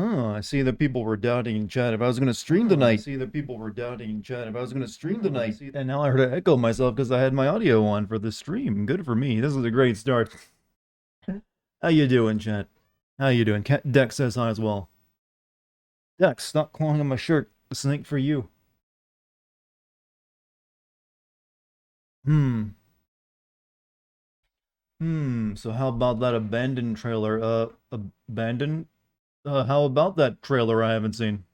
Oh, I see that people were doubting in chat if I was going to stream I tonight. see that people were doubting in chat if I was going to stream tonight. And now I heard it echo myself because I had my audio on for the stream. Good for me. This is a great start. How you doing, chat? How you doing? Dex says hi as well. Dex, stop clawing on my shirt. This ain't for you. Hmm. So how about that abandoned trailer? Abandoned? How about that trailer I haven't seen?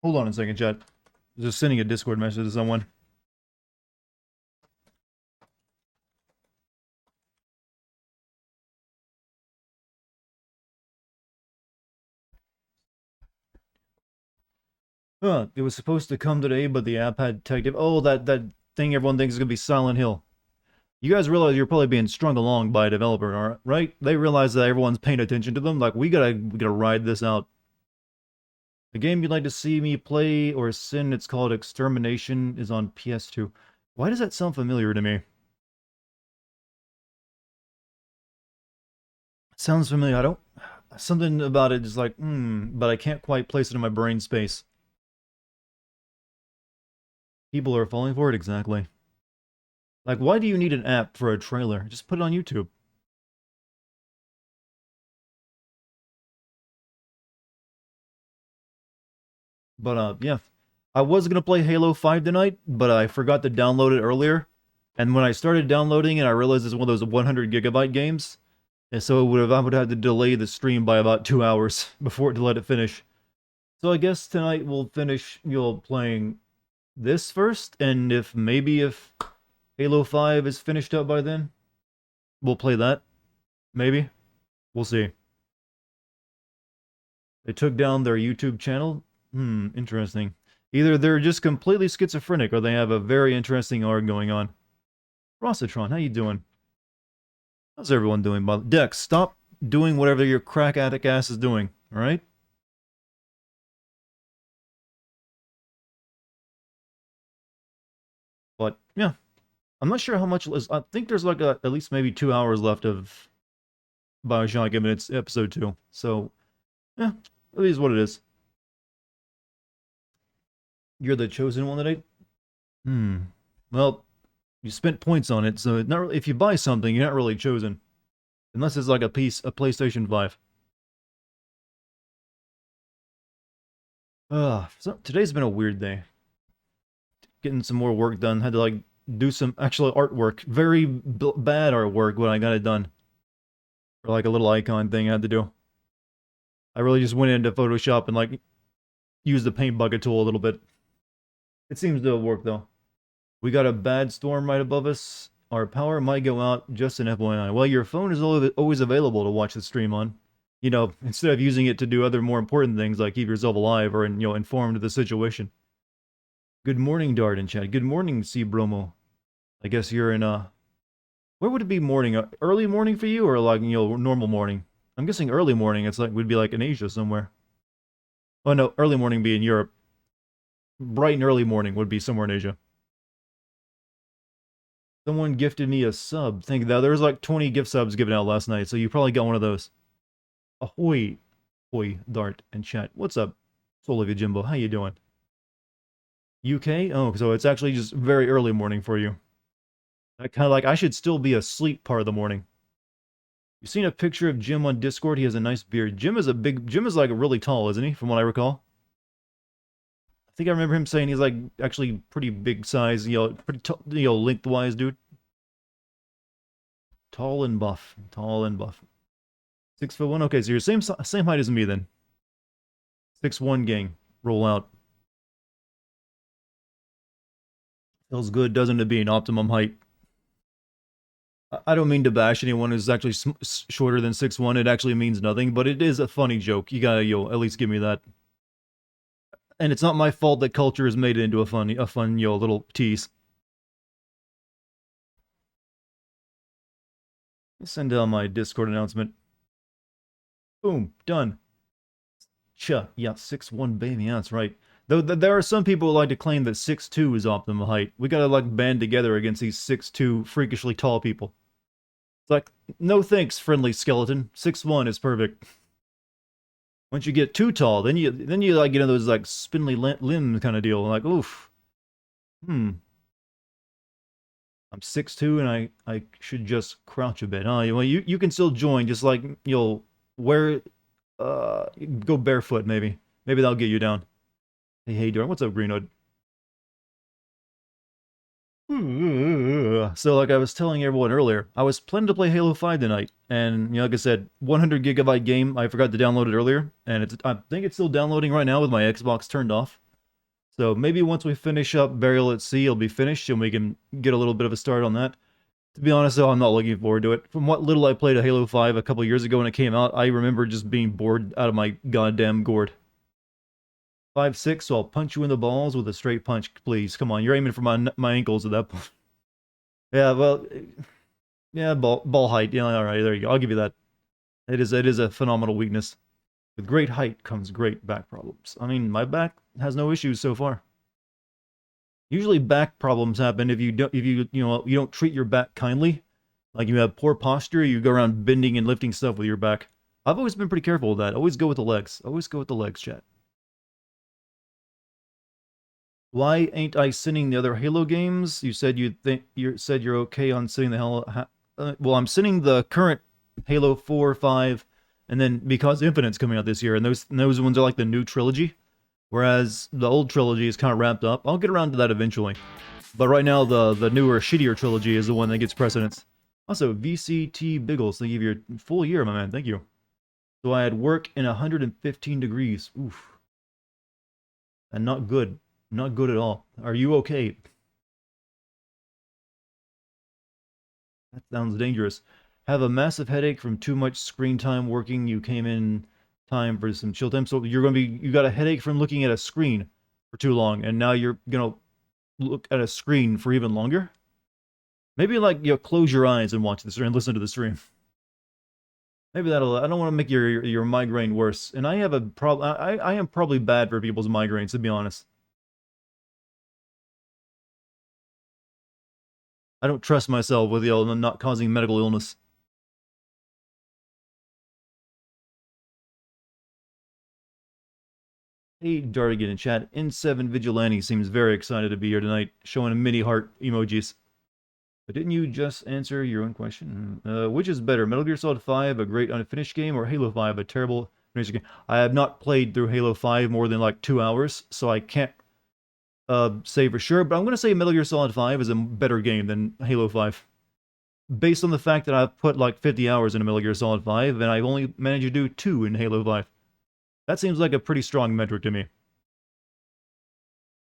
Hold on a second, chat. Just sending a Discord message to someone. It was supposed to come today, but the app had tech. Oh, that thing everyone thinks is gonna be Silent Hill. You guys realize you're probably being strung along by a developer, right? They realize that everyone's paying attention to them. Like we gotta ride this out. The game you'd like to see me play or sin, it's called Extermination, is on PS2. Why does that sound familiar to me? Sounds familiar. I don't. Something about it is like, but I can't quite place it in my brain space. People are falling for it exactly. Like, why do you need an app for a trailer? Just put it on YouTube. But yeah. I was gonna play Halo 5 tonight, but I forgot to download it earlier. And when I started downloading it, I realized it's one of those 100 gigabyte games. And so I would have to delay the stream by about 2 hours before to let it finish. So I guess tonight we'll finish playing this first, and if Halo 5 is finished up by then, we'll play that. Maybe. We'll see. They took down their YouTube channel. Interesting. Either they're just completely schizophrenic or they have a very interesting arc going on. Rossitron, how you doing? How's everyone doing? Dex, stop doing whatever your crack addict ass is doing, alright? But, yeah. I'm not sure how much... I think there's like at least maybe 2 hours left of Bioshock Infinite episode 2. So, yeah, it is what it is. You're the chosen one today? Well, you spent points on it, so not really, if you buy something, you're not really chosen. Unless it's like a PlayStation 5. So today's been a weird day. Getting some more work done. Had to like do some actual artwork. Very bad artwork when I got it done. For like a little icon thing I had to do. I really just went into Photoshop and like used the paint bucket tool a little bit. It seems to have worked though. We got a bad storm right above us. Our power might go out, just an FYI. Well, your phone is always available to watch the stream on. You know, instead of using it to do other more important things like keep yourself alive or informed of the situation. Good morning, Dart in chat. Good morning, C Bromo. I guess you're in where would it be morning? Early morning for you or like normal morning? I'm guessing early morning. It's like would be like in Asia somewhere. Oh no, early morning be in Europe. Bright and early morning would be somewhere in Asia. Someone gifted me a sub. Think that there was like 20 gift subs given out last night, so you probably got one of those. Ahoy, ahoy, Dart and chat. What's up, Olivia Jimbo? How you doing? UK? Oh, so it's actually just very early morning for you. I kind of like I should still be asleep part of the morning. You seen a picture of Jim on Discord? He has a nice beard. Jim is like really tall, isn't he? From what I recall. I think I remember him saying he's like actually pretty big size, pretty lengthwise, dude. Tall and buff. Tall and buff. 6'1". Okay, so you're same height as me then. 6'1" gang. Roll out. Feels good, doesn't it, be an optimum height? I don't mean to bash anyone who's actually shorter than 6'1". It actually means nothing, but it is a funny joke. You gotta, at least give me that. And it's not my fault that culture has made it into a fun, little tease. Send out my Discord announcement. Boom, done. Yeah, 6'1", baby, yeah, that's right. Though there are some people who like to claim that 6'2" is optimal height. We gotta, like, band together against these 6'2" freakishly tall people. It's like, no thanks, friendly skeleton. 6'1" is perfect. Once you get too tall, then you like, you know, those, like, spindly limb kind of deal. Like, oof. I'm 6'2", and I should just crouch a bit. Oh, well, you can still join, just like you'll wear go barefoot maybe. Maybe that'll get you down. Hey, Darn, what's up, Greenwood? So, like I was telling everyone earlier, I was planning to play Halo 5 tonight, and, you know, like I said, 100 gigabyte game. I forgot to download it earlier, and I think it's still downloading right now with my Xbox turned off. So maybe once we finish up Burial at Sea, it'll be finished, and we can get a little bit of a start on that. To be honest, though, I'm not looking forward to it. From what little I played of Halo 5 a couple years ago when it came out, I remember just being bored out of my goddamn gourd. 5'6", so I'll punch you in the balls with a straight punch, please. Come on, you're aiming for my ankles at that point. Yeah, well, yeah, ball height. Yeah, all right, there you go. I'll give you that. It is a phenomenal weakness. With great height comes great back problems. I mean, my back has no issues so far. Usually back problems happen if you don't treat your back kindly. Like, you have poor posture, you go around bending and lifting stuff with your back. I've always been pretty careful with that. Always go with the legs. Always go with the legs, chat. Why ain't I sinning the other Halo games? You said you're okay on sinning the Halo. Well, I'm sinning the current Halo 4, 5, and then because Infinite's coming out this year, and those ones are like the new trilogy, whereas the old trilogy is kind of wrapped up. I'll get around to that eventually, but right now the newer, shittier trilogy is the one that gets precedence. Also, VCT Biggles, thank you for your full year, my man. Thank you. So I had work in 115 degrees. Oof. And not good. Not good at all. Are you okay? That sounds dangerous. Have a massive headache from too much screen time working. You came in time for some chill time. So you got a headache from looking at a screen for too long, and now you're gonna look at a screen for even longer? Maybe, like, close your eyes and watch the stream, listen to the stream. Maybe that'll. I don't want to make your migraine worse. And I have a problem. I am probably bad for people's migraines, to be honest. I don't trust myself with not causing medical illness. Hey, Dartigan in chat. N7 Vigilante seems very excited to be here tonight, showing mini heart emojis. But didn't you just answer your own question? Which is better, Metal Gear Solid 5, a great unfinished game, or Halo 5, a terrible finished game? I have not played through Halo 5 more than like 2 hours, so I can't say for sure, but I'm going to say Metal Gear Solid 5 is a better game than Halo 5. Based on the fact that I've put like 50 hours into Metal Gear Solid 5, and I've only managed to do 2 in Halo 5. That seems like a pretty strong metric to me.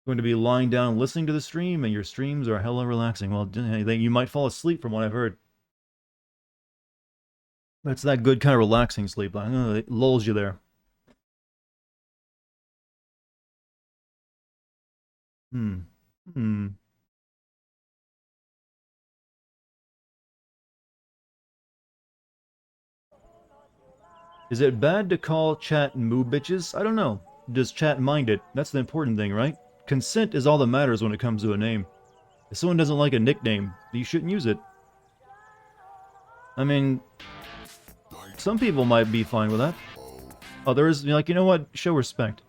Going to be lying down listening to the stream, and your streams are hella relaxing. Well, you might fall asleep from what I've heard. That's that good kind of relaxing sleep. It lulls you there. Is it bad to call chat moo bitches? I don't know. Does chat mind it? That's the important thing, right? Consent is all that matters when it comes to a name. If someone doesn't like a nickname, you shouldn't use it. I mean, some people might be fine with that. Others, like, you know what? Show respect.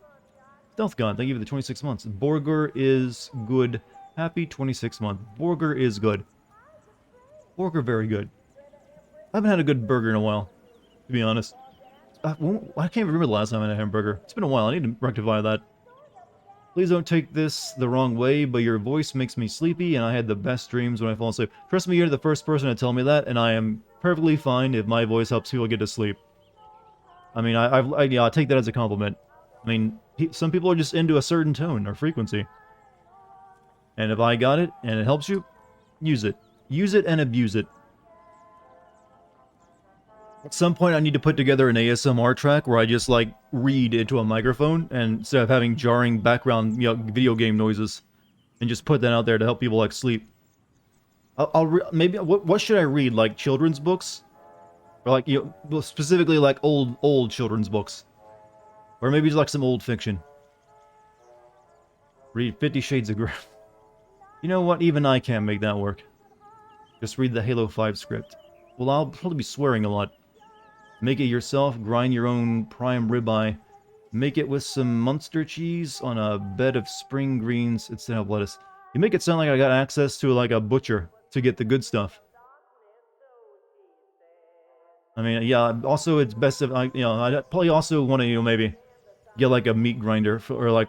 Stealth God, thank you for the 26 months. Borger is good. Happy 26 month. Borger is good. Borger very good. I haven't had a good burger in a while, to be honest. I can't remember the last time I had a hamburger. It's been a while. I need to rectify that. Please don't take this the wrong way, but your voice makes me sleepy, and I had the best dreams when I fall asleep. Trust me, you're the first person to tell me that, and I am perfectly fine if my voice helps people get to sleep. I mean, I take that as a compliment. I mean, some people are just into a certain tone or frequency. And if I got it, and it helps you, use it. Use it and abuse it. At some point, I need to put together an ASMR track where I just, like, read into a microphone, and instead of having jarring background, video game noises, and just put that out there to help people, like, sleep. Maybe, what should I read? Like, children's books? Or like, well, specifically like old children's books. Or maybe just like some old fiction. Read 50 Shades of Grey. You know what? Even I can't make that work. Just read the Halo 5 script. Well, I'll probably be swearing a lot. Make it yourself, grind your own prime ribeye. Make it with some Munster cheese on a bed of spring greens instead of lettuce. You make it sound like I got access to like a butcher to get the good stuff. I mean, yeah, also it's best if I, I'd probably also want to, maybe get like a meat grinder or like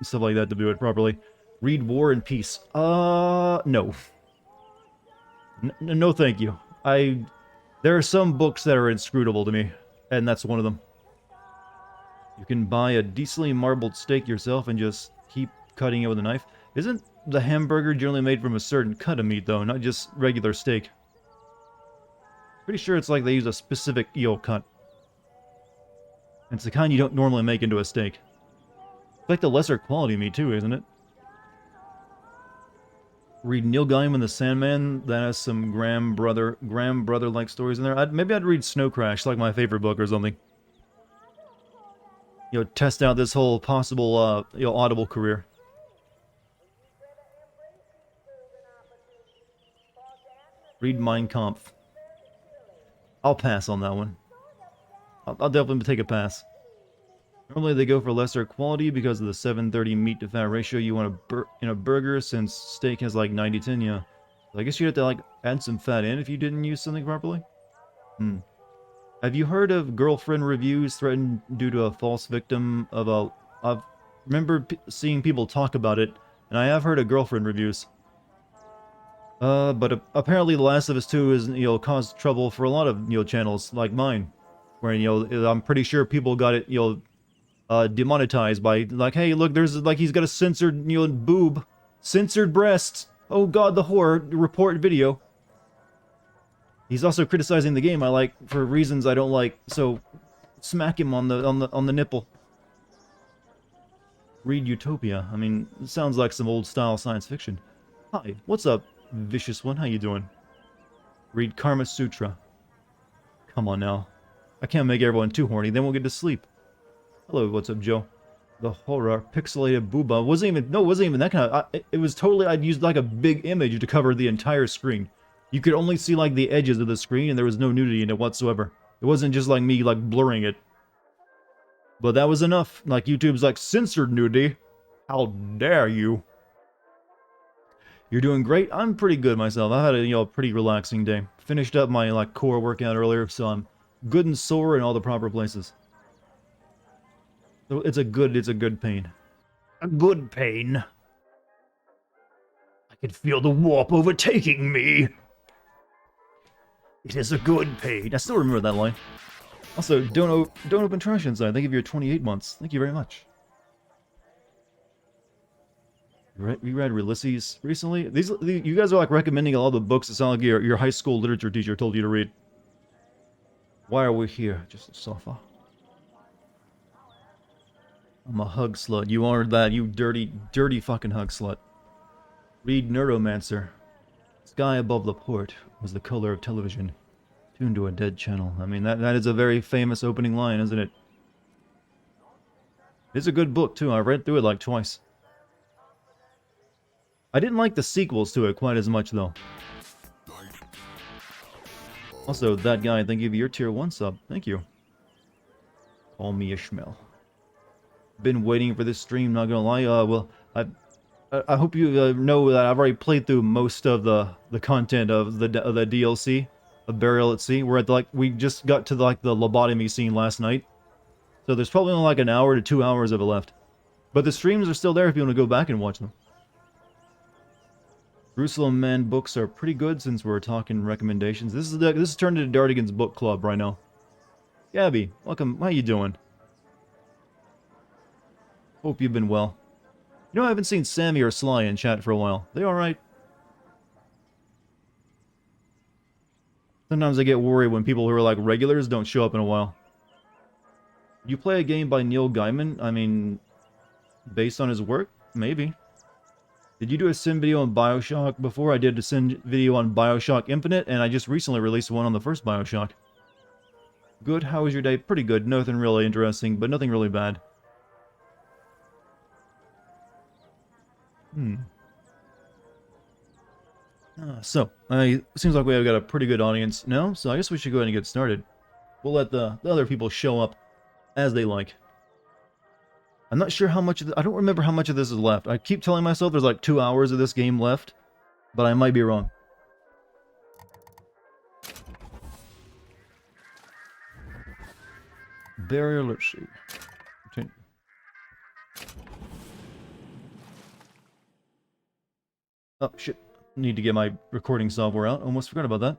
stuff like that to do it properly. Read War and Peace. No. No, thank you. There are some books that are inscrutable to me, and that's one of them. You can buy a decently marbled steak yourself and just keep cutting it with a knife. Isn't the hamburger generally made from a certain cut of meat, though, not just regular steak? Pretty sure it's like they use a specific eel cut. It's the kind you don't normally make into a steak. It's like the lesser quality meat, too, isn't it? Read Neil Gaiman The Sandman. That has some Graham Brother-like stories in there. Maybe I'd read Snow Crash, like my favorite book or something. Test out this whole possible, Audible career. Read Mein Kampf. I'll pass on that one. I'll definitely take a pass. Normally they go for lesser quality because of the 7:30 meat to fat ratio you want in a burger, since steak has like 90-10, yeah. So I guess you'd have to like add some fat in if you didn't use something properly. Have you heard of girlfriend reviews threatened due to a false victim of a... I remember seeing people talk about it, and I have heard of girlfriend reviews. But apparently The Last of Us 2 is, caused trouble for a lot of, channels like mine. Where, I'm pretty sure people got it, demonetized by, like, hey, look, there's, like, he's got a censored, boob. Censored breasts. Oh god, the horror report video. He's also criticizing the game I like for reasons I don't like, so smack him on the nipple. Read Utopia. I mean, it sounds like some old-style science fiction. Hi, what's up, vicious one? How you doing? Read Karma Sutra. Come on now. I can't make everyone too horny, then we'll get to sleep. Hello, what's up, Joe? The horror pixelated booba it wasn't even that kind of... it was totally... I'd used like a big image to cover the entire screen. You could only see like the edges of the screen, and there was no nudity in it whatsoever. It wasn't just like me like blurring it. But that was enough. Like YouTube's like, censored nudity. How dare you? You're doing great. I'm pretty good myself. I had a pretty relaxing day. Finished up my like core workout earlier, so I'm good and sore in all the proper places. So it's a good pain. A good pain. I can feel the warp overtaking me. It is a good pain. I still remember that line. Also, don't open trash inside. Thank you for your 28 months. Thank you very much. We read Ulysses recently. You guys are like recommending all the books that sound like your high school literature teacher told you to read. Why are we here? Just a sofa. I'm a hug slut. You are that, you dirty, dirty fucking hug slut. Read Neuromancer. Sky above the port was the color of television, tuned to a dead channel. I mean, that is a very famous opening line, isn't it? It's a good book, too. I read through it like twice. I didn't like the sequels to it quite as much, though. Also, that guy, thank you for your tier 1 sub. Thank you. Call me Ishmael. Been waiting for this stream, not gonna lie. Well, I hope you know that I've already played through most of the content of the DLC of Burial at Sea. We're at we just got to the lobotomy scene last night, so there's probably only like an hour to 2 hours of it left. But the streams are still there if you want to go back and watch them. Jerusalem Man books are pretty good since we're talking recommendations. This is turned into Dartigan's book club right now. Gabby, welcome. How you doing? Hope you've been well. I haven't seen Sammy or Sly in chat for a while. They alright? Sometimes I get worried when people who are like regulars don't show up in a while. You play a game by Neil Gaiman? I mean, based on his work? Maybe. Did you do a sim video on Bioshock before? I did a sim video on Bioshock Infinite, and I just recently released one on the first Bioshock. Good, how was your day? Pretty good, nothing really interesting, but nothing really bad. Seems like we've got a pretty good audience now, so I guess we should go ahead and get started. We'll let the other people show up as they like. I'm not sure how much of I don't remember how much of this is left. I keep telling myself there's like 2 hours of this game left, but I might be wrong. Barrier, let's see. Continue. Oh, shit. Need to get my recording software out. Almost forgot about that.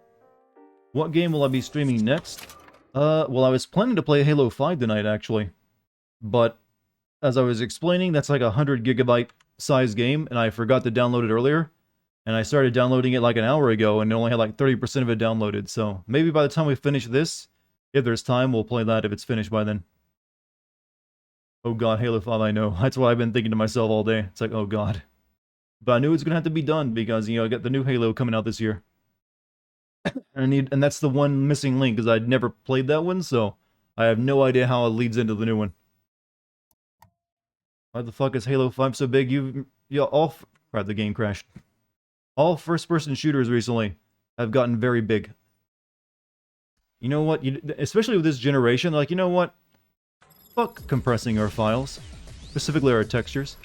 What game will I be streaming next? Well, I was planning to play Halo 5 tonight, actually. But, as I was explaining, that's like a 100 gigabyte size game, and I forgot to download it earlier. And I started downloading it like an hour ago, and it only had like 30% of it downloaded. So, maybe by the time we finish this, if there's time, we'll play that if it's finished by then. Oh god, Halo 5, I know. That's what I've been thinking to myself all day. It's like, oh god. But I knew it's gonna have to be done because, you know, I got the new Halo coming out this year. And that's the one missing link, because I'd never played that one, so I have no idea how it leads into the new one. Why the fuck is Halo 5 so big? Crap, the game crashed. All first-person shooters recently have gotten very big. You know what? Especially with this generation, like, you know what? Fuck compressing our files. Specifically our textures.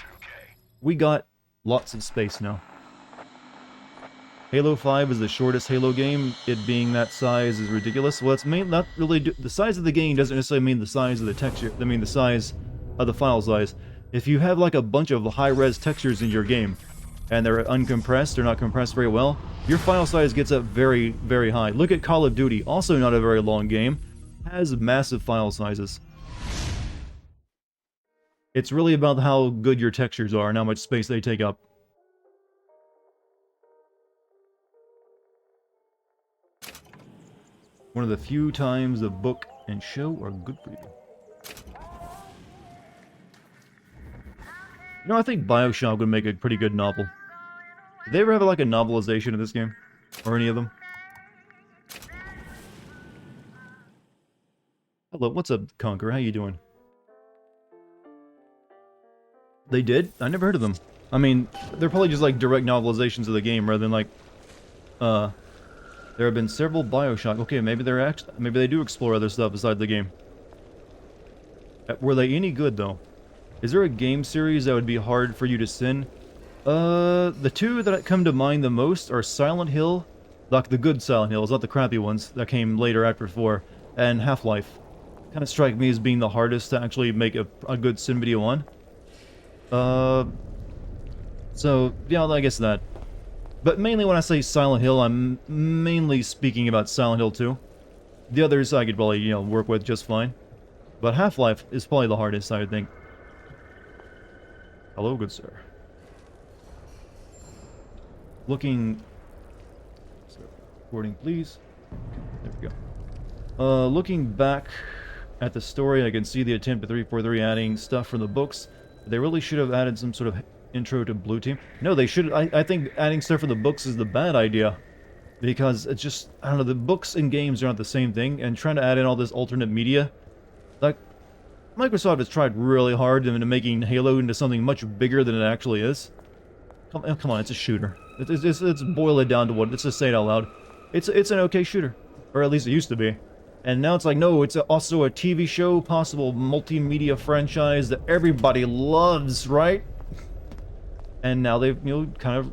We got lots of space now. Halo 5 is the shortest Halo game. It being that size is ridiculous. Well, it's not really... the size of the game doesn't necessarily mean the size of the texture. I mean the size of the file size. If you have like a bunch of high-res textures in your game, and they're uncompressed, they're not compressed very well, your file size gets up very, very high. Look at Call of Duty, also not a very long game, has massive file sizes. It's really about how good your textures are and how much space they take up. One of the few times the book and show are good for you. You know, I think Bioshock would make a pretty good novel. Did they ever have like a novelization of this game? Or any of them? Hello, what's up, Conquer? How you doing? They did? I never heard of them. I mean, they're probably just like direct novelizations of the game rather than like, there have been several Bioshock. Okay, maybe maybe they do explore other stuff beside the game. Were they any good though? Is there a game series that would be hard for you to sin? The two that come to mind the most are Silent Hill, like the good Silent Hills, not the crappy ones that came later after 4, and Half-Life. Kind of strike me as being the hardest to actually make a good sin video on. So, yeah, I guess that. But mainly when I say Silent Hill, I'm mainly speaking about Silent Hill 2. The others I could probably, you know, work with just fine. But Half-Life is probably the hardest, I would think. Hello, good sir. Looking... Recording, please. There we go. Looking back at the story, I can see the attempt at 343 adding stuff from the books. They really should have added some sort of intro to Blue Team. No, they should. I think adding stuff from the books is the bad idea. Because it's just, I don't know, the books and games are not the same thing, and trying to add in all this alternate media, like, Microsoft has tried really hard into making Halo into something much bigger than it actually is. Come on, it's a shooter. Let's boil it down to what, let's just say it out loud. It's an okay shooter. Or at least it used to be. And now it's like, no, it's also a TV show, possible multimedia franchise that everybody loves, right? And now they've, you know, kind of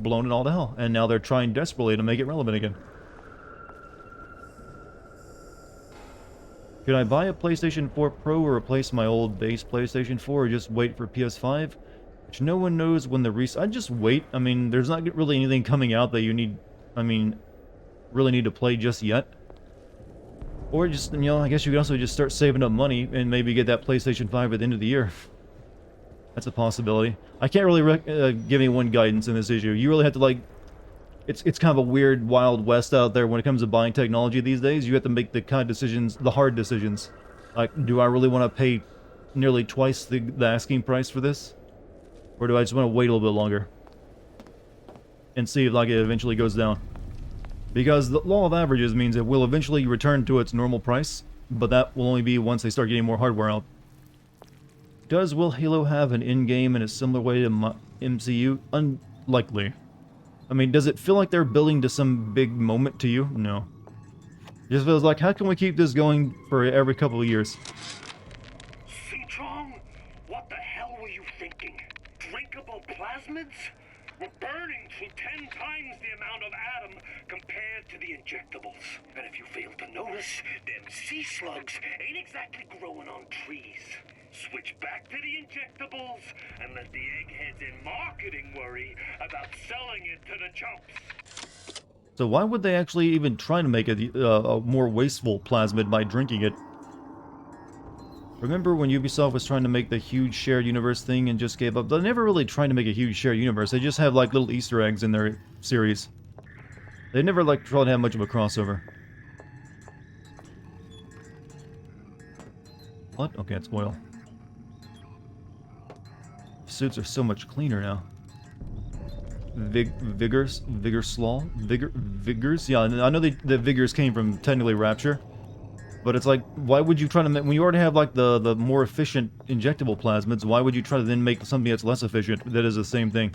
blown it all to hell. And now they're trying desperately to make it relevant again. Should I buy a PlayStation 4 Pro or replace my old base PlayStation 4 or just wait for PS5? Which no one knows when the I'd just wait. I mean, there's not really anything coming out that you need, really need to play just yet. Or just, you know, I guess you could also just start saving up money and maybe get that PlayStation 5 at the end of the year. That's a possibility. I can't really give anyone guidance in this issue. You really have to, like... It's kind of a weird Wild West out there when it comes to buying technology these days. You have to make the kind of decisions, the hard decisions. Like, do I really want to pay nearly twice the asking price for this? Or do I just want to wait a little bit longer? And see if, like, it eventually goes down. Because the law of averages means it will eventually return to its normal price. but that will only be once they start getting more hardware out. Will Halo have an in-game in a similar way to MCU? Unlikely. I mean, does it feel like they're building to some big moment to you? No. It just feels like, how can we keep this going for every couple of years? Seatrong, what the hell were you thinking? Drinkable plasmids? We're burning through 10 times the amount of atom compared to the injectables. And if you fail to notice, them sea slugs ain't exactly growing on trees. Switch back to the injectables and let the eggheads in marketing worry about selling it to the chumps. So why would they actually even try to make it a more wasteful plasmid by drinking it? Remember when Ubisoft was trying to make the huge shared universe thing and just gave up? They never really tried to make a huge shared universe. They just have like little Easter eggs in their series. They never like tried to have much of a crossover. What? Okay, it's oil. Suits are so much cleaner now. Vigors? Vigors? Yeah, I know the Vigors came from technically Rapture. But it's like, why would you try to make, when you already have like the more efficient injectable plasmids, why would you try to then make something that's less efficient that is the same thing?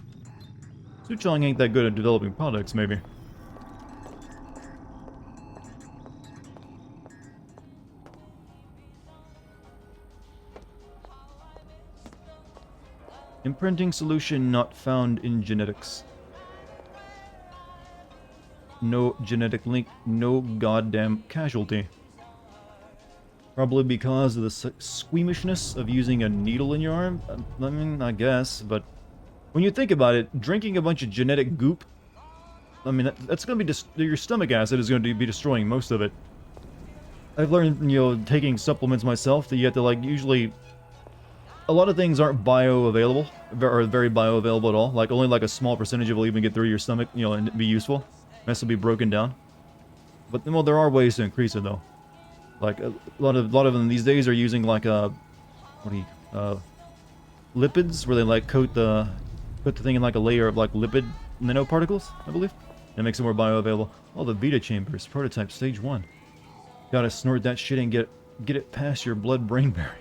Suchong ain't that good at developing products, maybe. Imprinting solution not found in genetics. No genetic link, no goddamn casualty. Probably because of the squeamishness of using a needle in your arm? I mean, I guess, but when you think about it, drinking a bunch of genetic goop, I mean, that's going to be your stomach acid is going to be destroying most of it. I've learned, you know, taking supplements myself, that you have to, like, usually... A lot of things aren't bioavailable, or very bioavailable at all. Like, only like a small percentage of it will even get through your stomach, you know, and be useful. It has to be broken down. But, well, there are ways to increase it, though. Like, a lot of them these days are using, like, lipids, where they, like, put the thing in, like, a layer of, like, lipid nanoparticles, I believe. That makes it more bioavailable. Oh, the Vita chambers, prototype, stage 1. Gotta snort that shit and get it past your blood-brain barrier.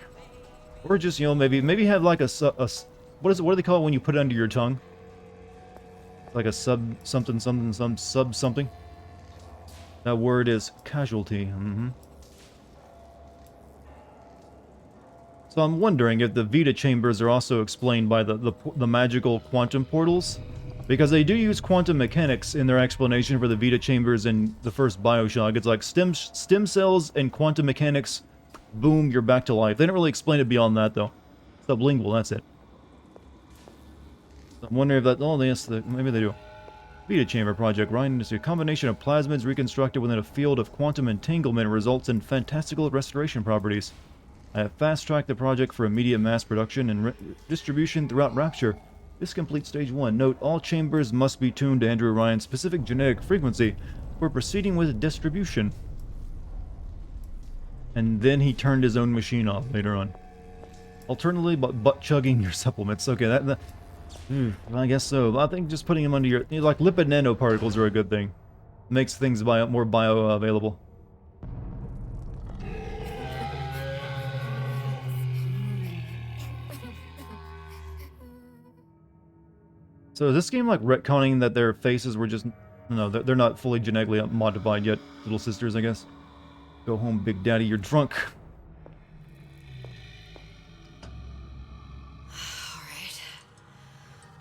Or just, you know, maybe have, like, what do they call it when you put it under your tongue? Like a sub-something. That word is casualty, So I'm wondering if the Vita chambers are also explained by the magical quantum portals, because they do use quantum mechanics in their explanation for the Vita chambers in the first Bioshock. It's like stem cells and quantum mechanics, boom, you're back to life. They don't really explain it beyond that, though. Sublingual, that's it. So I'm wondering if that... Oh, yes, maybe they do. Vita chamber project. Ryan is a combination of plasmids reconstructed within a field of quantum entanglement results in fantastical restoration properties. I have fast-tracked the project for immediate mass production and distribution throughout Rapture. This completes stage 1. Note, all chambers must be tuned to Andrew Ryan's specific genetic frequency for proceeding with distribution. And then he turned his own machine off later on. Alternatively, butt-chugging your supplements. Okay, I guess so. I think just putting them under your... like, lipid nanoparticles are a good thing. Makes things more bioavailable. So is this game like retconning that their faces were just... No, they're not fully genetically modified yet. Little sisters, I guess. Go home, Big Daddy, you're drunk. Alright.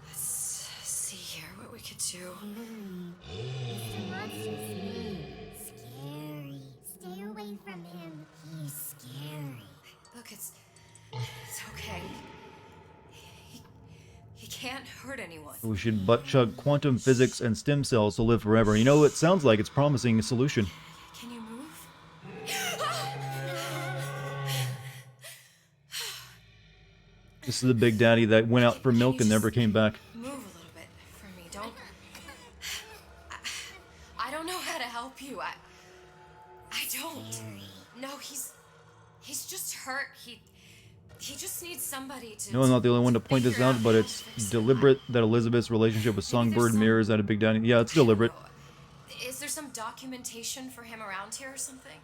Let's see here what we could do. Mr. Monster's mean. Scary. Stay away from him. He's scary. Look, it's okay. He can't hurt anyone. We should butt-chug quantum physics and stem cells to live forever. You know, it sounds like it's promising a solution. Can you move? This is the Big Daddy that went out for milk and never came back. Move a little bit for me, don't... I don't know how to help you. I don't. No, he's just hurt. He just needs somebody to... No, I'm not the only one to point this out, but it's deliberate that Elizabeth's relationship with Songbird mirrors that of Big Daddy. Yeah, it's deliberate. Is there some documentation for him around here or something?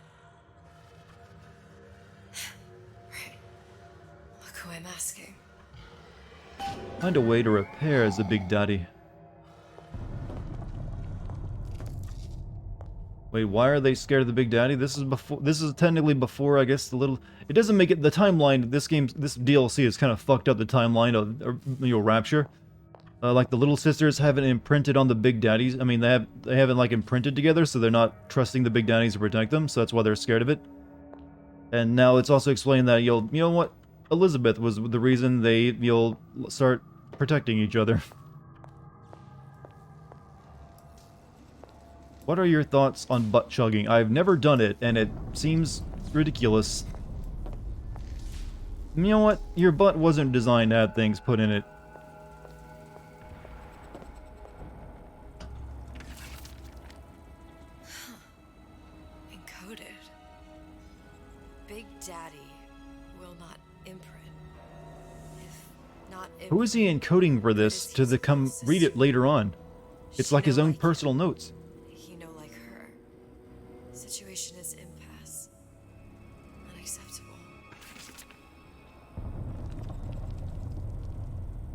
who I'm asking. Find a way to repair the Big Daddy. Wait, why are they scared of the Big Daddy? This is before. This is technically before, I guess, the little. It doesn't make it the timeline. This DLC is kind of fucked up. The timeline of Rapture. Like the little sisters haven't imprinted on the Big Daddies. I mean, they haven't like imprinted together, so they're not trusting the Big Daddies to protect them. So that's why they're scared of it. And now it's also explained that you know what, Elizabeth was the reason you'll start protecting each other. What are your thoughts on butt chugging? I've never done it, and it seems ridiculous. You know what? Your butt wasn't designed to have things put in it. Encoded. Big Daddy will not imprint. If not Who is he encoding for this to come read it later on? It's like his own personal notes. He no like her. Situation is impasse. Unacceptable.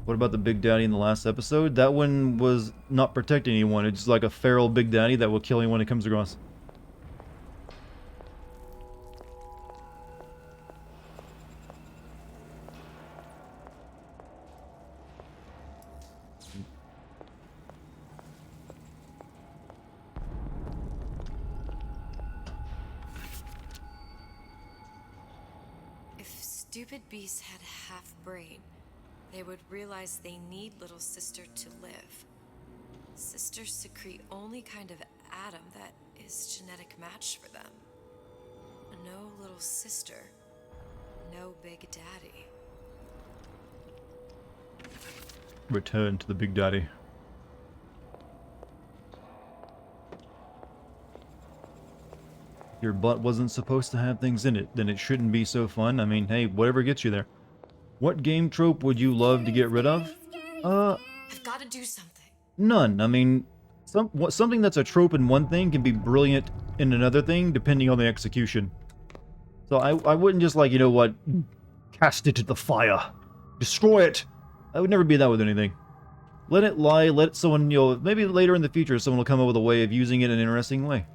What about the Big Daddy in the last episode? That one was not protecting anyone. It's just like a feral Big Daddy that will kill anyone it comes across. If stupid beasts had half brain, they would realize they need little sister to live. Sisters secrete only kind of atom that is genetic match for them. No little sister, no Big Daddy. Return to the Big Daddy. Your butt wasn't supposed to have things in it, then it shouldn't be so fun. I mean, hey, whatever gets you there. What game trope would you love to get rid of? I've got to do something. None. I mean, something that's a trope in one thing can be brilliant in another thing, depending on the execution. So I wouldn't just like, you know what, cast it to the fire. Destroy it! I would never be that with anything. Let it lie, let someone, you know, maybe later in the future someone will come up with a way of using it in an interesting way.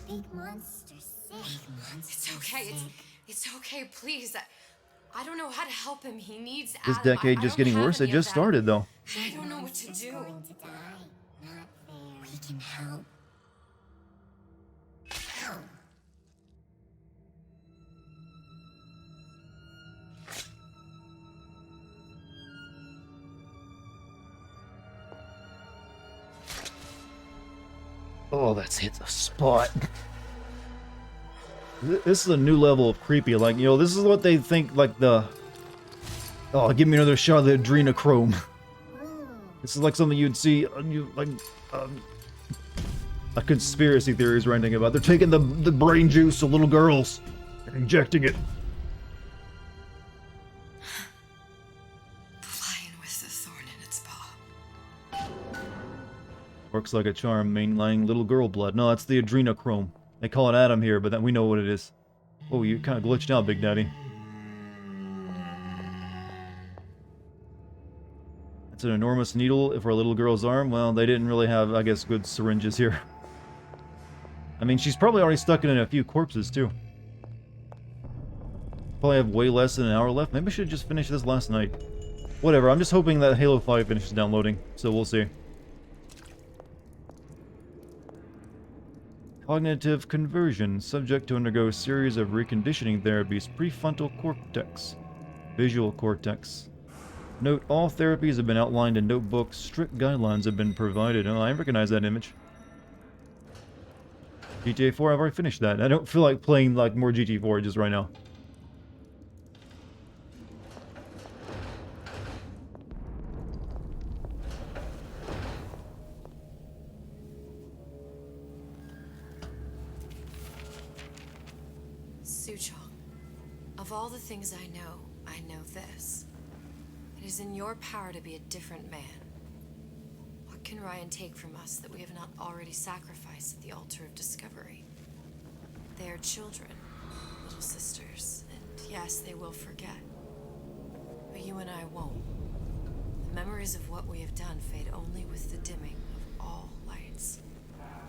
Big monster sick. It's okay. It's okay, please. I don't know how to help him. He needs This Adam. decade I just don't getting have worse. It any of just that. started, though. I don't know what to He's do. going to die. Not fair. We can help. Help. Oh, that's hit the spot. This is a new level of creepy. Like, you know, this is what they think, like, the... Oh, give me another shot of the adrenochrome. This is like something you'd see, a conspiracy theories ranting about. They're taking the brain juice of little girls and injecting it. The lion with the thorn in its paw. Works like a charm, mainlining little girl blood. No, that's the adrenochrome. They call it Adam here, but then we know what it is. Oh, you kind of glitched out, Big Daddy. It's an enormous needle for a little girl's arm. Well, they didn't really have, I guess, good syringes here. I mean, she's probably already stuck it in a few corpses, too. Probably have way less than an hour left. Maybe I should just finish this last night. Whatever, I'm just hoping that Halo 5 finishes downloading, so we'll see. Cognitive conversion. Subject to undergo a series of reconditioning therapies. Prefrontal cortex. Visual cortex. Note, all therapies have been outlined in notebooks. Strict guidelines have been provided. Oh, I recognize that image. GTA 4, I've already finished that. I don't feel like playing like more GTA 4 just right now. Suchong, of all the things I know this. It is in your power to be a different man. What can Ryan take from us that we have not already sacrificed at the altar of discovery? They are children, little sisters, and yes, they will forget. But you and I won't. The memories of what we have done fade only with the dimming of all lights.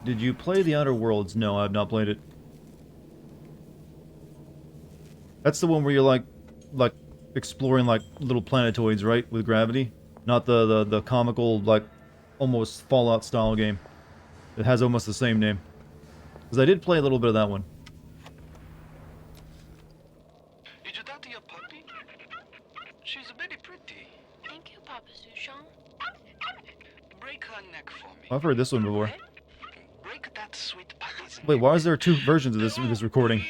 Did you play The Outer Worlds? No, I have not played it. That's the one where you're like exploring like little planetoids, right? With gravity? Not the comical, like, almost Fallout style game. It has almost the same name. Because I did play a little bit of that one. Did you talk to your puppy? She's very pretty. Thank you, Papa Sushon. Break her neck for me. I've heard this one before. Break that sweet puppy's Wait, neck. why is there two versions of this recording?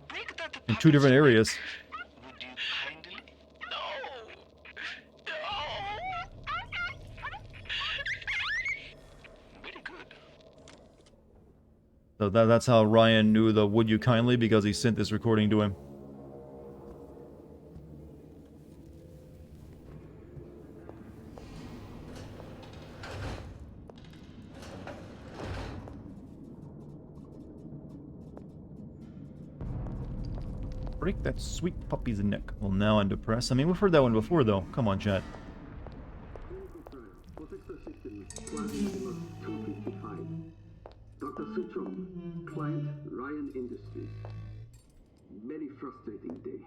Break that In two different puppy's areas? neck. Would you kindly? No. Very good. So that's how Ryan knew the "Would you kindly," because he sent this recording to him. Break that sweet puppy's neck. Well, now I'm depressed. I mean, we've heard that one before, though. Come on, chat. Dr. Suchong, client Ryan Industries. Very frustrating day.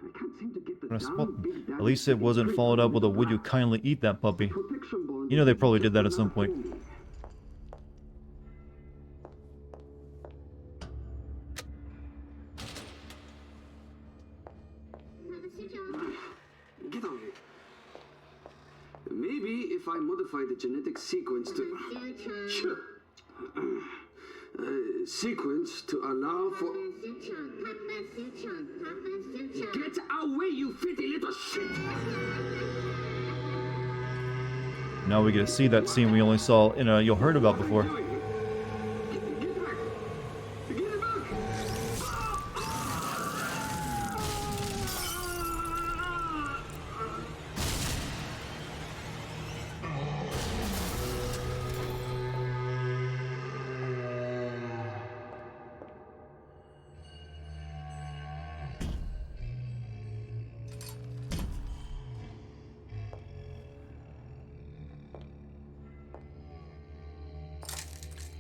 I can't seem to get the Press damn button. big daddy At least it wasn't straight followed up from with the a "Would you back. kindly eat that puppy?" Protection bond You know they is probably just did that at some enough point. for me. Get on it. Maybe if I modify the genetic sequence to... Sure. Sequence to allow for... Get away, you filthy little shit! Now we get to see that scene we only saw in a you heard about before. Get back! Get it back!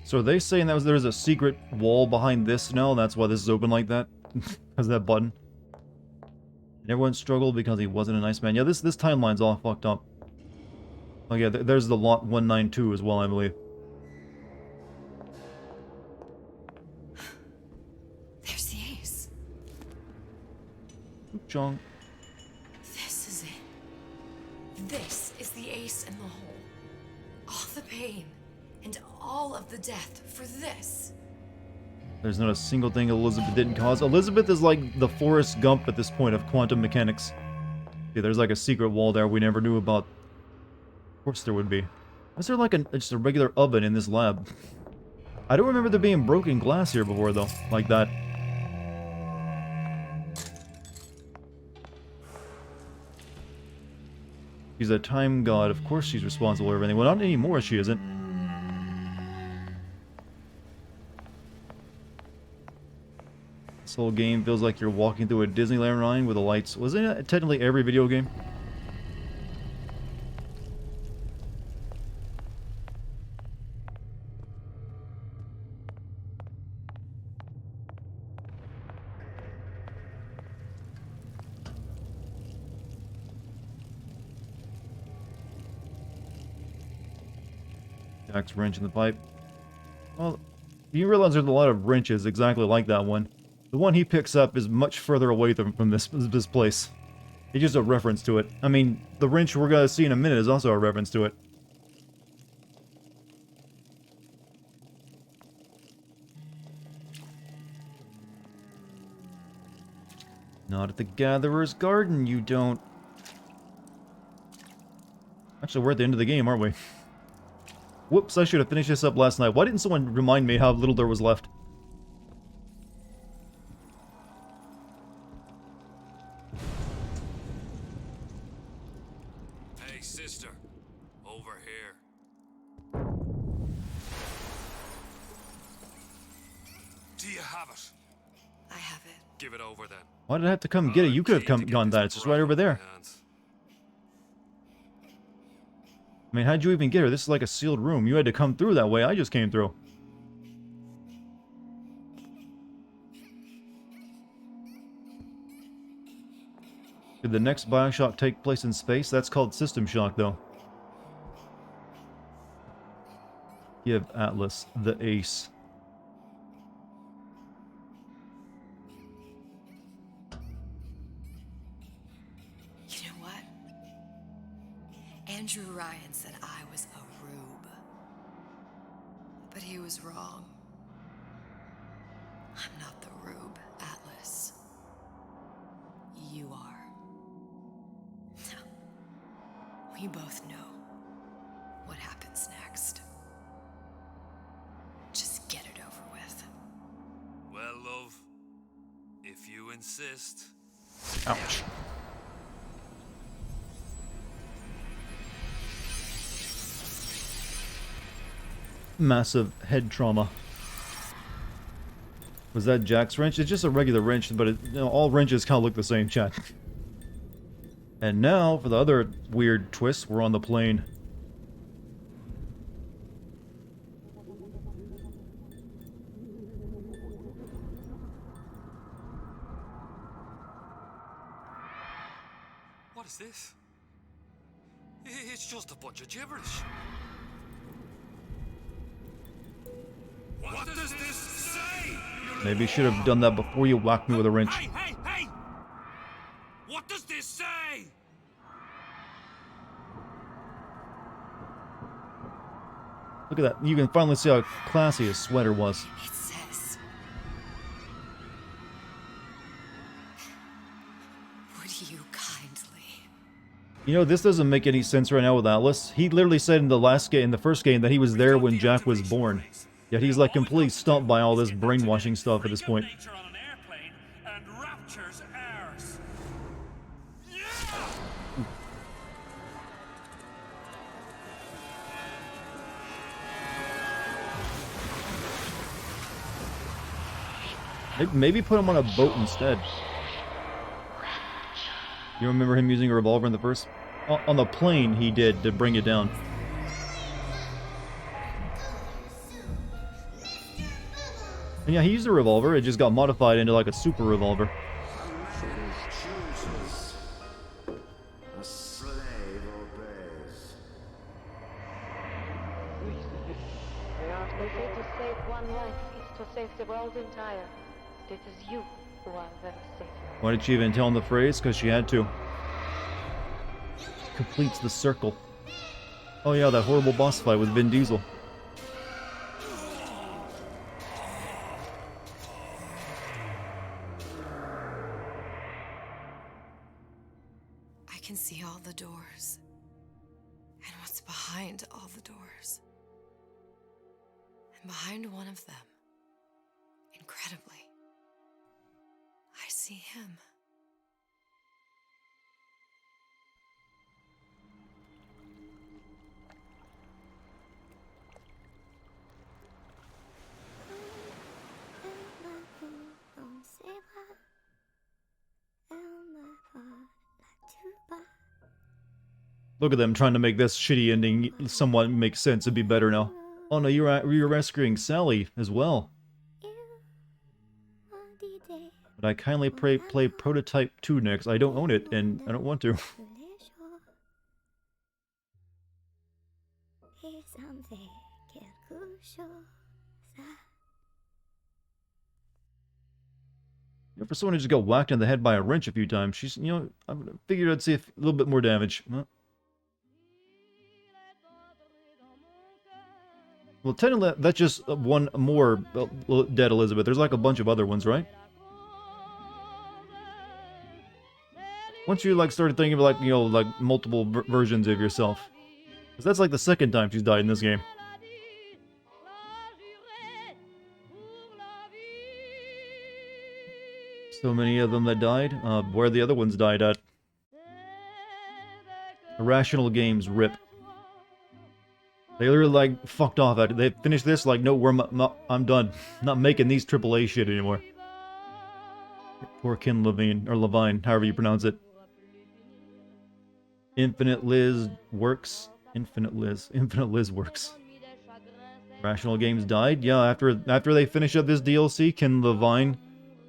So are they saying that there's a secret wall behind this now? That's why this is open like that? Because of that button? And everyone struggled because he wasn't a nice man. Yeah, this timeline's all fucked up. Oh yeah, there's the lot 192 as well, I believe. There's the ace. Chong. This is it. This is the ace in the hole. All the pain and all of the death for this. There's not a single thing Elizabeth didn't cause. Elizabeth is like the Forrest Gump at this point of quantum mechanics. Yeah, there's like a secret wall there we never knew about. Of course there would be. Is there like just a regular oven in this lab? I don't remember there being broken glass here before though, like that. She's a time god. Of course she's responsible for everything. Well, not anymore, she isn't. This whole game feels like you're walking through a Disneyland ride with the lights. Wasn't it technically every video game? Jack's wrench in the pipe. Well, you realize there's a lot of wrenches exactly like that one. The one he picks up is much further away from this place. It's just a reference to it. I mean, the wrench we're gonna see in a minute is also a reference to it. Not at the Gatherer's Garden, you don't. Actually, we're at the end of the game, aren't we? Whoops, I should have finished this up last night. Why didn't someone remind me how little there was left? Hey, sister. Over here. Do you have it? I have it. Give it over then. Why did I have to come get it? You could have Keen to come get gone this that. It's just right bride over off my there. hands. I mean, how'd you even get her? This is like a sealed room. You had to come through that way. I just came through. Did the next Bioshock take place in space? That's called System Shock, though. Give Atlas the ace. You know what? Andrew Ryan said I was a rube. But he was wrong. I'm not the rube, Atlas. You are. We both know what happens next. Just get it over with. Well, love, if you insist. Ouch. Massive head trauma. Was that Jack's wrench? It's just a regular wrench, but all wrenches kind of look the same, chat. And now, for the other weird twist, we're on the plane. What is this? It's just a bunch of gibberish. What does this say? Maybe you should have done that before you whacked me with a wrench. Hey, hey, hey! What does this say? Look at that. You can finally see how classy his sweater was. It says, would you kindly? You know, this doesn't make any sense right now with Atlas. He literally said in the first game, that he was there when Jack was born. Yet he's like completely stumped by all this brainwashing stuff at this point. Maybe put him on a boat instead. You remember him using a revolver in the first? On the plane, he did, to bring it down. And yeah, he used a revolver, it just got modified into like a super revolver. A slave obeys. They say to save one life is to save the world entire. It is you who are the savior. Why did she even tell him the phrase? Because she had to. Completes the circle. Oh yeah, that horrible boss fight with Vin Diesel. I can see all the doors. And what's behind all the doors. And behind one of them, incredibly, I see him. Look at them trying to make this shitty ending somewhat make sense and be better now. Oh no, you're rescuing Sally as well. But I kindly play Prototype 2 next. I don't own it, and I don't want to. For someone who just got whacked in the head by a wrench a few times, she's, I figured I'd see a little bit more damage. Well, technically, that's just one more dead Elizabeth. There's like a bunch of other ones, right? Once you like started thinking of like multiple versions of yourself, because that's like the second time she's died in this game. So many of them that died. Where the other ones died at? Irrational Games rip. They literally like fucked off at it. They finished this like, no, I'm done. Not making these AAA shit anymore. Poor Ken Levine, or Levine, however you pronounce it. Infinite Liz works. Infinite Liz works. Rational Games died. Yeah, after they finish up this DLC, Ken Levine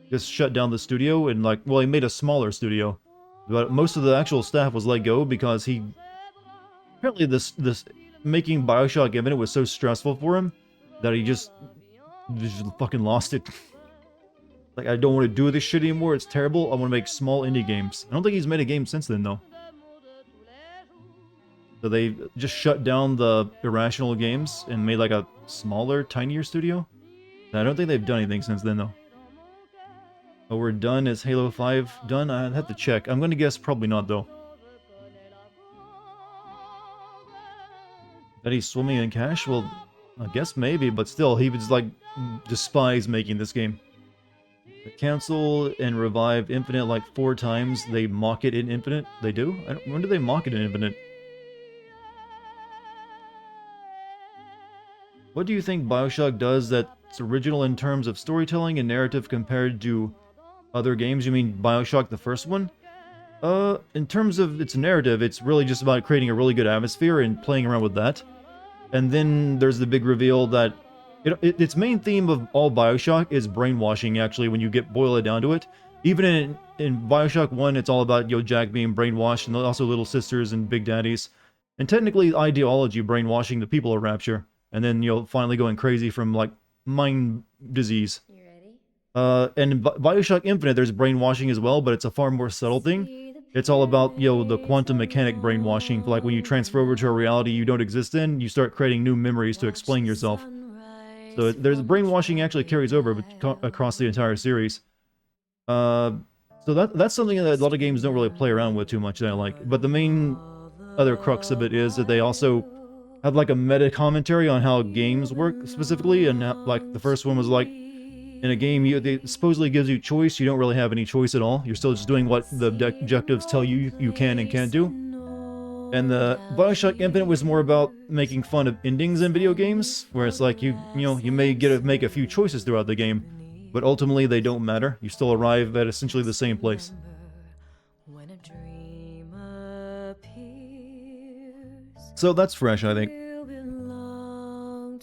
just shut down the studio and like, well, he made a smaller studio, but most of the actual staff was let go because he apparently this making Bioshock Infinite was so stressful for him that he just fucking lost it. Like, I don't want to do this shit anymore. It's terrible. I want to make small indie games. I don't think he's made a game since then though. So they just shut down the Irrational Games and made like a smaller, tinier studio. I don't think they've done anything since then though. Oh, we're done. Is Halo 5 done? I'd have to check. I'm going to guess probably not though. That he's swimming in cash? Well, I guess maybe, but still, he would like despise making this game. They cancel and revive Infinite like 4 times. They mock it in Infinite. They do? When do they mock it in Infinite? What do you think Bioshock does that's original in terms of storytelling and narrative compared to other games? You mean Bioshock the first one? In terms of its narrative, it's really just about creating a really good atmosphere and playing around with that. And then there's the big reveal that its main theme of all Bioshock is brainwashing, actually, when you boil it down to it. Even in Bioshock 1, it's all about Jack being brainwashed, and also little sisters and big daddies. And technically, ideology brainwashing the people of Rapture. And then, finally going crazy from, like, mind disease. You ready? And in Bioshock Infinite, there's brainwashing as well, but it's a far more subtle thing. It's all about, the quantum mechanic brainwashing. Like, when you transfer over to a reality you don't exist in, you start creating new memories to explain yourself. So there's brainwashing actually carries over across the entire series. So that's something that a lot of games don't really play around with too much that I like. But the main other crux of it is that they also have like a meta commentary on how games work specifically, and like the first one was like, in a game it supposedly gives you choice. You don't really have any choice at all. You're still just doing what the objectives tell you you can and can't do. And the Bioshock Infinite was more about making fun of endings in video games, where it's like you may make a few choices throughout the game, but ultimately they don't matter. You still arrive at essentially the same place. So that's fresh, I think.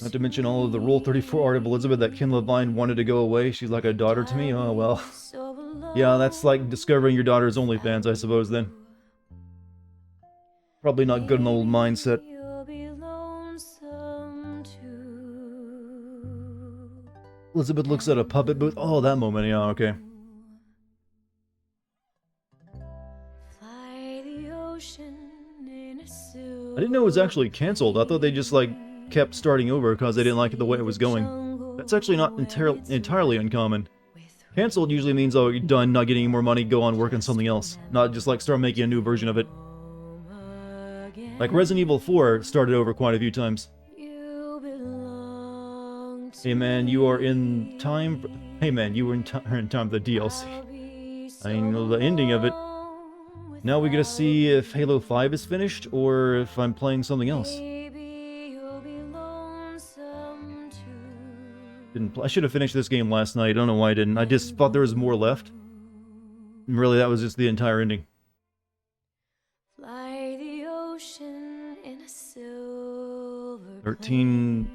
Not to mention all of the Rule 34 art of Elizabeth that Ken Levine wanted to go away. She's like a daughter to me. Oh, well. Yeah, that's like discovering your daughter's OnlyFans, I suppose, then. Probably not good in the old mindset. Elizabeth looks at a puppet booth. Oh, that moment. Yeah, okay. I didn't know it was actually cancelled. I thought they just, like, kept starting over because they didn't like it the way it was going. That's actually not entirely uncommon. Cancelled usually means, oh, you're done, not getting any more money, go on, work on something else. Not just, like, start making a new version of it. Like, Resident Evil 4 started over quite a few times. Hey man, you are in time... Hey man, you were in time for the DLC. I know the ending of it. Now we gotta see if Halo 5 is finished, or if I'm playing something else. I should have finished this game last night, I don't know why I didn't. I just thought there was more left. And really, that was just the entire ending. 13...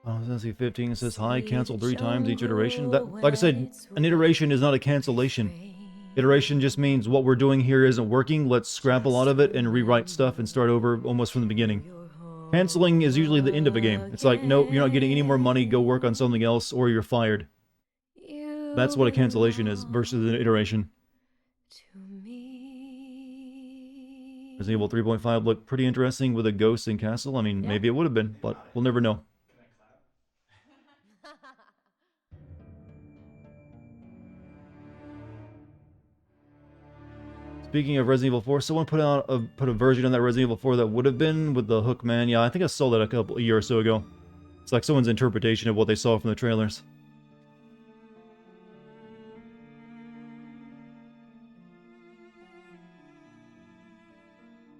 Oh, I was gonna say 15. It says hi, cancel 3 times each iteration. That, like I said, an iteration is not a cancellation. Iteration just means what we're doing here isn't working, let's scrap a lot of it and rewrite stuff and start over almost from the beginning. Canceling is usually the end of a game. It's like, nope, you're not getting any more money, go work on something else, or you're fired. That's what a cancellation is, versus an iteration. Resident Evil 3.5 looked pretty interesting with a ghost in castle. I mean, maybe it would have been, but we'll never know. Speaking of Resident Evil 4, someone put a version on that Resident Evil 4 that would have been with the Hookman. Yeah, I think I saw that a year or so ago. It's like someone's interpretation of what they saw from the trailers.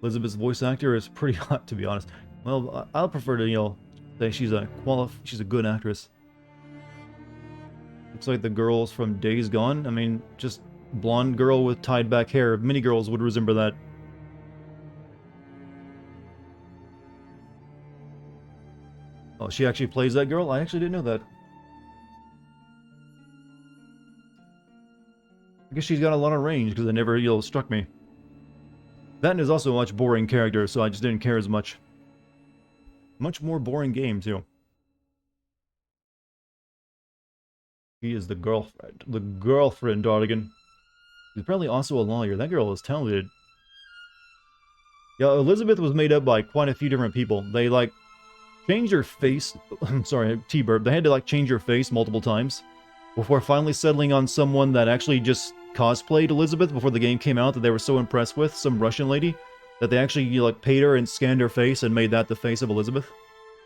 Elizabeth's voice actor is pretty hot, to be honest. Well, I'll prefer to, say she's a good actress. Looks like the girls from Days Gone. I mean, just blonde girl with tied back hair. Many girls would resemble that. Oh, she actually plays that girl? I actually didn't know that. I guess she's got a lot of range, because it never, struck me. That is also a much boring character, so I just didn't care as much. Much more boring game, too. He is the girlfriend. The girlfriend, Dartigan. He's apparently also a lawyer. That girl is talented. Yeah, Elizabeth was made up by quite a few different people. They, like, changed her face. I'm sorry, T-Burp. They had to, like, change her face multiple times before finally settling on someone that actually just cosplayed Elizabeth before the game came out that they were so impressed with. Some Russian lady. That they actually, like, paid her and scanned her face and made that the face of Elizabeth.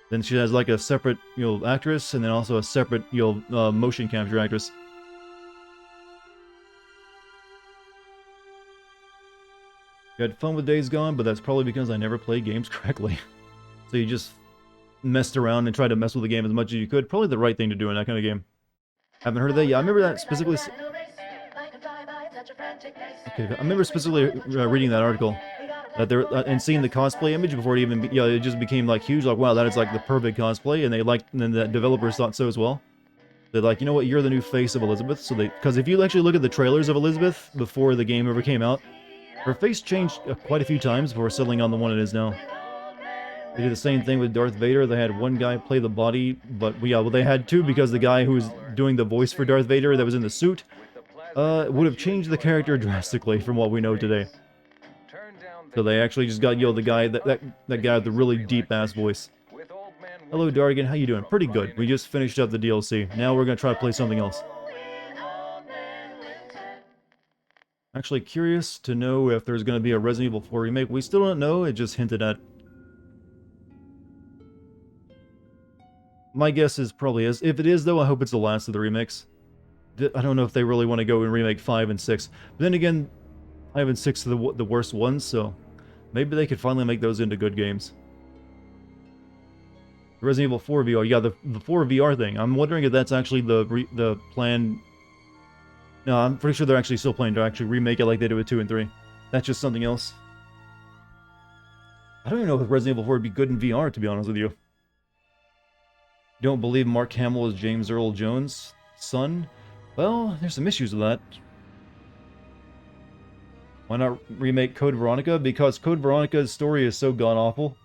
Then she has, like, a separate, actress, and then also a separate, motion capture actress. You had fun with Days Gone, but that's probably because I never played games correctly. So you just messed around and tried to mess with the game as much as you could. Probably the right thing to do in that kind of game. Haven't heard of that? Yeah, I remember that specifically... Okay, I remember specifically reading that article. That they're and seeing the cosplay image before it even it just became like huge, like wow, that is like the perfect cosplay, and they liked, and then the developers thought so as well. They're like, you know what, you're the new face of Elizabeth. So because if you actually look at the trailers of Elizabeth before the game ever came out, her face changed quite a few times before settling on the one it is now. They did the same thing with Darth Vader. They had one guy play the body, but well, they had two because the guy who was doing the voice for Darth Vader that was in the suit would have changed the character drastically from what we know today. So they actually just got, the guy, that guy with the really deep-ass voice. Hello, Dartigan, how you doing? Pretty good. We just finished up the DLC. Now we're gonna try to play something else. Actually curious to know if there's gonna be a Resident Evil 4 remake. We still don't know, it just hinted at. My guess is probably is. If it is, though, I hope it's the last of the remakes. I don't know if they really want to go and remake 5 and 6. But then again, 5 and 6 are the worst ones, so maybe they could finally make those into good games. Resident Evil 4 VR, yeah, the 4 VR thing. I'm wondering if that's actually the plan. No, I'm pretty sure they're actually still planning to actually remake it like they did with 2 and 3. That's just something else. I don't even know if Resident Evil 4 would be good in VR, to be honest with you. Don't believe Mark Hamill is James Earl Jones' son? Well, there's some issues with that. Why not remake Code Veronica? Because Code Veronica's story is so god-awful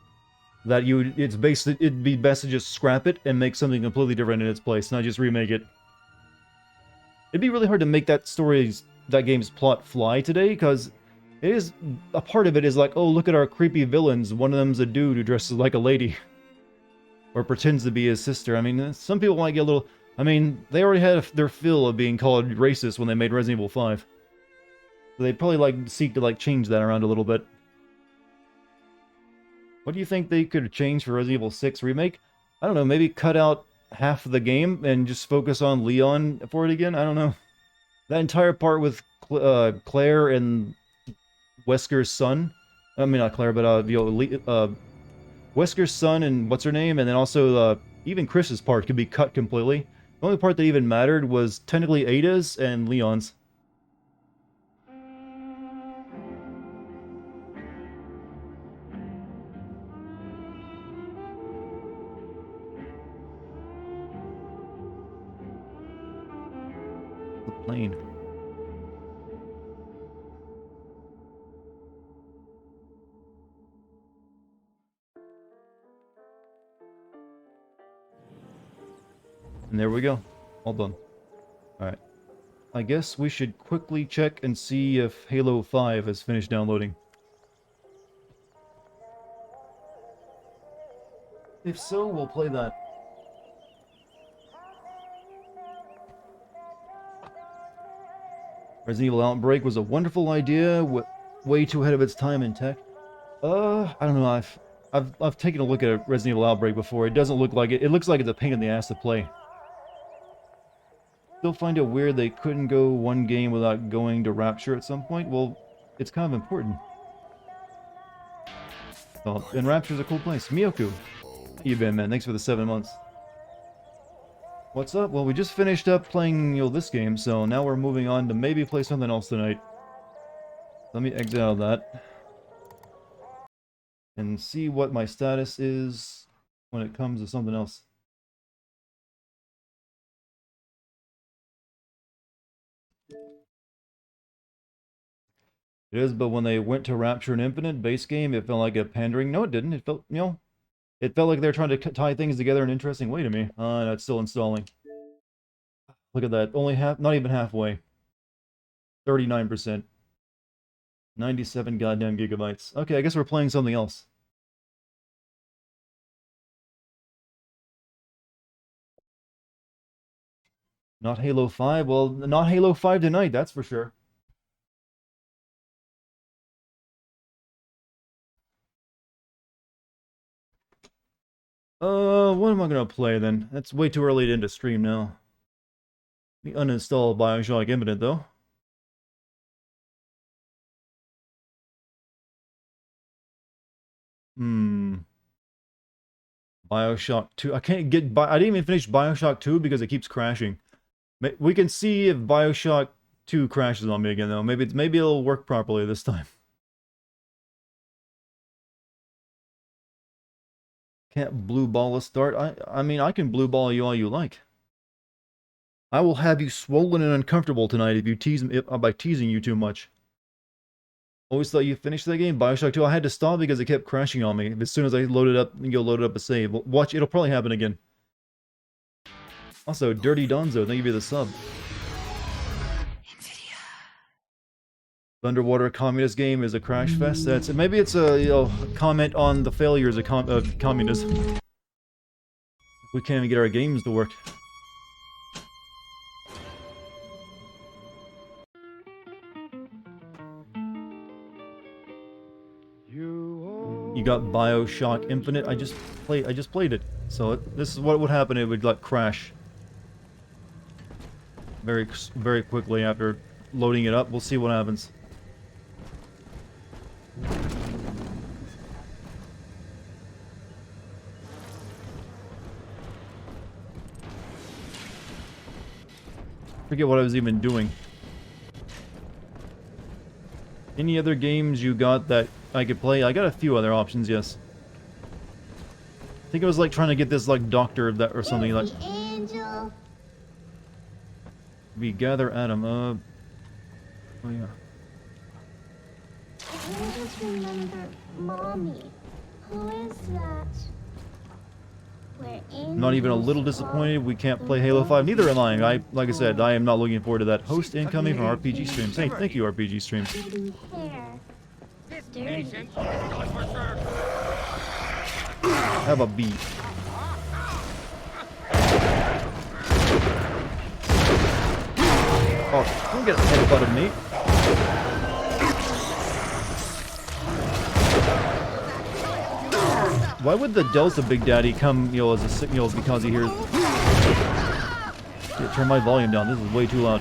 that it'd be best to just scrap it and make something completely different in its place, not just remake it. It'd be really hard to make that game's plot fly today, because it is, a part of it is like, oh, look at our creepy villains, one of them's a dude who dresses like a lady. Or pretends to be his sister. I mean, some people might get a little... I mean, they already had their fill of being called racist when they made Resident Evil 5. So they'd probably, seek to, change that around a little bit. What do you think they could change for Resident Evil 6 Remake? I don't know, maybe cut out half of the game and just focus on Leon for it again? I don't know. That entire part with Claire and Wesker's son... I mean, not Claire, but, Wesker's son and what's her name, and then also even Chris's part could be cut completely. The only part that even mattered was technically Ada's and Leon's. The plane. And there we go. All done. Alright. I guess we should quickly check and see if Halo 5 has finished downloading. If so, we'll play that. Resident Evil Outbreak was a wonderful idea, way too ahead of its time in tech. I don't know, I've taken a look at Resident Evil Outbreak before. It doesn't look like it. It looks like it's a pain in the ass to play. Still find it weird they couldn't go one game without going to Rapture at some point? Well, it's kind of important. Well, and Rapture's a cool place. Miyoku, how you been, man? Thanks for the 7 months. What's up? Well, we just finished up playing, this game, so now we're moving on to maybe play something else tonight. Let me exit out of that. And see what my status is when it comes to something else. It is, but when they went to Rapture and Infinite base game, it felt like a pandering. No, it didn't. It felt, it felt like they're trying to tie things together in an interesting way to me. No, it's still installing. Look at that. Only half, not even halfway. 39%. 97 goddamn gigabytes. Okay, I guess we're playing something else. Not Halo 5? Well, not Halo 5 tonight, that's for sure. What am I gonna play then? That's way too early to end a stream now. Let me uninstall Bioshock Infinite though. Bioshock 2. I can't get I didn't even finish Bioshock 2 because it keeps crashing. We can see if Bioshock 2 crashes on me again though. Maybe it'll work properly this time. Can't blue ball a start. I mean, I can blue ball you all you like. I will have you swollen and uncomfortable tonight if you tease me by teasing you too much. Always thought you finished that game, Bioshock 2. I had to stop because it kept crashing on me. As soon as I loaded up, loaded up a save. Watch, it'll probably happen again. Also, Dirty Donzo, thank you for the sub. Underwater communist game is a crash fest. Maybe it's a comment on the failures of communism. We can't even get our games to work. You got Bioshock Infinite. I just played it. So this is what would happen. It would like crash very quickly after loading it up. We'll see what happens. Forget what I was even doing. Any other games you got that I could play? I got a few other options, yes. I think it was like trying to get this like doctor that or something like. Angel. We gather Adam. Oh yeah. I just remember Mommy. Who is that? Not even a little disappointed we can't play Halo 5. Neither am I. Like I said, I am not looking forward to that. Host incoming from RPG Streams. Hey, thank you, RPG Streams. Have a beat. Oh, don't get a headbutt of me. Why would the Delta Big Daddy come, as a signal because he hears... Yeah, turn my volume down, this is way too loud.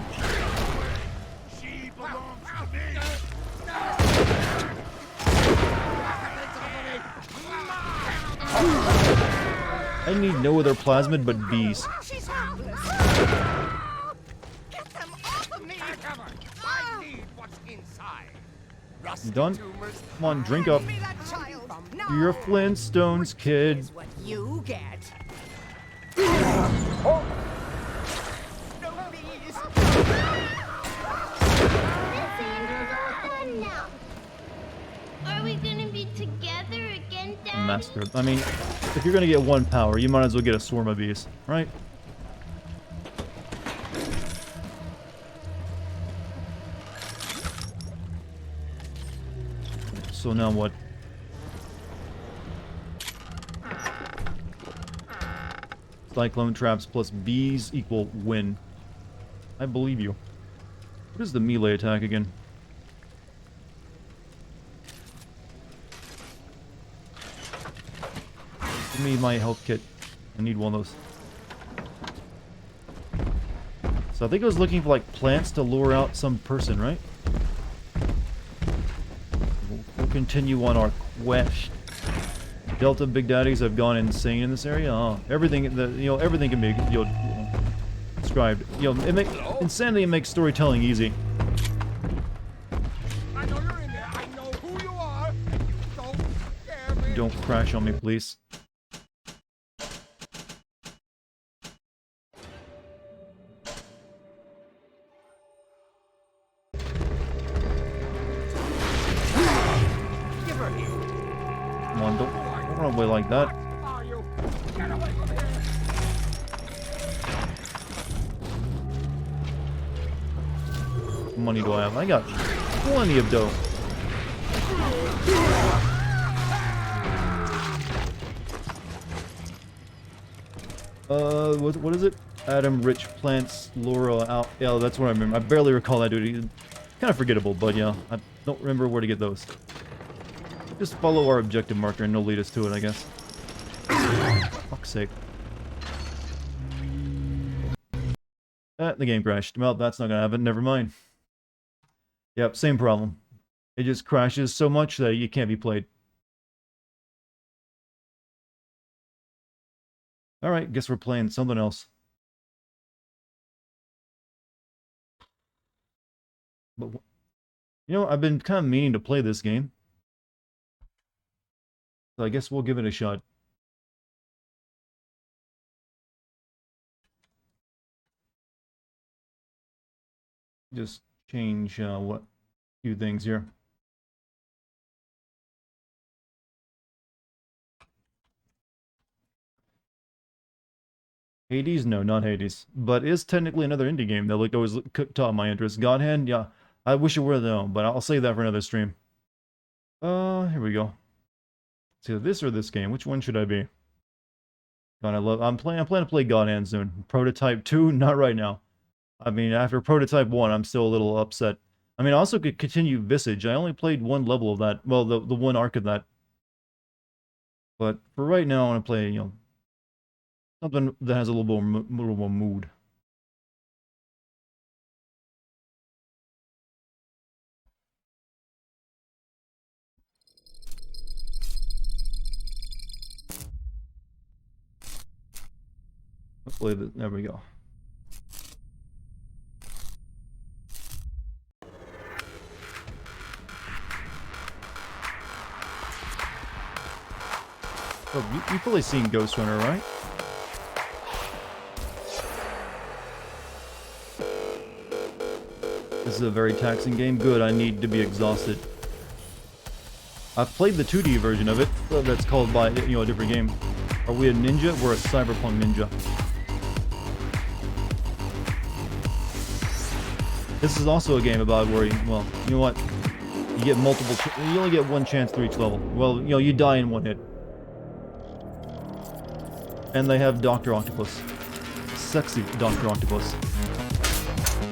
I need no other plasmid but bees. Get them off of me! I need what's inside. You done? Come on, drink up. You're a Flintstones kid. What you get. Are we gonna be together again, Dad? Master. I mean, if you're gonna get one power, you might as well get a swarm of bees, right? So now what? Cyclone traps plus bees equal win. I believe you. What is the melee attack again? Give me my health kit. I need one of those. So I think I was looking for like plants to lure out some person, right? We'll continue on our quest. Delta Big Daddies have gone insane in this area. Oh, everything everything can be described. You know, insanity makes storytelling easy. I know you're in there. I know who you are. And you don't scare me. Don't crash on me, please. Give her here. Come on, don't run away like that. Are you? Get away from here. What money do I have? I got plenty of dough. What is it? Adam, Rich, Plants, Laura, out. Yeah, that's what I remember. I barely recall that dude. Kind of forgettable, but yeah, I don't remember where to get those. Just follow our objective marker and it'll lead us to it, I guess. Fuck's sake. The game crashed. Well, that's not gonna happen. Never mind. Yep, same problem. It just crashes so much that it can't be played. Alright, guess we're playing something else. But, you know, I've been kind of meaning to play this game. So I guess we'll give it a shot. Just change what few things here. Hades? No, not Hades. But it is technically another indie game that always caught my interest. God Hand? Yeah. I wish it were though, but I'll save that for another stream. Here we go. It's either this or this game. Which one should I be? God, I'm planning to play God Hand soon. Prototype 2? Not right now. I mean, after Prototype 1, I'm still a little upset. I mean, I also could continue Visage. I only played one level of that. Well, the one arc of that. But for right now, I want to play, you know, something that has a little more mood. Hopefully, there we go. Oh, you've probably seen Ghost Runner, right? This is a very taxing game. Good, I need to be exhausted. I've played the 2D version of it. That's called by, you know, a different game. Are we a ninja? We're a cyberpunk ninja. This is also a game about where, well, you know what? You get multiple, you only get one chance through each level. Well, you know, you die in one hit. And they have Dr. Octopus. Sexy Dr. Octopus.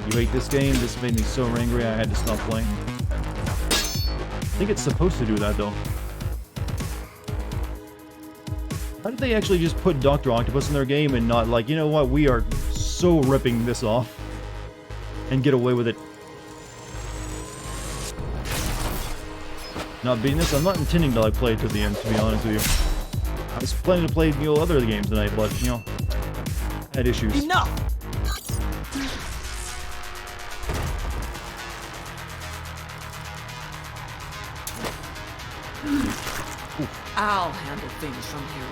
You hate this game? This made me so angry I had to stop playing. I think it's supposed to do that, though. How did they actually just put Dr. Octopus in their game and not like, you know what, we are so ripping this off and get away with it? Not beating this? I'm not intending to like play it to the end, to be honest with you. I was planning to play, you know, other games tonight, but, you know, I had issues. Enough! I'll handle things from here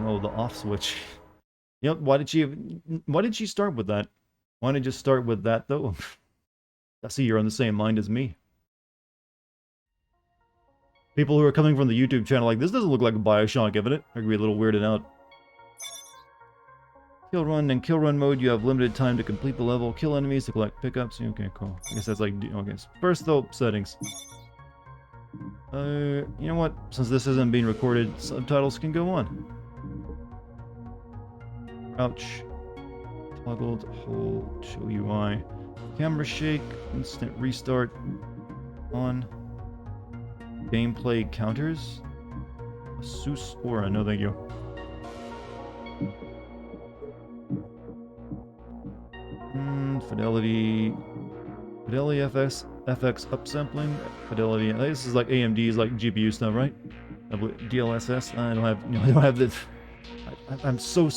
on. Oh, the off switch. Yep, why did she start with that? Why didn't you just start with that, though? I see you're on the same mind as me. People who are coming from the YouTube channel like, this doesn't look like a Bioshock Infinite. Are gonna be a little weirded out. Kill run. In kill run mode, you have limited time to complete the level. Kill enemies to collect pickups. Okay, cool. I guess that's like, okay. First though, settings. You know what? Since this isn't being recorded, subtitles can go on. Crouch. Toggled, hold, show UI. Camera shake, instant restart. On. Gameplay counters. Asus Aura, no thank you. Fidelity FX upsampling, fidelity. This is like AMD's like GPU stuff, right? DLSS. I don't have. I don't have this. I'm so.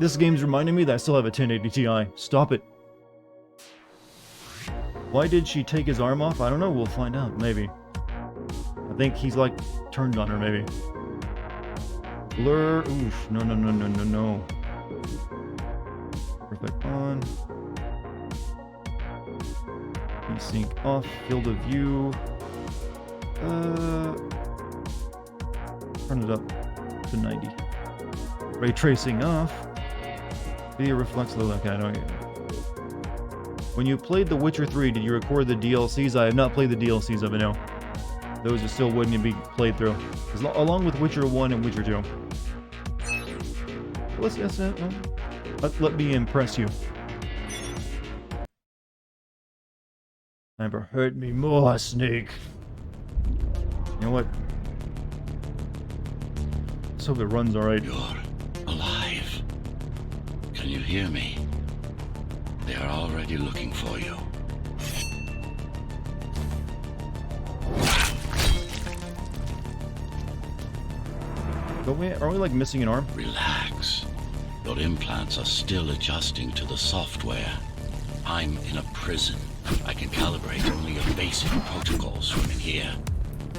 This game's reminding me that I still have a 1080 Ti. Stop it. Why did she take his arm off? I don't know. We'll find out. Maybe. I think he's like turned on her. Maybe. Blur. Oof. No. No. No. No. No. No. Perfect on. Sync off, field of view. Turn it up to 90. Ray tracing off. Video reflex low. Okay, I know. When you played The Witcher 3, did you record the DLCs? I have not played the DLCs of it now. Those are still waiting to be played through, along with Witcher 1 and Witcher 2. Let me impress you. Never hurt me more, Snake. You know what? Let's hope it runs alright. You're alive. Can you hear me? They are already looking for you. Are we like missing an arm? Relax. Your implants are still adjusting to the software. I'm in a prison. I can calibrate only your basic protocols from in here.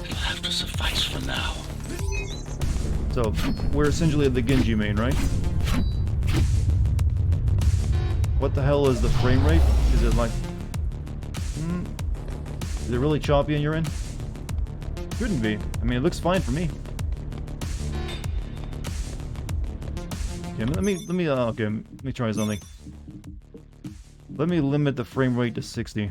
It'll have to suffice for now. So, we're essentially at the Genji main, right? What the hell is the frame rate? Is it like... Is it really choppy on your end? Shouldn't be. I mean, it looks fine for me. Okay, let me try something. Let me limit the frame rate to 60.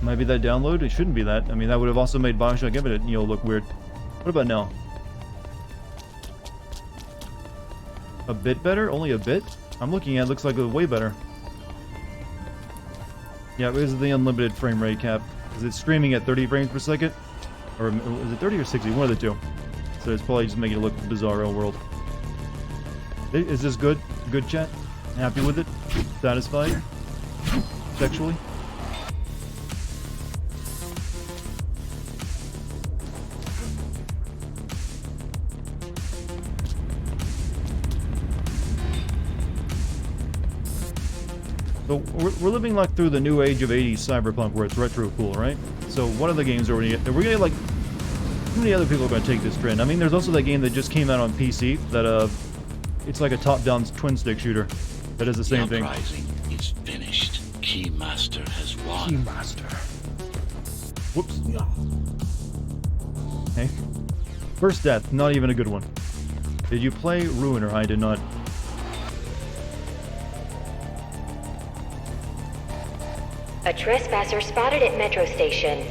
Might be that download? It shouldn't be that. I mean, that would have also made Bioshock Infinite, look weird. What about now? A bit better? Only a bit? I'm looking at it, looks like a way better. Yeah, this is the unlimited frame rate cap. Is it streaming at 30 frames per second? Or is it 30 or 60? One of the two. So it's probably just making it look bizarro world. Is this good? Good chat? Happy with it? Satisfied? Sexually? So we're living like through the new age of 80s cyberpunk where it's retro cool, right? So what other games are we gonna get? We're gonna like, how many other people are gonna take this trend? I mean, there's also that game that just came out on PC that it's like a top-down twin stick shooter that is the same thing. The uprising is finished. Keymaster has won. Keymaster. Whoops. Hey. First death, not even a good one. Did you play Ruiner? I did not. A trespasser spotted at Metro Station.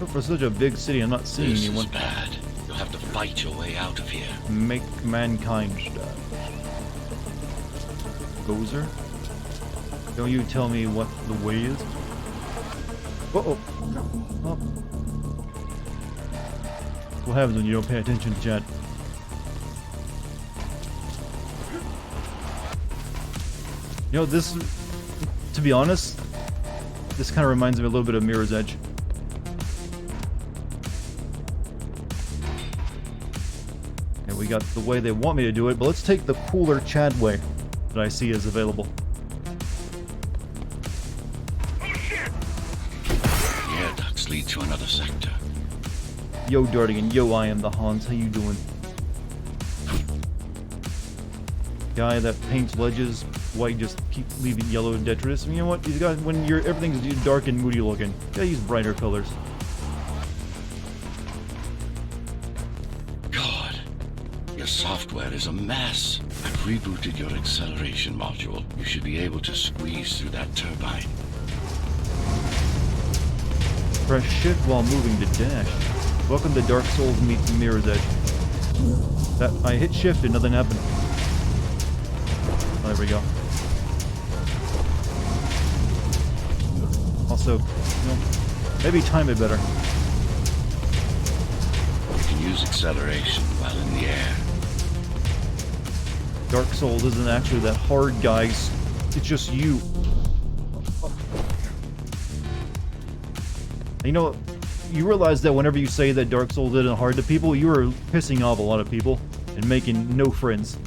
For such a big city, I'm not seeing This anyone. is bad. You'll have to fight your way out of here. Make mankind stuff. Gozer? Don't you tell me what the way is? Uh-oh. Oh. What happens when you don't pay attention to chat? You know, this... To be honest... This kind of reminds me a little bit of Mirror's Edge. And we got the way they want me to do it, but let's take the cooler chat way that I see is available. The air ducts lead to another sector. Yo, Dartigan. Yo, I am the Hans. How you doing? Guy that paints ledges white, just keep leaving yellow and detritus. You know what? You got when you're everything's dark and moody looking. You gotta use brighter colors. God, your software is a mess. I've rebooted your acceleration module. You should be able to squeeze through that turbine. Press shift while moving to dash. Welcome to Dark Souls meets Mirror's Edge. That I hit shift and nothing happened. Oh, there we go. Also, maybe time it better. can use acceleration while in the air. Dark Souls isn't actually that hard, guys. It's just you. You know, you realize that whenever you say that Dark Souls isn't hard to people, you are pissing off a lot of people and making no friends.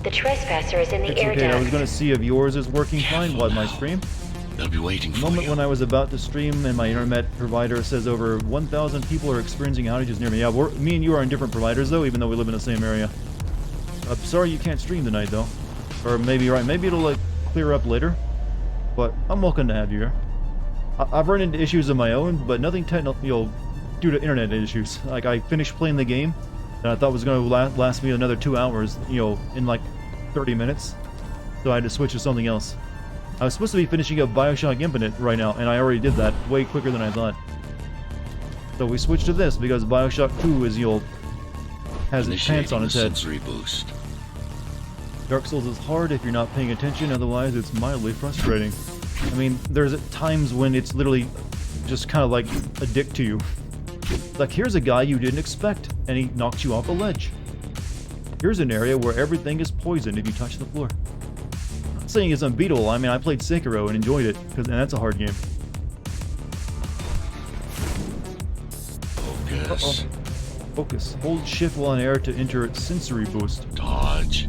The trespasser is in the It's air okay, duct. I was gonna see if yours is working fine while my stream. They'll be waiting The for moment you. when I was about to stream and my internet provider says over 1,000 people are experiencing outages near me. Yeah, me and you are on different providers though, even though we live in the same area. I'm sorry you can't stream tonight though. Or maybe you're right, maybe it'll like clear up later. But I'm welcome to have you here. I've run into issues of my own, but nothing technical, you know, due to internet issues. Like I finished playing the game, and I thought it was going to last me another 2 hours, you know, in like 30 minutes. So I had to switch to something else. I was supposed to be finishing up Bioshock Infinite right now, and I already did that way quicker than I thought. So we switched to this because Bioshock 2 is, you know, has its pants on its head. Sensory boost. Dark Souls is hard if you're not paying attention, otherwise it's mildly frustrating. I mean, there's times when it's literally just kind of like a dick to you. Like, here's a guy you didn't expect, and he knocks you off a ledge. Here's an area where everything is poisoned if you touch the floor. I'm not saying it's unbeatable, I mean, I played Sekiro and enjoyed it, and that's a hard game. Focus. Focus. Hold shift while in air to enter its sensory boost. Dodge.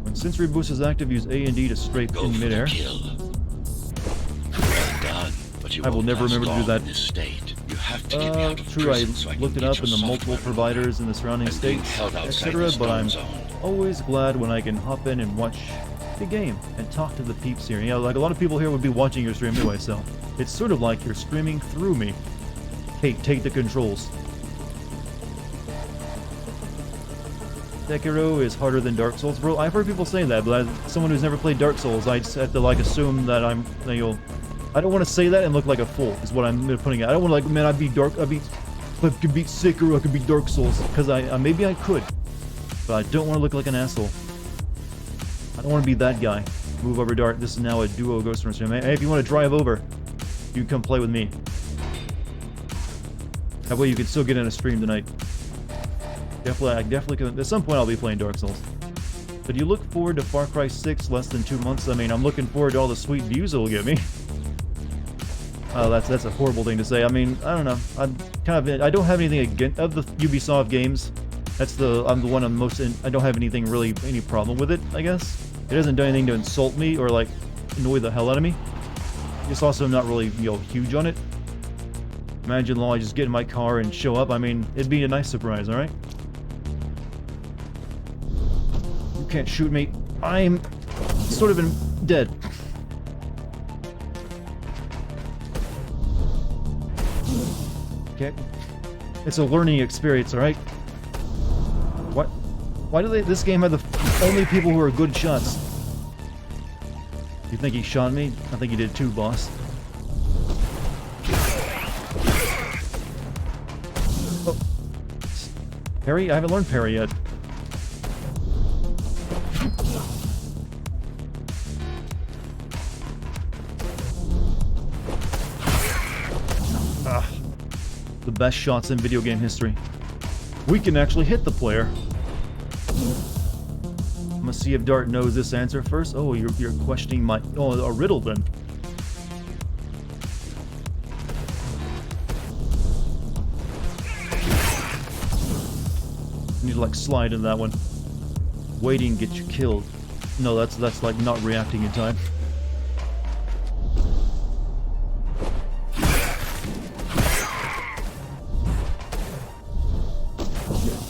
When sensory boost is active, use A and D to strafe in midair. Kill. Well done, but you I will won't never last remember to do long that. in this state. You have to get me out of True, I prison so I can looked it get up your in the multiple software providers in the surrounding I'm being states, held outside etc., the but I'm storm zone. always glad when I can hop in and watch the game and talk to the peeps here. Yeah, like a lot of people here would be watching your stream anyway, so it's sort of like you're streaming through me. Kate, take the controls. Sekiro is harder than Dark Souls, bro. I've heard people say that, but as someone who's never played Dark Souls, I just have to like assume that I don't want to say that and look like a fool. Is what I'm putting out. I don't want to like, man, I could beat Sekiro, I could beat Dark Souls, because maybe I could, but I don't want to look like an asshole. I don't want to be that guy. Move over, Dart. This is now a duo Ghost Runner stream. Hey, if you want to drive over, you can come play with me. That way you can still get in a stream tonight. I definitely could. At some point I'll be playing Dark Souls. But you look forward to Far Cry 6 less than 2 months? I mean, I'm looking forward to all the sweet views it'll give me. That's a horrible thing to say. I mean, I don't know. I don't have anything against of the Ubisoft games. I'm the one I'm most in. I don't have any problem with it, I guess. It hasn't done anything to insult me or like annoy the hell out of me. It's also not really, you know, huge on it. Imagine I just get in my car and show up. I mean, it'd be a nice surprise, alright? You can't shoot me. I'm sort of dead. Okay. It's a learning experience, alright? What? Why do this game have the only people who are good shots? You think he shot me? I think he did too, boss. Oh. Parry? I haven't learned parry yet. The best shots in video game history. We can actually hit the player. I'm gonna see if Dart knows this answer first. Oh, you're questioning my... Oh, a riddle then. You need to like slide into that one. Waiting gets you killed. No, that's like not reacting in time.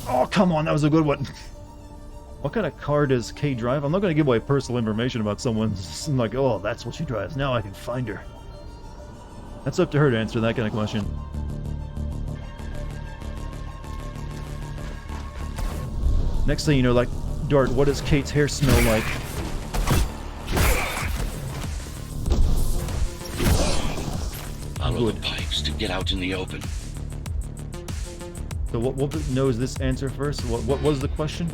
Oh, come on, that was a good one. What kind of car does Kay drive? I'm not going to give away personal information about someone. Like, oh, that's what she drives. Now I can find her. That's up to her to answer that kind of question. Next thing you know, like, Dart, what does Kate's hair smell like? Follow the pipes to get out in the open. So what knows this answer first? What was the question?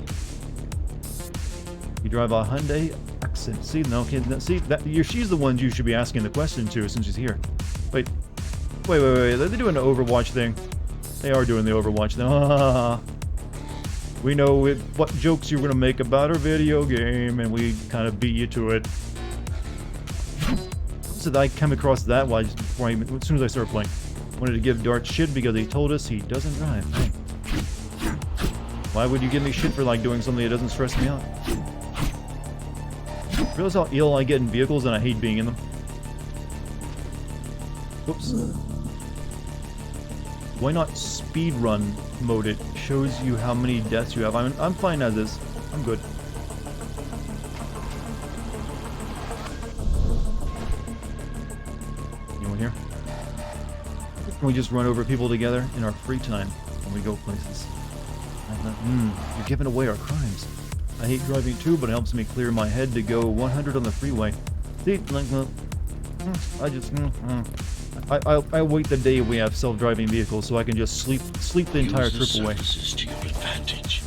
You drive a Hyundai Accent. See, no, see that she's the one you should be asking the question to since she's here. Wait, Wait. They're doing the Overwatch thing. They are doing the Overwatch thing. We know what jokes you're gonna make about our video game, and we kind of beat you to it. So I came across that as soon as I started playing. Wanted to give Dart shit because he told us he doesn't drive. Hey. Why would you give me shit for like doing something that doesn't stress me out? Realize how ill I get in vehicles and I hate being in them. Oops. Why not speedrun mode it? Shows you how many deaths you have. I'm fine as is. I'm good. Anyone here? Can we just run over people together in our free time when we go places? You're giving away our crimes. I hate driving too, but it helps me clear my head to go 100 on the freeway. See, like, I wait the day we have self-driving vehicles so I can just sleep the entire trip away. To your advantage.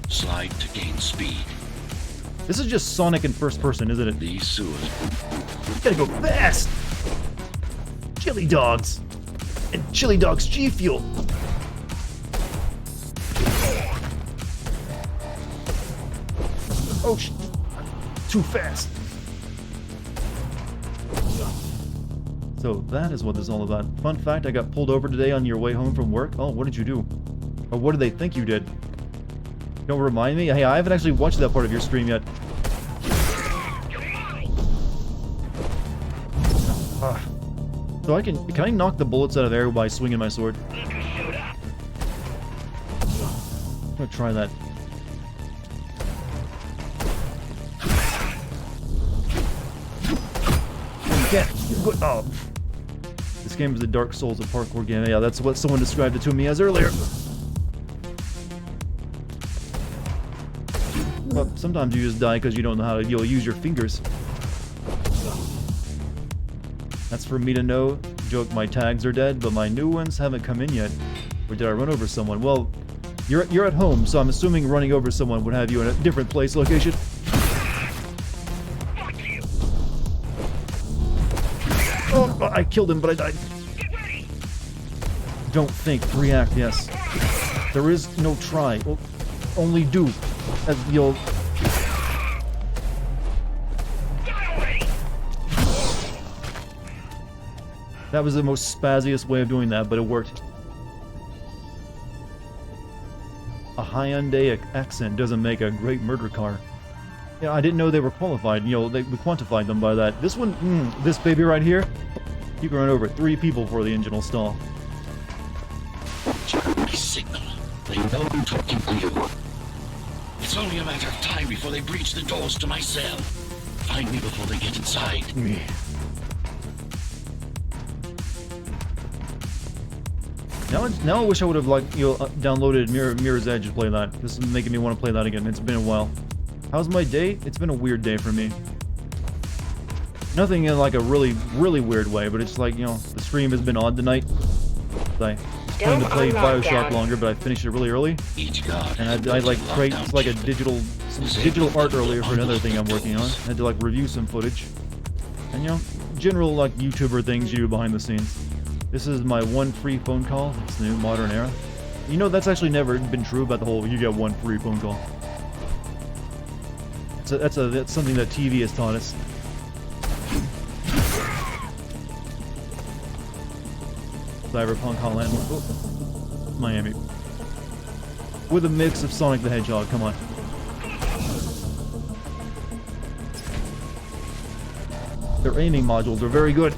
Slide to gain speed. This is just Sonic in first person, isn't it? These sewers. You gotta go fast! Chili dogs! And Chili Dogs G Fuel! Oh, too fast! So that is what this is all about. Fun fact, I got pulled over today on your way home from work. Oh, what did you do? Or what did they think you did? Don't remind me? Hey, I haven't actually watched that part of your stream yet. So can I knock the bullets out of air by swinging my sword? I'm gonna try that. Oh. This game is the Dark Souls of parkour game. Yeah, that's what someone described it to me as earlier. Well, sometimes you just die because you don't know how to use your fingers. That's for me to know. Joke, my tags are dead, but my new ones haven't come in yet. Or did I run over someone? Well, you're at home, so I'm assuming running over someone would have you in a different place location. Oh, I killed him, but I died. Don't think, react, yes. There is no try. Well, only do. You'll... That was the most spazziest way of doing that, but it worked. A Hyundai accent doesn't make a great murder car. Yeah, I didn't know they were qualified. You know, we quantified them by that. This one, this baby right here, you can run over 3 people before the engine will stall. My signal. They know I'm talking to you. It's only a matter of time before they breach the doors to my cell. Find me before they get inside. Me. Now I wish I would have downloaded Mirror's Edge to play that. This is making me want to play that again. It's been a while. How's my day? It's been a weird day for me. Nothing in like a really weird way, but it's like, you know, the stream has been odd tonight. I was trying to play Bioshock longer, but I finished it really early. And I like create like some digital art earlier for another thing I'm working on. I had to like review some footage. And you know, general like YouTuber things you do behind the scenes. This is my one free phone call. It's the new modern era. You know, that's actually never been true about the whole you get one free phone call. That's something that TV has taught us. Cyberpunk Holland. Oh, Miami. With a mix of Sonic the Hedgehog, come on. Their aiming modules are very good.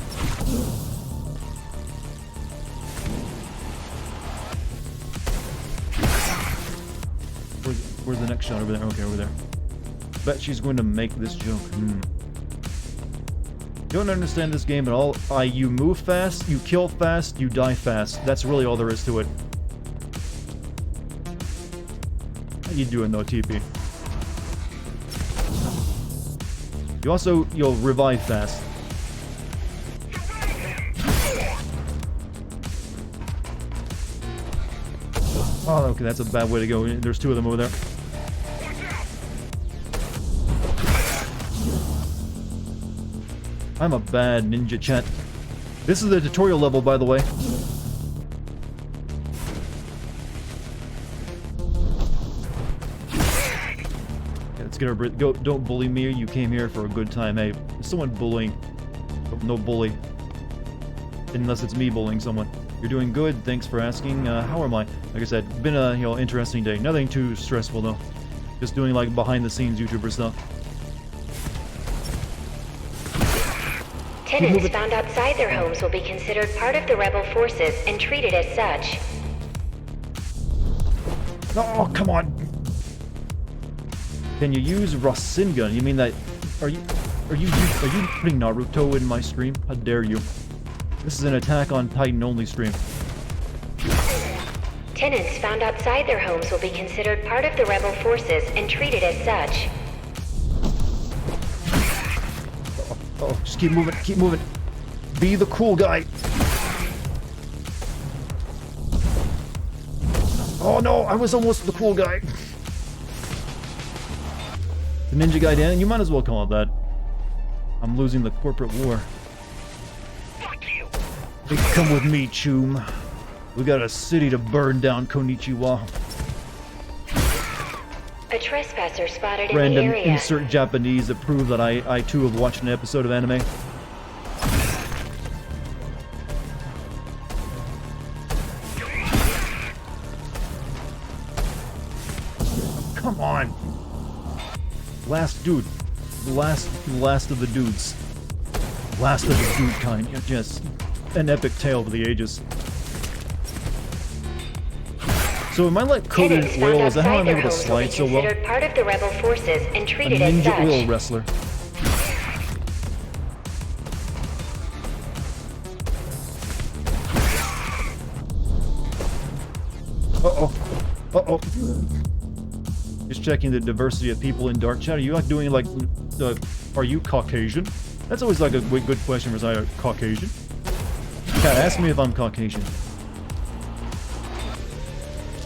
Where's the next shot? Over there? Okay, over there. Bet she's going to make this joke. Don't understand this game at all. You move fast, you kill fast, you die fast. That's really all there is to it. How you doing though, TP? You'll revive fast. Oh, okay, that's a bad way to go. There's 2 of them over there. I'm a bad ninja, chat. This is the tutorial level, by the way. Let's get over it. Go, don't bully me. You came here for a good time. Hey, is someone bullying? No bully. Unless it's me bullying someone. You're doing good. Thanks for asking. How am I? Like I said, been a interesting day. Nothing too stressful though. Just doing like behind the scenes YouTuber stuff. Tenants found outside their homes will be considered part of the rebel forces and treated as such. Oh, come on! Can you use Rasengan? You mean that? Are you putting Naruto in my stream? How dare you? This is an Attack on Titan only stream. Tenants found outside their homes will be considered part of the rebel forces and treated as such. Oh, just keep moving, keep moving. Be the cool guy. Oh no, I was almost the cool guy. The ninja guy, Dan, you might as well call it that. I'm losing the corporate war. Hey, come with me, Choom. We got a city to burn down, Konnichiwa. A trespasser spotted in Random the area. insert Japanese that prove that I too have watched an episode of anime. Come on! Last dude. Last of the dudes. Last of the dude kind. You're just an epic tale of the ages. So am I like coated in oil? Is that how I'm able to slide so well? Part of the rebel forces and A treated as ninja such. oil wrestler. Uh-oh. Uh-oh. Just checking the diversity of people in Dark Chat. Are you like doing like, are you Caucasian? That's always like a good question for saying Caucasian. Chat, ask me if I'm Caucasian.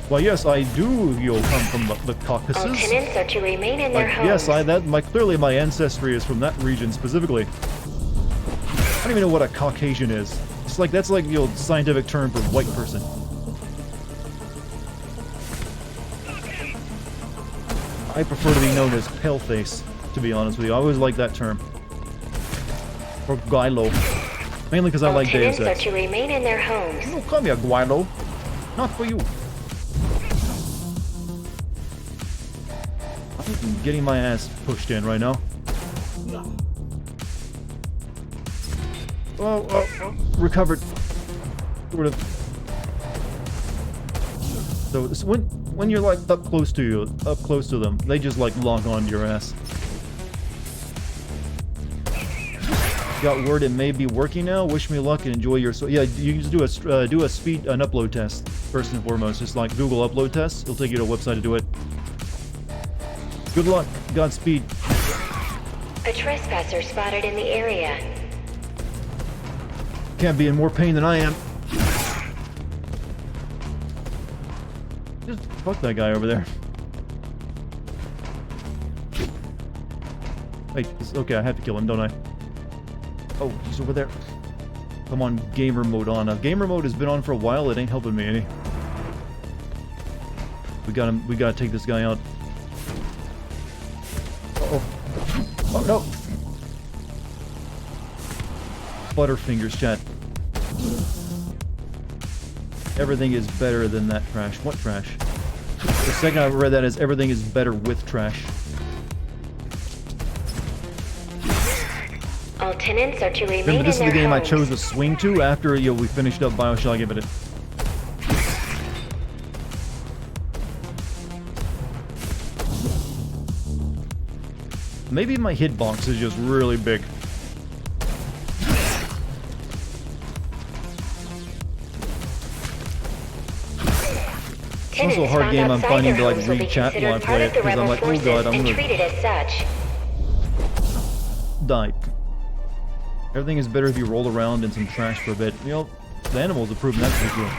Well, yes, I do, come from the Caucasus. All tenants are to remain in their homes. Yes, clearly my ancestry is from that region specifically. I don't even know what a Caucasian is. It's like, that's like the old scientific term for white person. I prefer to be known as paleface, to be honest with you. I always like that term. Or Guilo. Mainly because I like Deus Tenants Ex. are to remain in their homes. Don't call me a Guilo. Not for you. I'm getting my ass pushed in right now. Oh, recovered. Sort of. So when you're like up close to them, they just like lock onto your ass. Got word it may be working now. Wish me luck and enjoy your. Yeah, you just do an upload test first and foremost. Just like Google upload tests. It'll take you to a website to do it. Good luck. Godspeed. A trespasser spotted in the area. Can't be in more pain than I am. Just fuck that guy over there. Wait, okay, I have to kill him, don't I? Oh, he's over there. Come on, gamer mode on. Gamer mode has been on for a while. It ain't helping me any. We gotta take this guy out. Uh-oh. Oh, no! Butterfingers, chat. Everything is better than that trash. What trash? The second I read that is everything is better with trash. All tenants are to remain Remember, this is in the their game I homes. chose to swing to after we finished up Bioshock Infinite. Maybe my hitbox is just really big. It's also a hard game I'm finding to like read chat while I play it, because I'm like, oh god, I'm treated as such. Die. Everything is better if you roll around in some trash for a bit. You know, the animals have proven that to be true.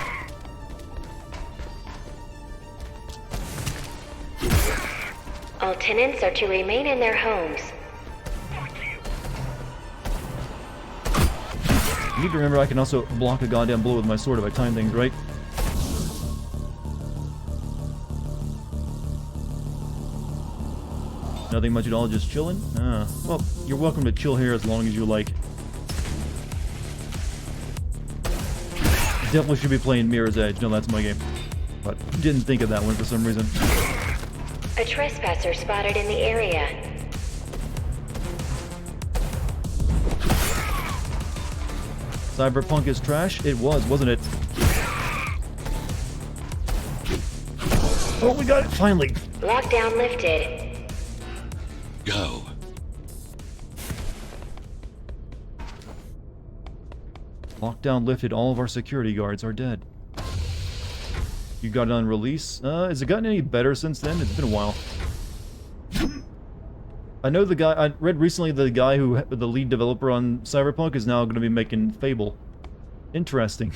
All tenants are to remain in their homes. I need to remember I can also block a goddamn blow with my sword if I time things right. Nothing much at all, just chilling? Well, you're welcome to chill here as long as you like. Definitely should be playing Mirror's Edge. No, that's my game. But didn't think of that one for some reason. A trespasser spotted in the area. Cyberpunk is trash? It was, wasn't it? Oh, we got it, finally! Lockdown lifted. Go. Lockdown lifted, all of our security guards are dead. You got it on release? Has it gotten any better since then? It's been a while. I know the guy, I read recently the guy who, the lead developer on Cyberpunk is now going to be making Fable. Interesting.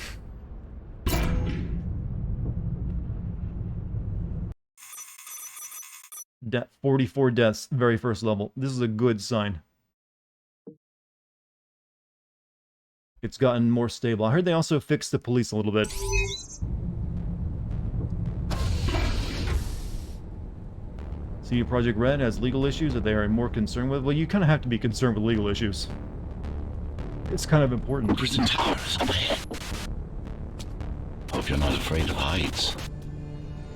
44 deaths, very first level. This is a good sign. It's gotten more stable. I heard they also fixed the police a little bit. CD Projekt Red has legal issues that they are more concerned with. Well, you kind of have to be concerned with legal issues. It's kind of important. Prison towers up ahead. Hope you're not afraid of heights.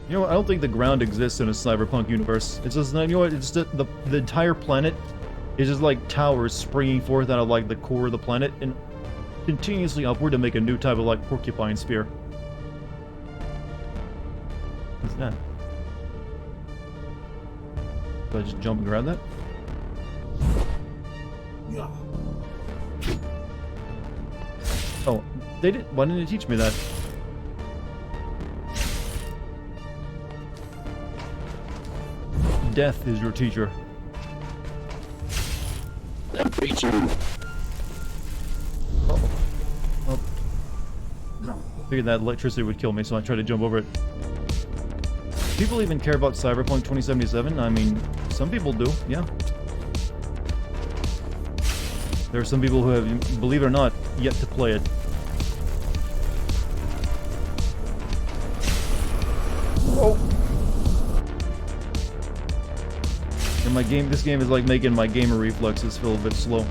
You know what? I don't think the ground exists in a cyberpunk universe. It's just, you know what? It's just the entire planet is just like towers springing forth out of like the core of the planet and continuously upward to make a new type of like porcupine sphere. What's that? Do I just jump and grab that? Yeah. Oh, they did. Why didn't they teach me that? Death is your teacher. Oh. Well, I figured that electricity would kill me, so I tried to jump over it. People even care about Cyberpunk 2077? I mean, some people do, yeah. There are some people who have, believe it or not, yet to play it. Oh! And this game is like making my gamer reflexes feel a bit slow.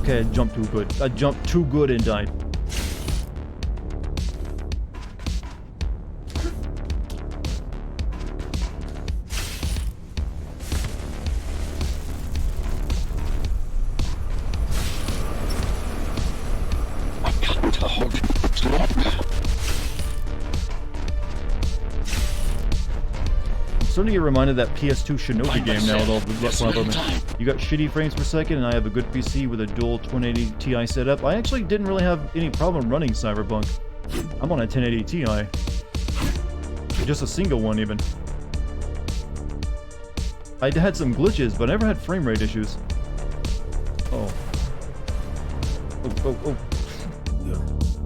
Okay, I jumped too good. I jumped too good and died. Starting to get reminded of that PS2 Shinobi game now with all the platforming. You got shitty frames per second, and I have a good PC with a dual 2080 Ti setup. I actually didn't really have any problem running Cyberpunk. I'm on a 1080 Ti. Just a single one, even. I had some glitches, but I never had frame rate issues. Oh. Oh.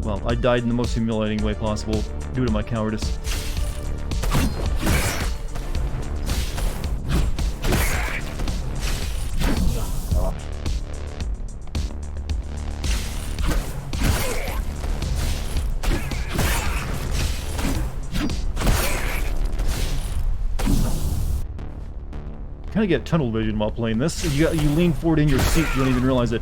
Well, I died in the most humiliating way possible due to my cowardice. Kind of get tunnel vision while playing this. You lean forward in your seat, you don't even realize it.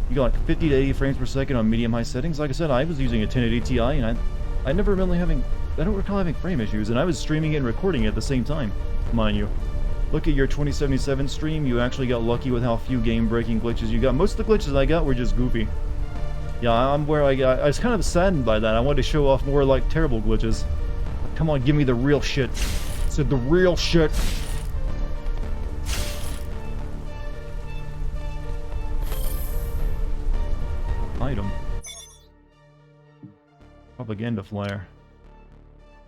You got like 50 to 80 frames per second on medium high settings. Like I said, I was using a 1080 Ti, and I never really I don't recall having frame issues, and I was streaming it and recording it at the same time, mind you. Look at your 2077 stream. You actually got lucky with how few game-breaking glitches you got. Most of the glitches I got were just goofy. Yeah, I was kind of saddened by that. I wanted to show off more, like, terrible glitches. Come on, give me the real shit. I said the real shit. Item. Propaganda flare.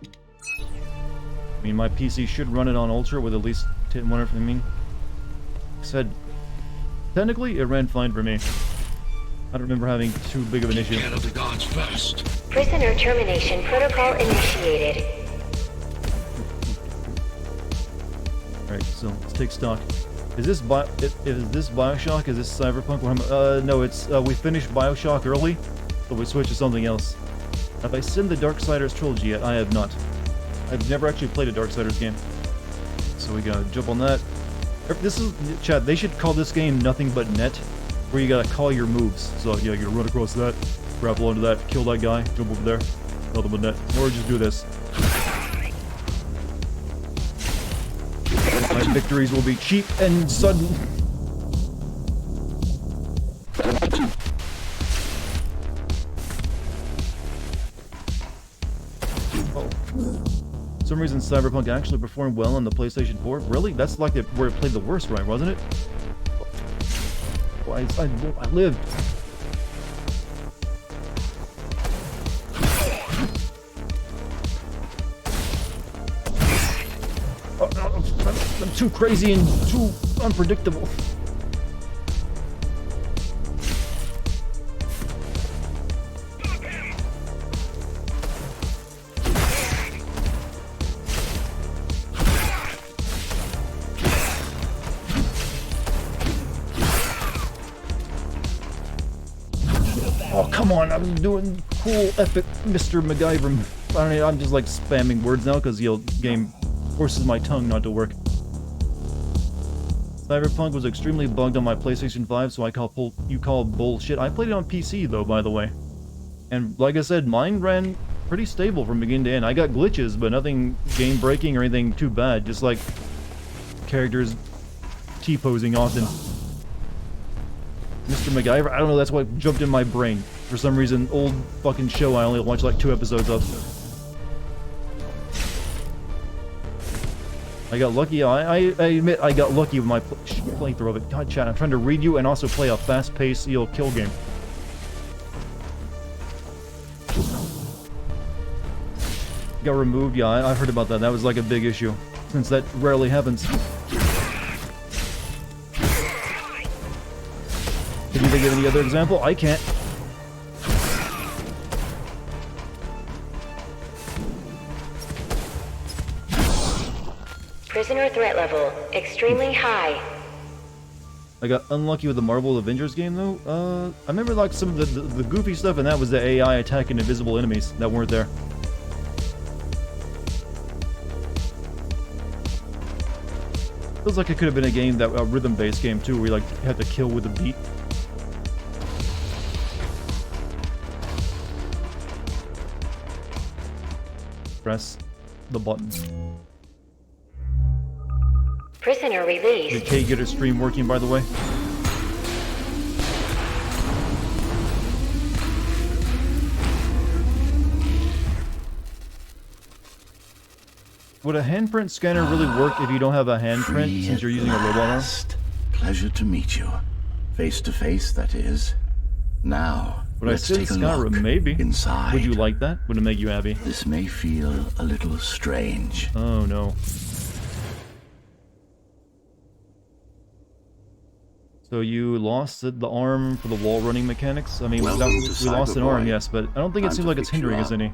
I mean, my PC should run it on Ultra with at least 10, whatever, I mean, said, technically, it ran fine for me. I don't remember having too big of an issue. Get of the gods first. Prisoner termination protocol initiated. Alright, so let's take stock. Is this Bioshock? Is this Cyberpunk? No, it's we finished Bioshock early, so we switched to something else. Have I seen the Darksiders trilogy yet? I have not. I've never actually played a Darksiders game. So we gotta jump on that. This is, chat, they should call this game Nothing But Net, where you gotta call your moves. So yeah, you gotta run across that, grapple onto that, kill that guy, jump over there, Nothing But Net. Or just do this. My victories will be cheap and sudden. Oh. For some reason Cyberpunk actually performed well on the PlayStation 4. Really? That's like where it played the worst, right? Wasn't it? Oh, I lived. I'm too crazy and too unpredictable. Oh, come on, I'm doing cool, epic Mr. MacGyver. I don't know, I'm just like spamming words now because the game forces my tongue not to work. Cyberpunk was extremely bugged on my PlayStation 5, so you call bullshit. I played it on PC though, by the way. And like I said, mine ran pretty stable from beginning to end. I got glitches, but nothing game-breaking or anything too bad. Just like characters T-posing often. Mr. MacGyver, I don't know, that's what jumped in my brain. For some reason, old fucking show I only watched like 2 episodes of. I got lucky. I admit I got lucky with my playthrough of it. God, chat, I'm trying to read you and also play a fast-paced kill game. Got removed? Yeah, I've heard about that. That was like a big issue, since that rarely happens. Can you think of any other example? I can't. Prisoner threat level extremely high. I got unlucky with the Marvel Avengers game though. I remember like some of the goofy stuff, and that was the AI attacking invisible enemies that weren't there. Feels like it could have been a game that a rhythm-based game too, where you like had to kill with a beat. Press the button. Prisoner released. Did Kay get her stream working, by the way? Would a handprint scanner really work if you don't have a handprint, since you're using a robot arm? Pleasure to meet you. Face to face, that is. Now, Would I sit in Skyrim? Maybe. Inside. Would you like that? Would it make you happy? This may feel a little strange. Oh no. So you lost the arm for the wall running mechanics? I mean, we lost an arm, yes, but I don't think it seems like it's hindering us any.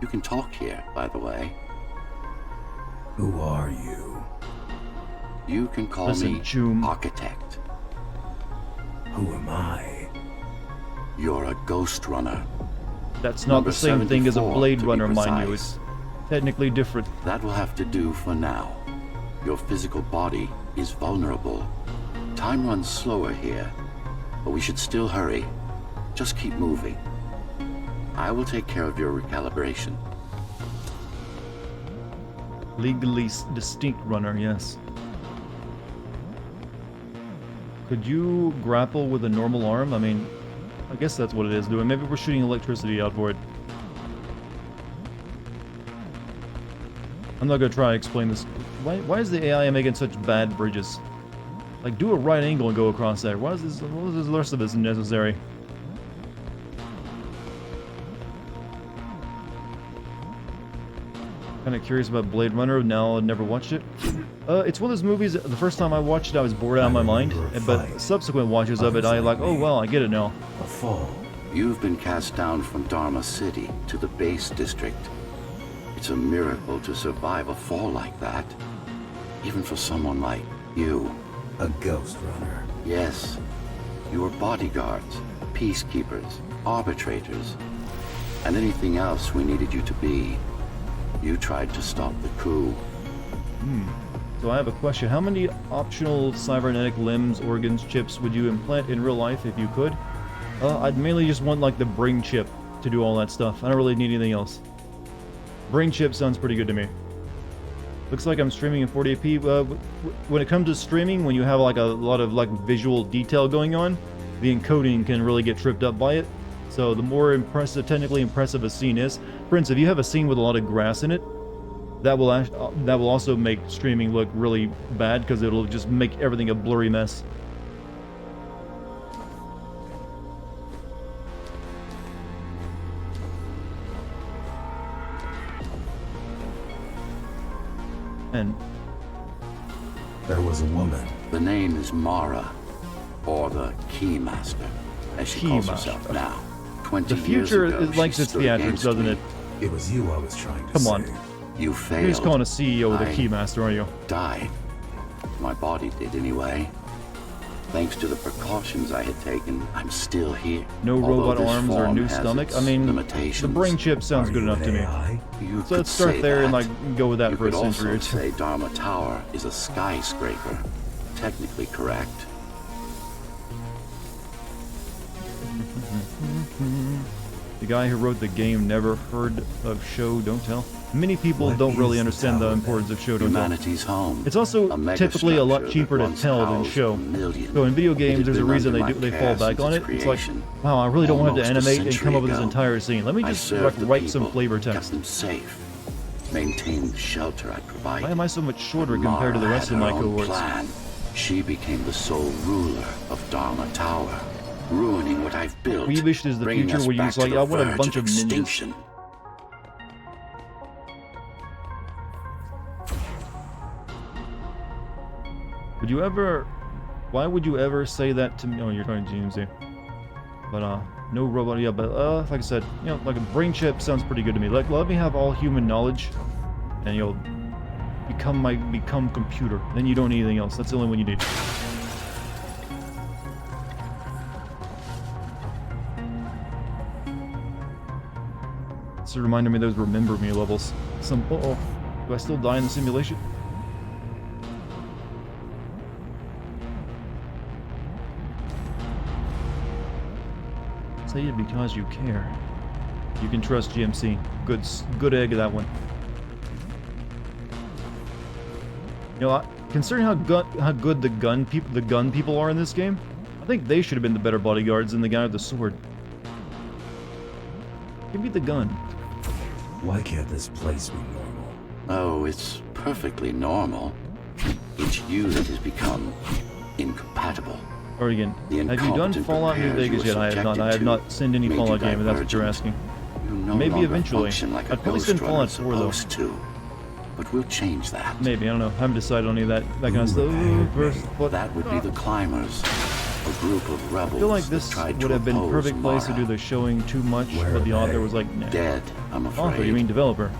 You can talk here, by the way. Who are you? You can call me Architect. Who am I? You're a ghost runner. That's not the same thing as a Blade Runner, mind you. It's technically different. That will have to do for now. Your physical body is vulnerable. Time runs slower here, but we should still hurry. Just keep moving. I will take care of your recalibration. Legally distinct runner, yes. Could you grapple with a normal arm? I mean, I guess that's what it is doing. Maybe we're shooting electricity out for it. I'm not gonna try to explain this. Why is the AI making such bad bridges? Like, do a right angle and go across there. Why is this? What is the rest of this necessary? Kind of curious about Blade Runner. Now, I've never watched it. It's one of those movies, the first time I watched it, I was bored out of my mind. But subsequent watches of it, I like, oh, well, I get it now. A fall. You've been cast down from Dharma City to the base district. It's a miracle to survive a fall like that. Even for someone like you. A ghost runner. Yes. You were bodyguards, peacekeepers, arbitrators, and anything else we needed you to be. You tried to stop the coup. So I have a question. How many optional cybernetic limbs, organs, chips would you implant in real life if you could? I'd mainly just want like the brain chip to do all that stuff. I don't really need anything else. Brain chip sounds pretty good to me. Looks like I'm streaming in 40p. When it comes to streaming, when you have like a lot of like visual detail going on, the encoding can really get tripped up by it. So the more impressive, technically impressive a scene is, for instance, if you have a scene with a lot of grass in it, that will also make streaming look really bad because it'll just make everything a blurry mess. And there was a woman. The name is Mara, or the Keymaster, as she calls herself now. 20 the years future ago, likes its theatrics, doesn't it? It was you I was trying to Come save. on. You failed. You're just calling a CEO the Keymaster, are you? Died. My body did anyway. Thanks to the precautions I had taken, I'm still here. No robot arms or new has stomach? its I mean, limitations. the brain chip sounds good enough to me. You So could let's start say there and that. like go with that You for a could century or also two. say Dharma Tower is a skyscraper. Technically correct. The guy who wrote the game never heard of Show Don't Tell. Many people don't really understand the importance of Show Don't Tell. Humanity's home. It's also typically a lot cheaper to tell than show. So in video games, there's a reason they fall back on it. It's like, wow, I really don't want to animate and come up with this entire scene. Let me just write some flavor text. Kept them safe. Maintained the shelter I provided. Why am I so much shorter compared to the rest of my cohorts? Plan. She became the sole ruler of Dharma Tower, ruining what I've built. Weebish is the bringing future us where you back just like, to I the want a verge bunch of ninjas. extinction. Would you ever... Why would you ever say that to me? Oh, you're talking to GMZ. But, no robot, yeah, but, like I said, you know, like a brain chip sounds pretty good to me. Like, let me have all human knowledge, and you'll become computer. Then you don't need anything else. That's the only one you need. This reminded me of those Remember Me levels. Uh-oh. Do I still die in the simulation? Say it because you care. You can trust GMC. Good egg, that one. You know, considering how good the gun people are in this game, I think they should have been the better bodyguards than the guy with the sword. Give me the gun. Why can't this place be normal? Oh, it's perfectly normal. It's you that has become incompatible. Dartigan, have you done Fallout New Vegas yet? I have not. I have not seen any Fallout game, if that's what you're asking. Maybe eventually. I'd probably spend Fallout 4 though. But we'll change that. Maybe, I don't know. I haven't decided on any of that kind of stuff. That would be the Climbers, a group of rebels. I feel like this would have been perfect place to do the showing too much, but the author was like, nah. Dead, I'm afraid. Author, you mean developer?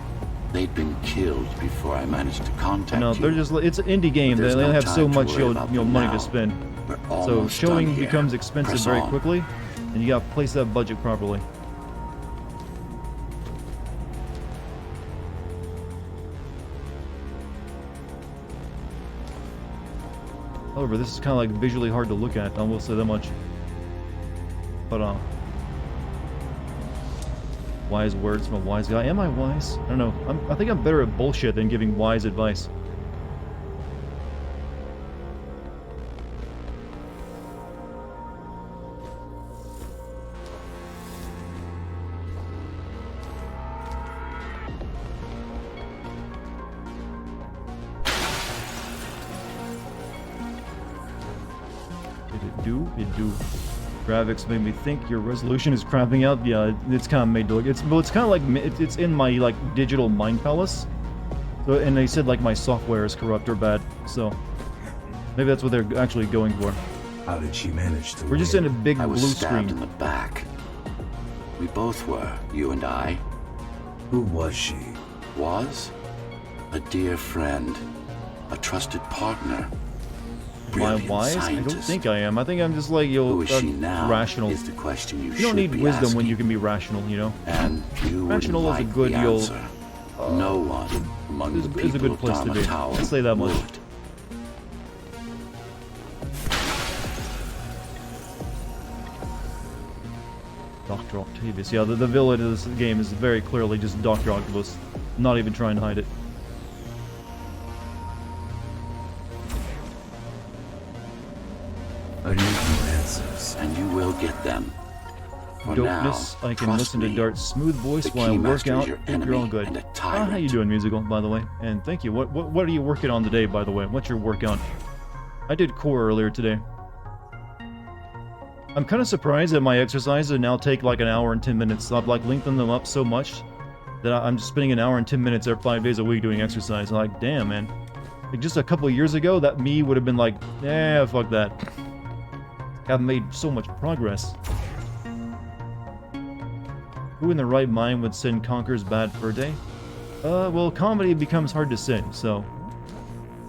They'd been killed before I managed to contact No, they're just, it's an indie game. They only have so much money to spend. So showing becomes expensive very quickly, and you gotta place that budget properly. However, this is kind of like visually hard to look at, I will say that much. But, wise words from a wise guy. Am I wise? I don't know. I think I'm better at bullshit than giving wise advice. It do. Graphics made me think your resolution is crapping out. Yeah, it's kind of made to look. It's kind of like it's in my like digital mind palace, And they said like my software is corrupt or bad, so maybe that's what they're actually going for. How did she manage to We're just in a big I was blue stabbed screen. in the back. We both were, you and I. Who was she? Was? A dear friend. A trusted partner. Am I Brilliant wise? I don't scientist. think I am. I think I'm just like, Who is she now? rational. Is the question you You should don't need be wisdom asking. when you can be rational, you know? And you Rational wouldn't is a like good, the you'll- answer. No one among the It's people a good of place to Dharma be. Tower I'll say that much. would. Dr. Octavius. Yeah, the villain of this game is very clearly just Dr. Octopus. Not even trying to hide it. I need more answers. And you will get them. For Dopeness, now, I can trust listen to me. Dart's smooth voice The while I work Keymaster is out. your Hope you're enemy all good. and a How tyrant. you doing, Musical, by the way? And thank you. What are you working on today, by the way? What's your workout? I did core earlier today. I'm kind of surprised that my exercises now take like an hour and 10 minutes. I've like lengthened them up so much that I'm just spending an hour and 10 minutes every 5 days a week doing exercise. I'm like, damn, man. Like just a couple of years ago, that me would have been like, yeah, fuck that. I've made so much progress. Who in the right mind would send Conker's bad fur day? Well, comedy becomes hard to send, so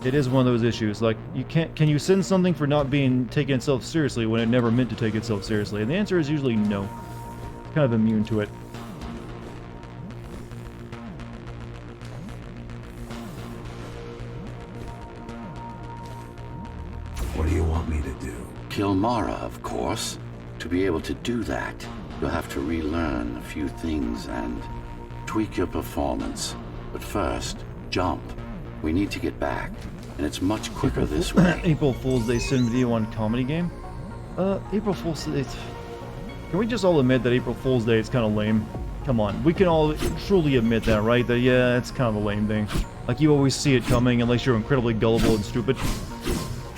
it is one of those issues. Like, can you send something for not being taking itself seriously when it never meant to take itself seriously? And the answer is usually no. Kind of immune to it. What do you want me to do? Kill Mara, of course. To be able to do that, you'll have to relearn a few things and tweak your performance. But first, jump. We need to get back, and it's much quicker this way. April Fool's Day send video on comedy game? April Fool's Day... Can we just all admit that April Fool's Day is kind of lame? Come on, we can all truly admit that, right? That, yeah, it's kind of a lame thing. Like, you always see it coming unless you're incredibly gullible and stupid.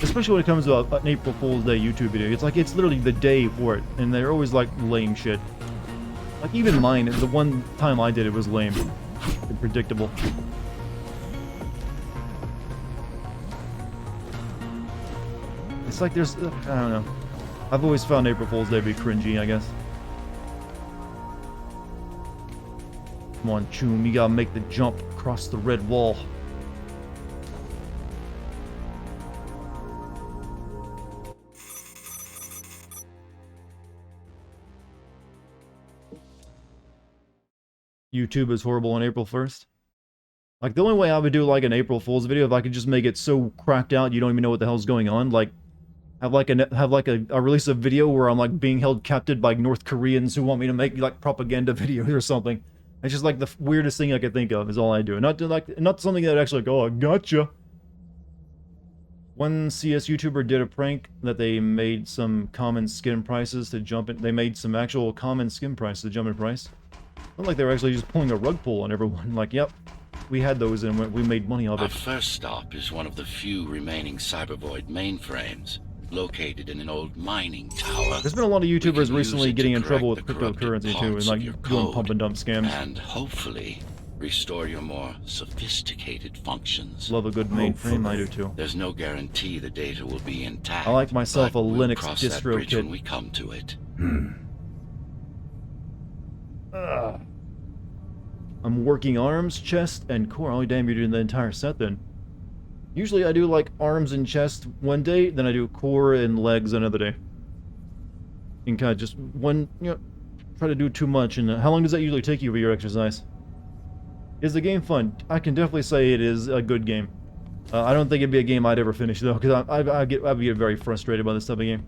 Especially when it comes to an April Fool's Day YouTube video. It's like, it's literally the day for it, and they're always, like, lame shit. Like, even mine, the one time I did it was lame. And predictable. It's like there's... I don't know. I've always found April Fool's Day to be cringy, I guess. Come on, Choom, you gotta make the jump across the red wall. YouTube is horrible on April 1st. Like, the only way I would do, like, an April Fool's video, if I could just make it so cracked out you don't even know what the hell's going on, like, have a release a video where I'm, like, being held captive by North Koreans who want me to make, like, propaganda videos or something. It's just, like, the weirdest thing I could think of is all I do. Not something that actually, like, oh, I gotcha. One CS YouTuber did a prank that they made some common skin prices to jump in. They made some actual common skin prices to jump in price. Not like they were actually just pulling a rug pull on everyone. Like, yep, we had those and we made money off Our it. first stop is one of the few remaining Cybervoid mainframes, located in an old mining tower. There's been a lot of YouTubers recently getting in trouble with correct the cryptocurrency too, and parts like of your doing code pump and dump scams. And hopefully restore your more sophisticated functions. Love a good mainframe, I do too. There's no guarantee the data will be intact. I like myself a but we'll Linux cross that distro bridge kit. when we come to it. I'm working arms, chest, and core. Oh damn, you're doing the entire set then. Usually I do like arms and chest one day, then I do core and legs another day. And kind of just one, try to do too much. And how long does that usually take you for your exercise? Is the game fun? I can definitely say it is a good game. I don't think it'd be a game I'd ever finish though, because I'd get very frustrated by this type of game.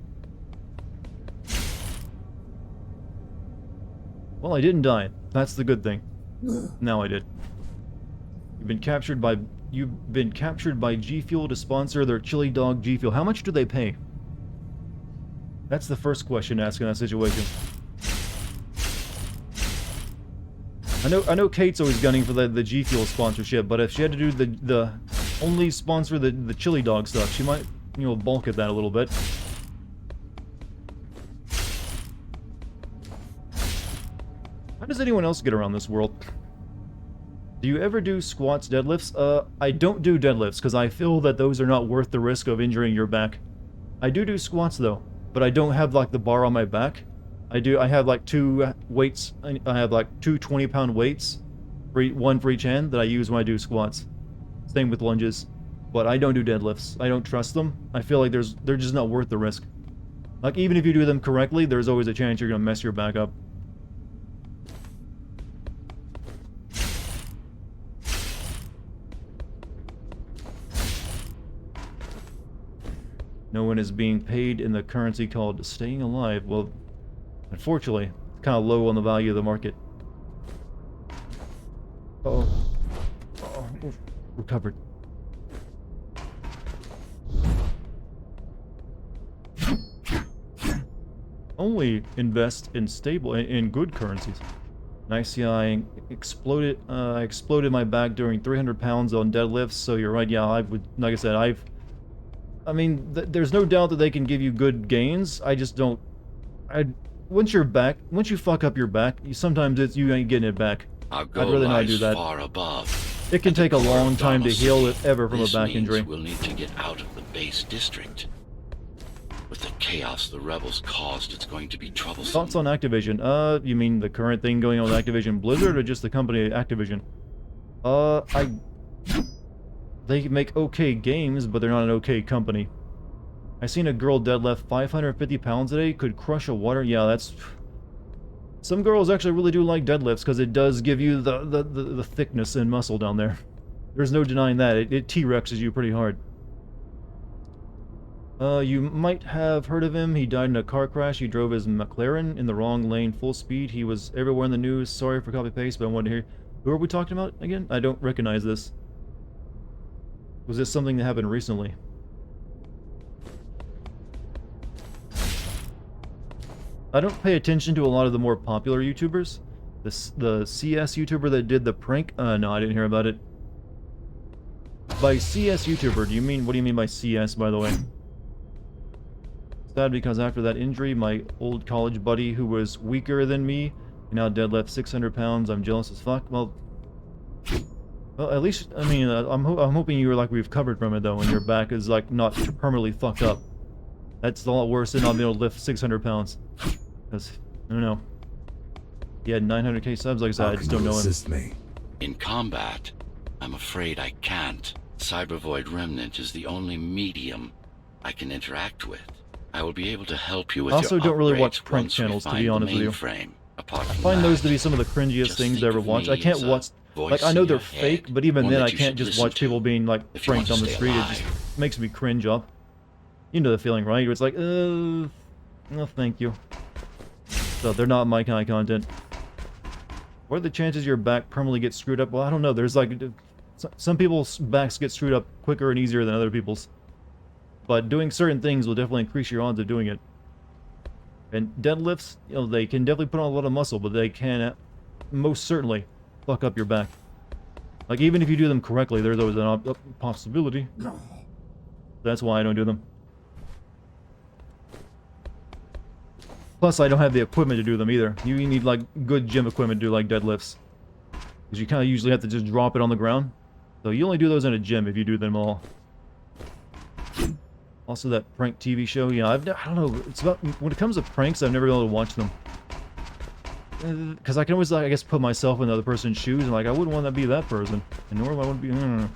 Well, I didn't die. That's the good thing. Now I did. You've been captured by G Fuel to sponsor their chili dog G Fuel. How much do they pay? That's the first question to ask in that situation. I know Kate's always gunning for the G Fuel sponsorship, but if she had to do the only sponsor the chili dog stuff, she might, balk at that a little bit. How does anyone else get around this world? Do you ever do squats, deadlifts? I don't do deadlifts because I feel that those are not worth the risk of injuring your back. I do squats though, but I don't have like the bar on my back. I have like two weights. I have like two 20-pound weights, one for each hand that I use when I do squats. Same with lunges, but I don't do deadlifts. I don't trust them. I feel like they're just not worth the risk. Like even if you do them correctly, there's always a chance you're gonna mess your back up. No one is being paid in the currency called staying alive. Well, unfortunately, it's kind of low on the value of the market. Uh-oh. Uh-oh. Oof. Recovered. Only invest in in good currencies. Nice, yeah, I exploded my back doing 300 pounds on deadlifts, so you're right, yeah, like I said, I mean, there's no doubt that they can give you good gains. I just don't. Once you fuck up your back, sometimes you ain't getting it back. I'd rather not do that. Far above. It can take a long time to heal if ever from a back injury. We'll need to get out of the base district. With the chaos the rebels caused, it's going to be troublesome. Thoughts on Activision? You mean the current thing going on with Activision Blizzard, or just the company Activision? They make okay games, but they're not an okay company. I seen a girl deadlift 550 pounds today, could crush a water. Yeah, that's... Some girls actually really do like deadlifts, because it does give you the thickness and muscle down there. There's no denying that. It T-Rexes you pretty hard. You might have heard of him. He died in a car crash. He drove his McLaren in the wrong lane, full speed. He was everywhere in the news. Sorry for copy-paste, but I wanted to hear... Who are we talking about again? I don't recognize this. Was this something that happened recently? I don't pay attention to a lot of the more popular YouTubers. The CS YouTuber that did the prank? No, I didn't hear about it. By CS YouTuber, what do you mean by CS, by the way? Sad because after that injury, my old college buddy who was weaker than me, now deadlift 600 pounds, I'm jealous as fuck. Well, at least, I mean, I'm hoping you're like recovered from it though, and your back is like not permanently fucked up. That's a lot worse than not being able to lift 600 pounds. Because, I don't know. He had 900k subs, like I said, I just don't know him. In combat, I'm afraid I can't. Cybervoid Remnant is the only medium I can interact with. I will be able to help you with I also your don't really watch upgrades prank once we channels, to find be honest the with you. mainframe. I find those to be some of the cringiest things I ever watch. I can't watch... Like, I know they're fake, but even then I can't just watch people being, like, pranked on the street. It just makes me cringe up. You know the feeling, right? It's like, no thank you. So, they're not my kind of content. What are the chances your back permanently gets screwed up? Well, I don't know. There's, like... Some people's backs get screwed up quicker and easier than other people's. But doing certain things will definitely increase your odds of doing it. And deadlifts, you know, they can definitely put on a lot of muscle, but they can most certainly fuck up your back. Like, even if you do them correctly, there's always a possibility. That's why I don't do them. Plus, I don't have the equipment to do them either. You need, like, good gym equipment to do, like, deadlifts. Because you kind of usually have to just drop it on the ground. So you only do those in a gym if you do them all. Also, that prank TV show, yeah, I don't know, it's about, when it comes to pranks, I've never been able to watch them. Because I can always, like, I guess, put myself in the other person's shoes, and, like, I wouldn't want to be that person. And nor would I want to be,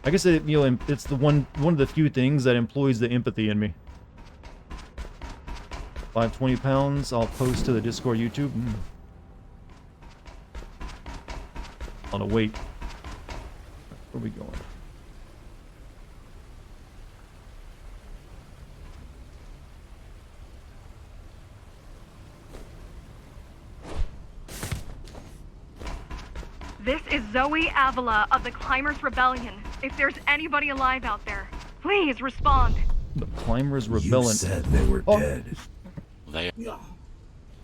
I guess, you know, it's the one of the few things that employs the empathy in me. 520 pounds, I'll post to the Discord YouTube. On a weight. Where are we going? This is Zoe Avila of the Climbers Rebellion. If there's anybody alive out there, please respond. The Climbers Rebellion. You said they were dead.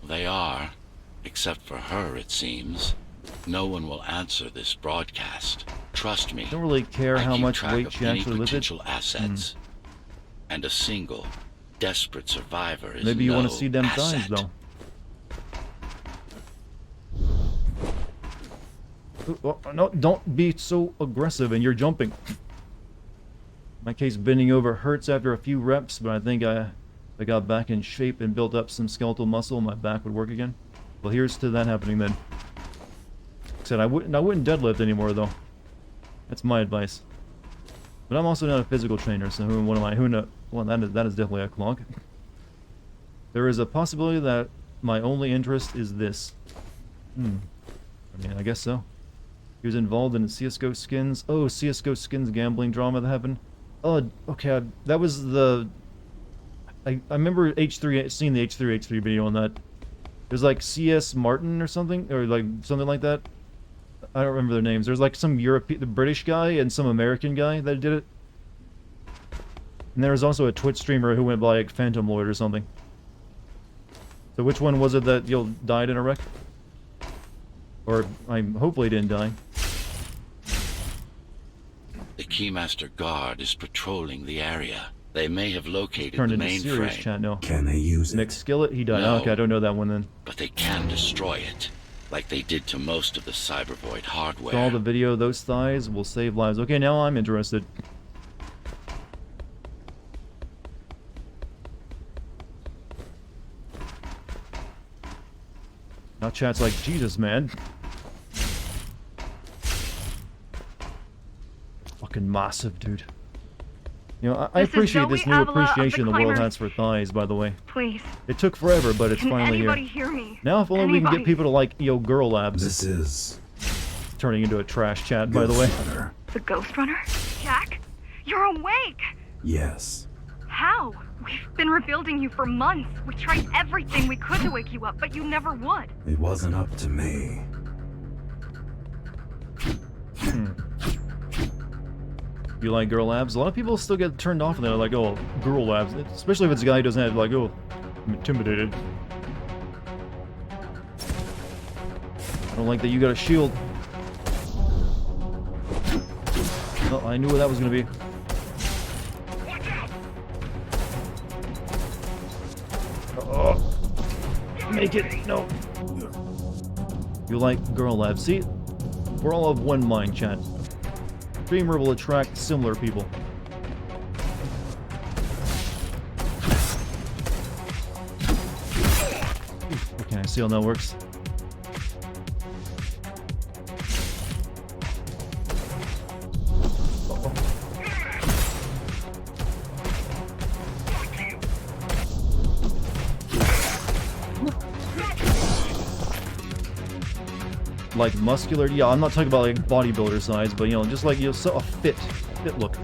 They are, except for her, it seems. No one will answer this broadcast. Trust me. I don't really care how much weight she actually lifted. Potential assets, and a single, desperate survivor is Maybe you want to no see them asset. thighs, though. No, don't be so aggressive and you're jumping. In my case, bending over hurts after a few reps, but I think if I got back in shape and built up some skeletal muscle, my back would work again. Well, here's to that happening then. Like I said, I wouldn't deadlift anymore though. That's my advice. But I'm also not a physical trainer, so what am I? Who knows? Well, that is definitely a clog. There is a possibility that my only interest is this. I mean, I guess so. He was involved in CSGO skins. Oh, CSGO skins gambling drama that happened. Oh, okay. That was the... I remember H3 seeing the H3 video on that. It was like CS Martin or something, or like something like that. I don't remember their names. There's like some the British guy and some American guy that did it. And there was also a Twitch streamer who went by like Phantom Lord or something. So which one was it that died in a wreck? Or hopefully didn't die. The Keymaster Guard is patrolling the area. They may have located the serious mainframe. Chat, no. Can they use it? Nick Skillet, he died. No, Oh, okay, I don't know that one then. But they can destroy it, like they did to most of the Cybervoid hardware. Saw the video, those thighs will save lives. Okay, now I'm interested. Now chat's like, Jesus, man. Fucking massive, dude. You know, I appreciate this new appreciation the world has for thighs, by the way. Please. It took forever, but it's finally here. Anybody hear me? Now if only we can get people to like, girl abs. This is... turning into a trash chat, by the way. Runner. The Ghost Runner? Jack? You're awake! Yes. How? We've been rebuilding you for months. We tried everything we could to wake you up, but you never would. It wasn't up to me. You like girl abs? A lot of people still get turned off and they're like, oh, girl abs. Especially if it's a guy who doesn't have, like, oh, I'm intimidated. I don't like that you got a shield. Oh, I knew what that was gonna be. Oh, make it, no. You like girl abs. See, we're all of one mind, chat. Streamer will attract similar people. Okay, I see how that works. Like muscular, yeah, I'm not talking about like bodybuilder size, but just like so a fit look.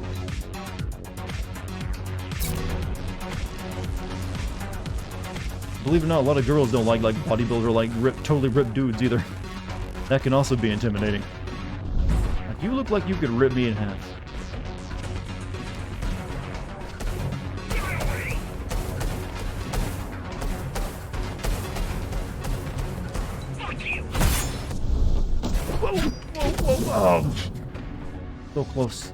Believe it or not, a lot of girls don't like bodybuilder, like totally ripped dudes either. That can also be intimidating. Like, you look like you could rip me in half. Oh, so close.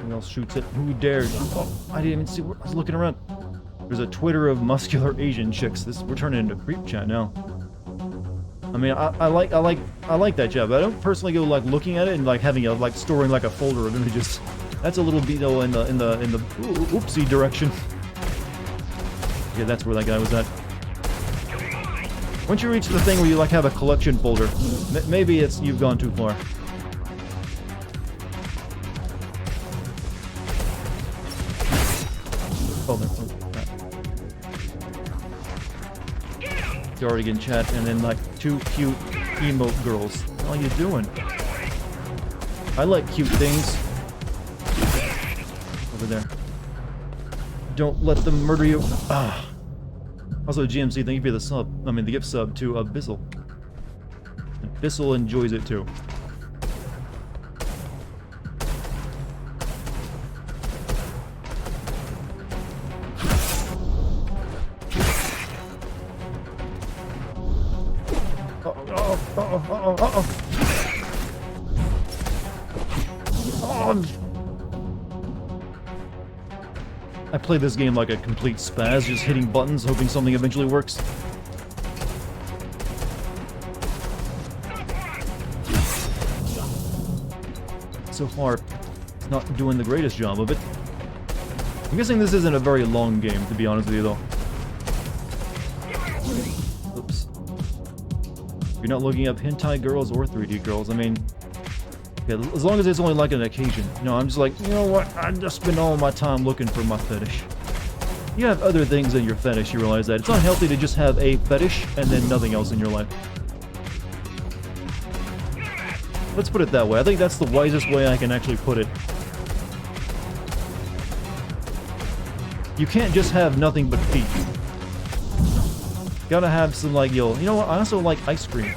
Who else shoots it? Who dared? Oh, I didn't even see. I was looking around. There's a Twitter of muscular Asian chicks. We're turning into creep chat now. I mean, I like that chat, but I don't personally go like looking at it and like having storing like a folder of images. That's a little bit though in the oopsie direction. Yeah, that's where that guy was at. Once you reach the thing where you like have a collection folder, maybe you've gone too far. Oh, Dartigan chat, and then like two cute emote girls. What are you doing? I like cute things. Over there. Don't let them murder you. Ah. Also, GMC, thank you for the sub. I mean, the gift sub to Abyssal. Abyssal enjoys it too. I play this game like a complete spaz, just hitting buttons, hoping something eventually works. So far, it's not doing the greatest job of it. I'm guessing this isn't a very long game, to be honest with you, though. Oops. You're not looking up hentai girls or 3D girls. I mean, yeah, as long as it's only like an occasion. No, I'm just like, you know what? I just spend all my time looking for my fetish. You have other things in your fetish, you realize that. It's not healthy to just have a fetish and then nothing else in your life. Let's put it that way. I think that's the wisest way I can actually put it. You can't just have nothing but feet. Gotta have some, like, you know what? I also like ice cream.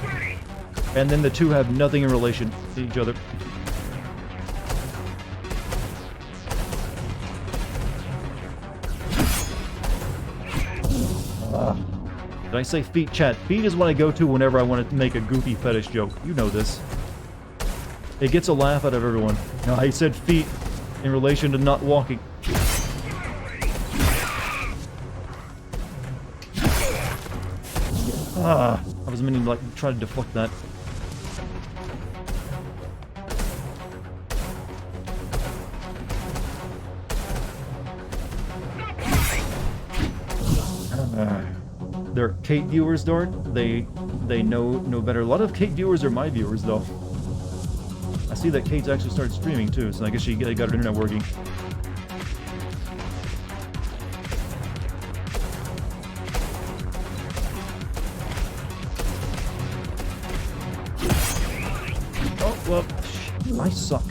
And then the two have nothing in relation to each other. Did I say feet, chat? Feet is what I go to whenever I want to make a goofy fetish joke. You know this. It gets a laugh out of everyone. Now, I said feet in relation to not walking. I was meaning to, like, try to deflect that. They're Kate viewers, Dart. They know better. A lot of Kate viewers are my viewers, though. I see that Kate's actually started streaming too, so I guess she got her internet working. Oh well, I suck.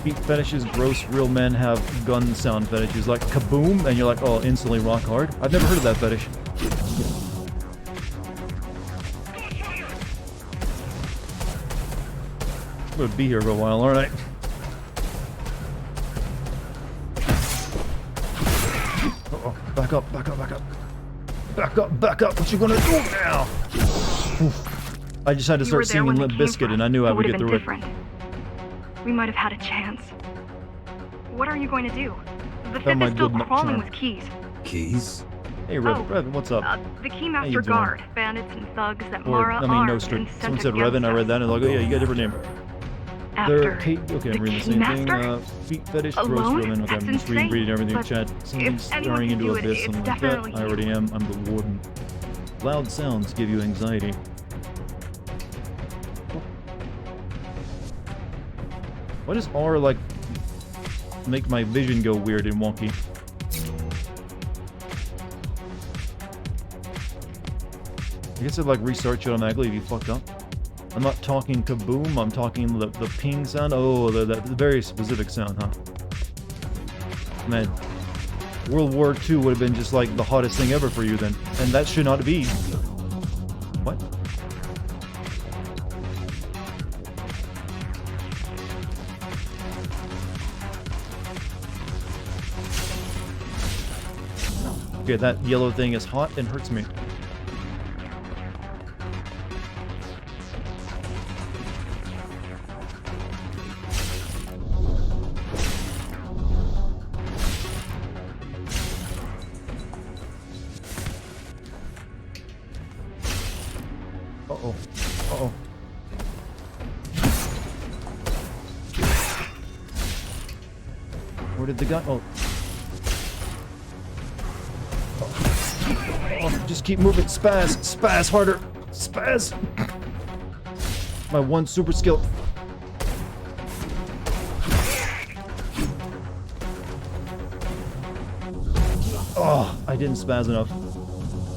Feet fetishes, gross. Real men have gun sound fetishes, like kaboom, and you're like, oh, instantly rock hard. I've never heard of that fetish. I'm gonna be here for a while, aren't I? Uh-oh. Back up, back up, back up. Back up, back up. What you gonna do now? Oof. I just had to start singing Limp Bizkit, and I knew I would get through it. We might have had a chance. What are you going to do? The Oh, fifth my is still good crawling charm. with keys. Keys? Hey, Revan, what's up? The How Keymaster you doing? Guard, bandits and thugs that Or, Mara I mean, armed no, and someone sent said against Revan, I read us. that, and I was like, oh yeah, you got a different name. After They're Kate, okay, I'm reading the same thing. Keymaster? Feet fetish, gross Alone? women. Okay, That's I'm just insane, reading everything in but chat. Someone's if anyone staring can into do it, abyss, it's something like that. definitely I already am. I'm the warden. Loud sounds give you anxiety. Why does R, like, make my vision go weird and wonky? I guess it, like, restarts you automatically if you fucked up. I'm not talking kaboom, I'm talking the ping sound. Oh, the very specific sound, huh? Man, World War II would have been just like the hottest thing ever for you then. And that should not be. What? Okay, that yellow thing is hot and hurts me. Uh-oh. Uh-oh. Where did the guy... Oh. Oh, just keep moving. Spaz. Spaz harder. Spaz. My one super skill. Oh, I didn't spaz enough.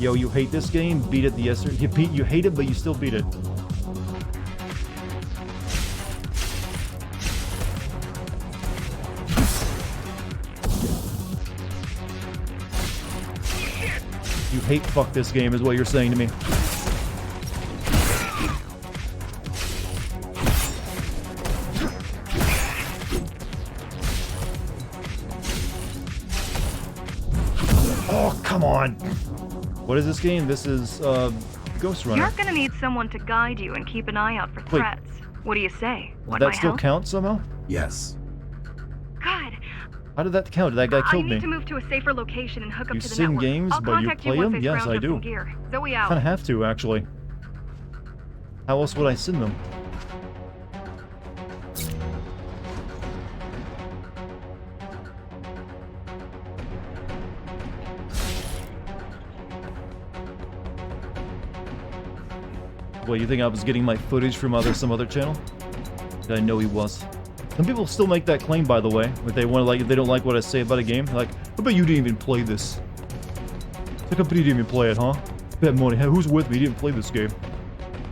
Yo, you hate this game? Beat it the yesterday. You hate it, but you still beat it. You hate fuck this game is what you're saying to me. Oh, come on. What is this game? This is, Ghost Runner. You're gonna need someone to guide you and keep an eye out for Wait. threats. What do you say? Does Want that my still help? count somehow? Yes. How did that count? That guy killed me. I need to move to a safer location and hook up You to the sing network. games, I'll but you contact play once them? I've Yes, scrounged I up do. some gear. Zoe out. Kinda have to, actually. How else would I send them? What, you think I was getting my footage from some other channel? I know he was. Some people still make that claim, by the way. If they want to, like, if they don't like what I say about a game, like, I bet you didn't even play this. Like, I bet you didn't even play it, huh? Bet money. Hey, who's with me? You didn't play this game.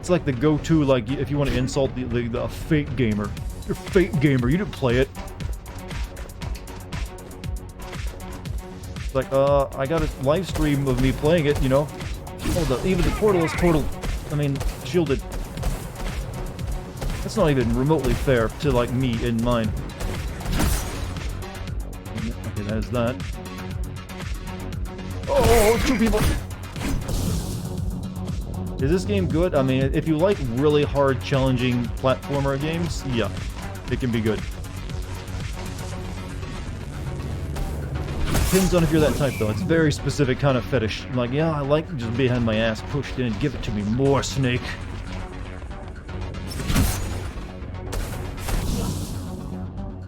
It's like the go-to, like, if you want to insult the fake gamer. You're a fake gamer. You didn't play it. It's like, I got a live stream of me playing it, you know? Oh, even the portal is shielded. That's not even remotely fair to, like, me in mine. Okay, that is that. Oh, 2 people! Is this game good? I mean, if you like really hard, challenging platformer games, yeah, it can be good. Depends on if you're that type, though. It's a very specific kind of fetish. Like, yeah, I like just behind my ass pushed in. Give it to me more, Snake.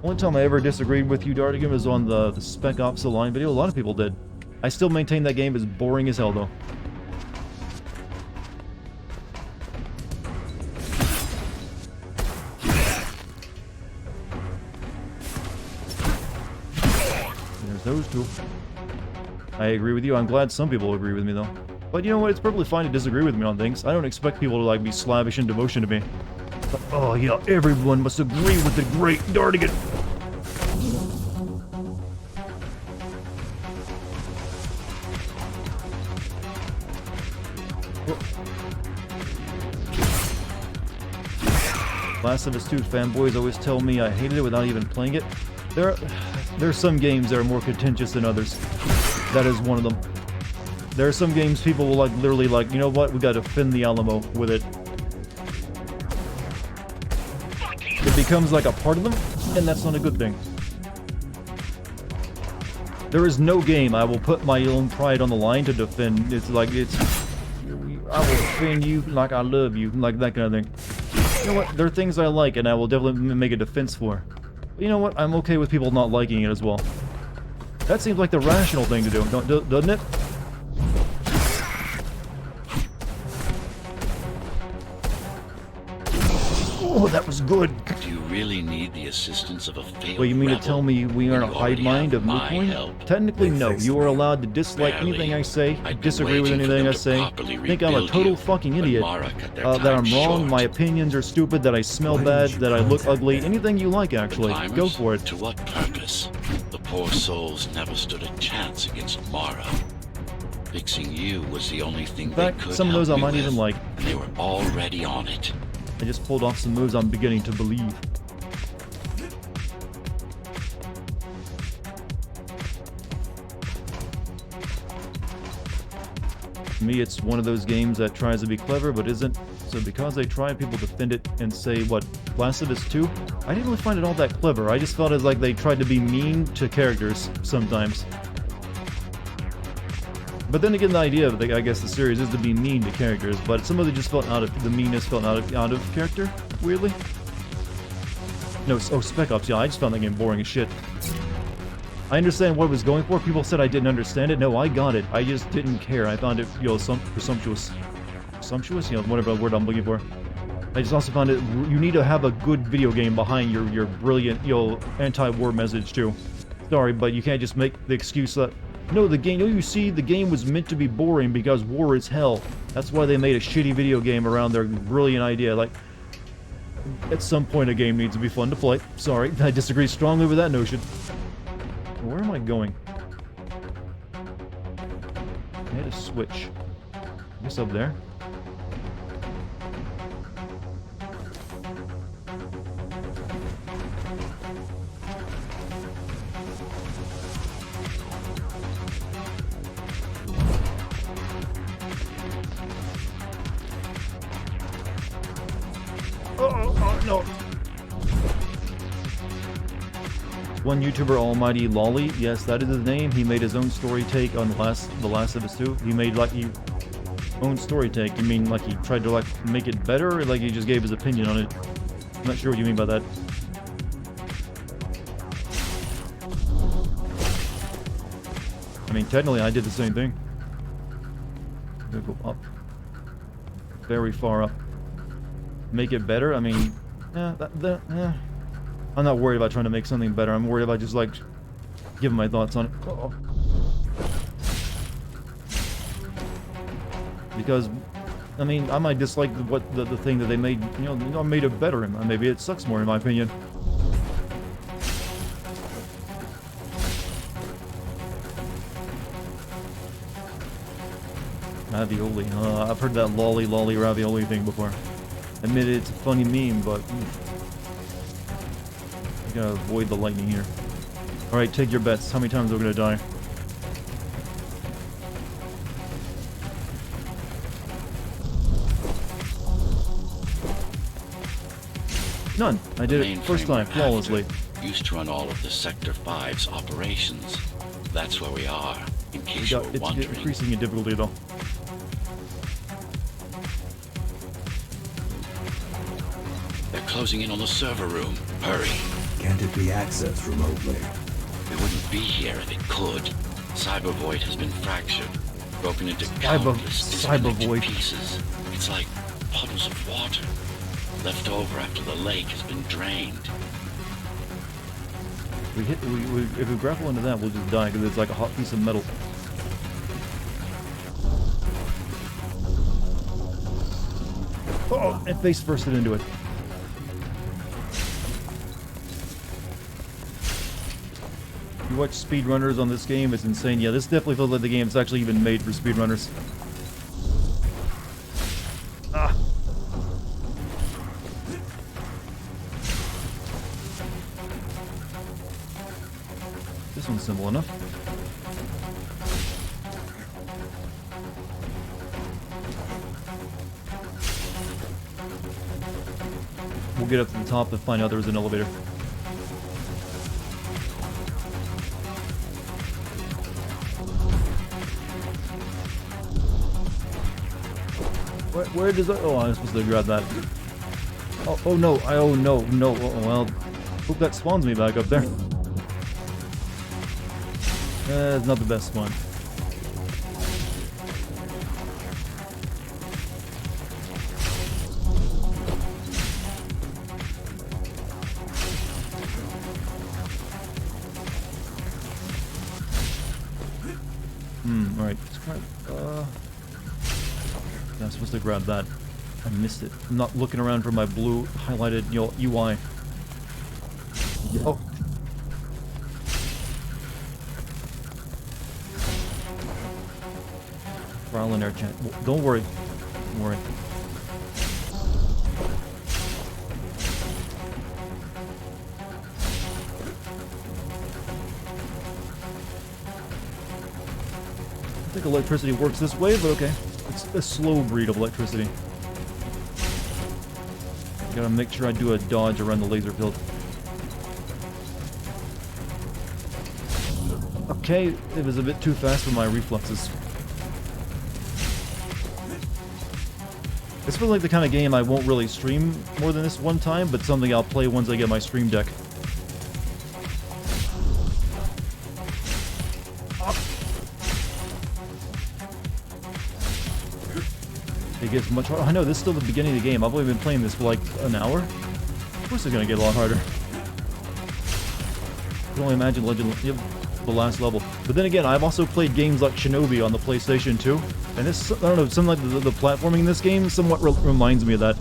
One time I ever disagreed with you, Dartigan, was on the Spec Ops: The Line video. A lot of people did. I still maintain that game is boring as hell, though. There's those two. I agree with you. I'm glad some people agree with me, though. But you know what? It's perfectly fine to disagree with me on things. I don't expect people to, like, be slavish in devotion to me. But, oh, yeah, everyone must agree with the great Dartigan. Last of Us 2 fanboys always tell me I hated it without even playing it. There's some games that are more contentious than others. That is one of them. There are some games people will, like, literally, like, you know what, we gotta defend the Alamo with it. It becomes like a part of them, and that's not a good thing. There is no game I will put my own pride on the line to defend. It's like, I will defend you like I love you, like that kind of thing. You know what, there are things I like, and I will definitely make a defense for. But you know what, I'm okay with people not liking it as well. That seems like the rational thing to do, doesn't it? Oh, that was good. Do you really need the assistance of a failed Well, you mean to rebel tell me we aren't a when you hive already mind have of my Mootcoin? help? Technically, no. You are allowed to dislike Barely. anything I say, I've been disagree with waiting for anything them I to say, properly think I'm a rebuild total you, fucking but idiot, Mara cut their that I'm time wrong, short. my opinions are stupid, that I smell bad, that I look ugly, anything you like, actually. Climbers? Go for it. To what purpose? The poor souls never stood a chance against Mara. Fixing you was the only thing In fact, they could some of those I help me might even with, like. and they were already on it. I just pulled off some moves I'm beginning to believe. To me, it's one of those games that tries to be clever but isn't. So because they try, people defend it and say, what, Last of Us 2? I didn't really find it all that clever. I just felt as like they tried to be mean to characters sometimes. But then again, the idea of I guess the series is to be mean to characters, but some of it just felt the meanness felt out of character, weirdly. No, oh, Spec Ops, yeah, I just found that game boring as shit. I understand what it was going for. People said I didn't understand it. No, I got it. I just didn't care. I found it, presumptuous. Presumptuous? You know, whatever word I'm looking for. I just also found it, you need to have a good video game behind your brilliant, anti-war message, too. Sorry, but you can't just make the excuse that, no, the game, you see, the game was meant to be boring because war is hell. That's why they made a shitty video game around their brilliant idea. Like, at some point a game needs to be fun to play. Sorry, I disagree strongly with that notion. Where am I going? I had a switch. I guess up there. Oh, no. One YouTuber, Almighty Lolly, yes, that is his name. He made his own story take on The Last of Us 2. He made like his own story take. You mean like he tried to like make it better, or like he just gave his opinion on it? I'm not sure what you mean by that. I mean, technically, I did the same thing. I'm gonna go up. Very far up. Make it better? I mean, I'm not worried about trying to make something better. I'm worried about just, like, giving my thoughts on it. Uh-oh. Because, I mean, I might dislike the thing that they made, you know, made it better. Maybe it sucks more, in my opinion. Ravioli. I've heard that lolly ravioli thing before. Admit it's a funny meme, but I gotta avoid the lightning here. Alright, take your bets. How many times are we gonna die? None. I did it first time, flawlessly. Used to run all of the Sector 5's operations. That's where we are, in case you're wondering. It's increasing in difficulty, though. They're closing in on the server room. Hurry. Can't it be accessed remotely? We wouldn't be here if it could. Cyber Void has been fractured, broken into countless disconnected pieces. It's like puddles of water, left over after the lake has been drained. If we grapple into that, we'll just die, because it's like a hot piece of metal. Oh, and face firsted into it. You watch speedrunners on this game, it's insane. Yeah, this definitely feels like the game is actually even made for speedrunners. Ah. This one's simple enough. We'll get up to the top to find out there's an elevator. Where does that? Oh, I'm supposed to grab that. Oh no! Oh no! Oh, well, hope that spawns me back up there. It's not the best spawn. Alright. I'm supposed to grab that. I missed it. I'm not looking around for my blue highlighted UI. Oh. Trial and error chat. Don't worry. Don't worry. I think electricity works this way, but okay. It's a slow breed of electricity. I gotta make sure I do a dodge around the laser field. Okay, it was a bit too fast for my reflexes. This feels like the kind of game I won't really stream more than this one time, but something I'll play once I get my stream deck. It gets much harder. I know, this is still the beginning of the game. I've only been playing this for like an hour. Of course it's gonna get a lot harder. I can only imagine the last level. But then again, I've also played games like Shinobi on the PlayStation 2. And this, I don't know, something like the platforming in this game somewhat reminds me of that.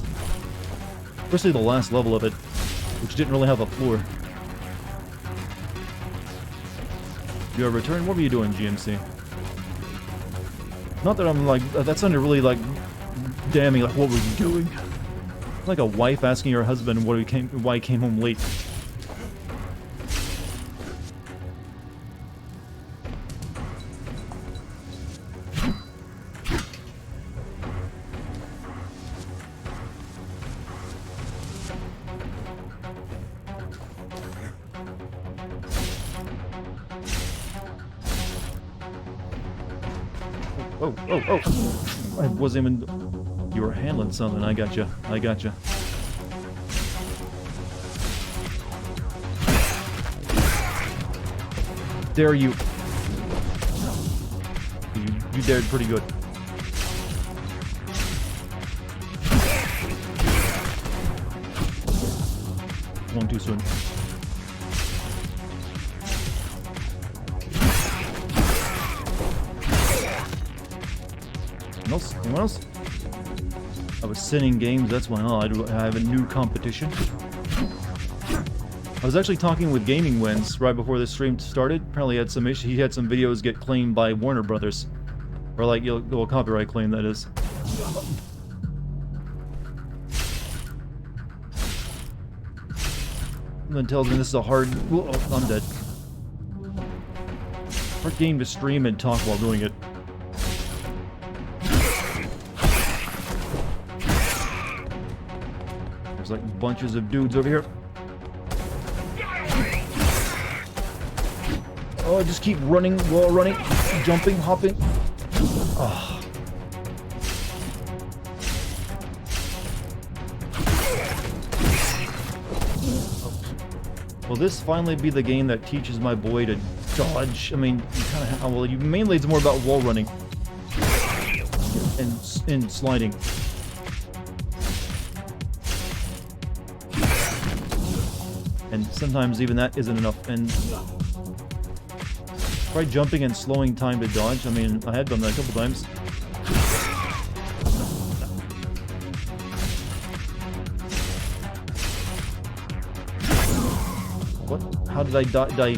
Especially the last level of it, which didn't really have a floor. You have returned? What were you doing, GMC? Not that I'm like, that sounded really like damning, like, what were you doing? Like a wife asking her husband why he came home late. Oh, oh, oh! I wasn't even... You were handling something. I gotcha. I gotcha. Dare you. You dared pretty good. One too soon. Anyone else? Anyone else? I was sending games, that's why. Oh, I have a new competition. I was actually talking with Gaming Wins right before this stream started. Apparently he had some issues. He had some videos get claimed by Warner Brothers. Or like, well, copyright claim, that is. And then tells me this is a hard... Oh, I'm dead. Hard game to stream and talk while doing it. There's like bunches of dudes over here. Oh, I just keep running, wall running, jumping, hopping. Oh. Will this finally be the game that teaches my boy to dodge? I mean, kind of. Well, mainly it's more about wall running and sliding. And sometimes even that isn't enough. And try jumping and slowing time to dodge. I mean, I had done that a couple times. What? How did I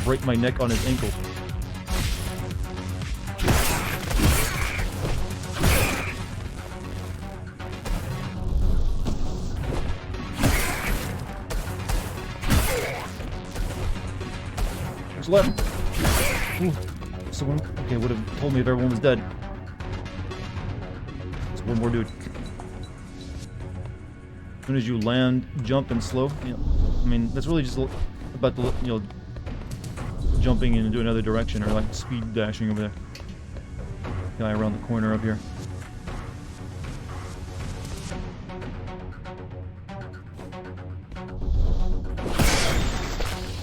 break my neck on his ankle? Who's left? Ooh, someone, okay, would have told me if everyone was dead. There's one more dude. As soon as you land, jump, and slow, you know, I mean, that's really just about the, you know, jumping into another direction, or like speed dashing over there. Guy around the corner up here.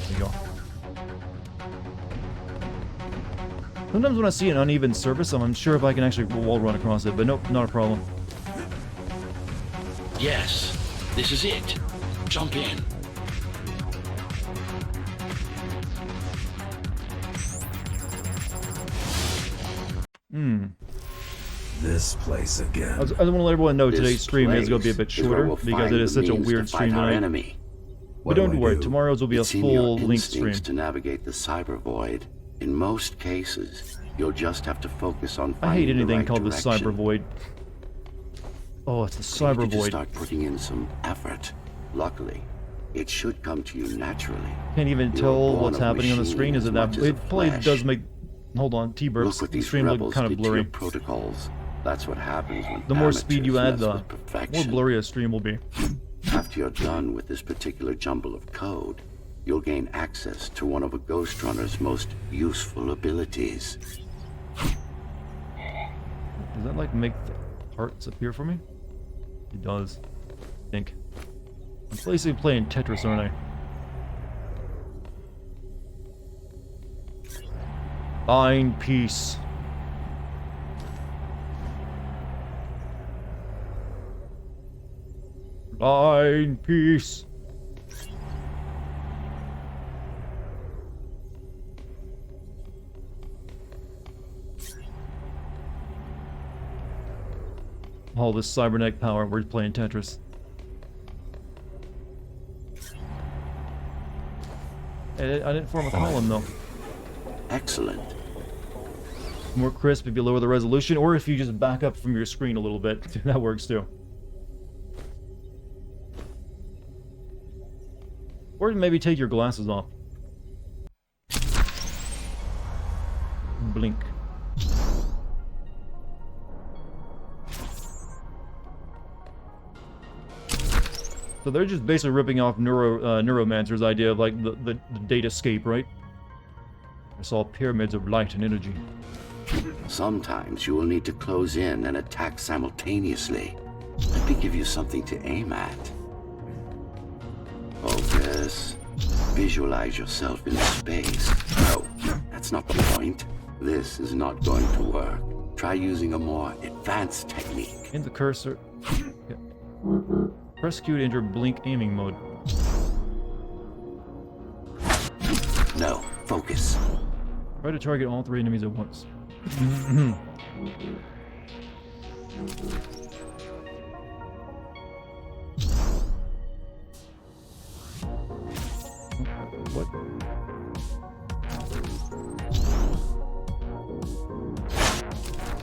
There you go. Sometimes when I see an uneven surface, I'm unsure if I can actually wall run across it, but nope, not a problem. Yes, this is it. Jump in. This place again. I just want to let everyone know today's stream is going to be a bit shorter because it is such a weird stream tonight. But don't worry, tomorrow's will be a full-length stream. To navigate the cyber void. In most cases, you'll just have to focus on finding I hate anything the right called direction. the cyber void. Oh, it's the cyber You need to void. start putting in some effort. Luckily, it should come to you naturally. Can't even You're tell born what's of happening on the machine screen. Is as it that? much as It of probably flesh. does make. Hold on, Look T-burps. what The these stream look rebels kind of did to your blurry. protocols. That's what happens when The more speed you add, amateurs the mess with more perfection. blurry a stream will be. After you're done with this particular jumble of code, you'll gain access to one of a Ghost Runner's most useful abilities. Does that like make the hearts appear for me? It does. I think. I'm basically playing Tetris, aren't I? Find peace. Find peace. All this cybernetic power, we're playing Tetris. I didn't form a column though. Excellent. More crisp if you lower the resolution, or if you just back up from your screen a little bit. That works too. Or maybe take your glasses off. Blink. So they're just basically ripping off Neuromancer's idea of like the datascape, right? I saw pyramids of light and energy. Sometimes you will need to close in and attack simultaneously. Let me give you something to aim at. Focus. Visualize yourself in space. No, that's not the point. This is not going to work. Try using a more advanced technique. In the cursor. Yeah. Press Q to enter blink aiming mode. No, focus. Try to target all 3 enemies at once. What?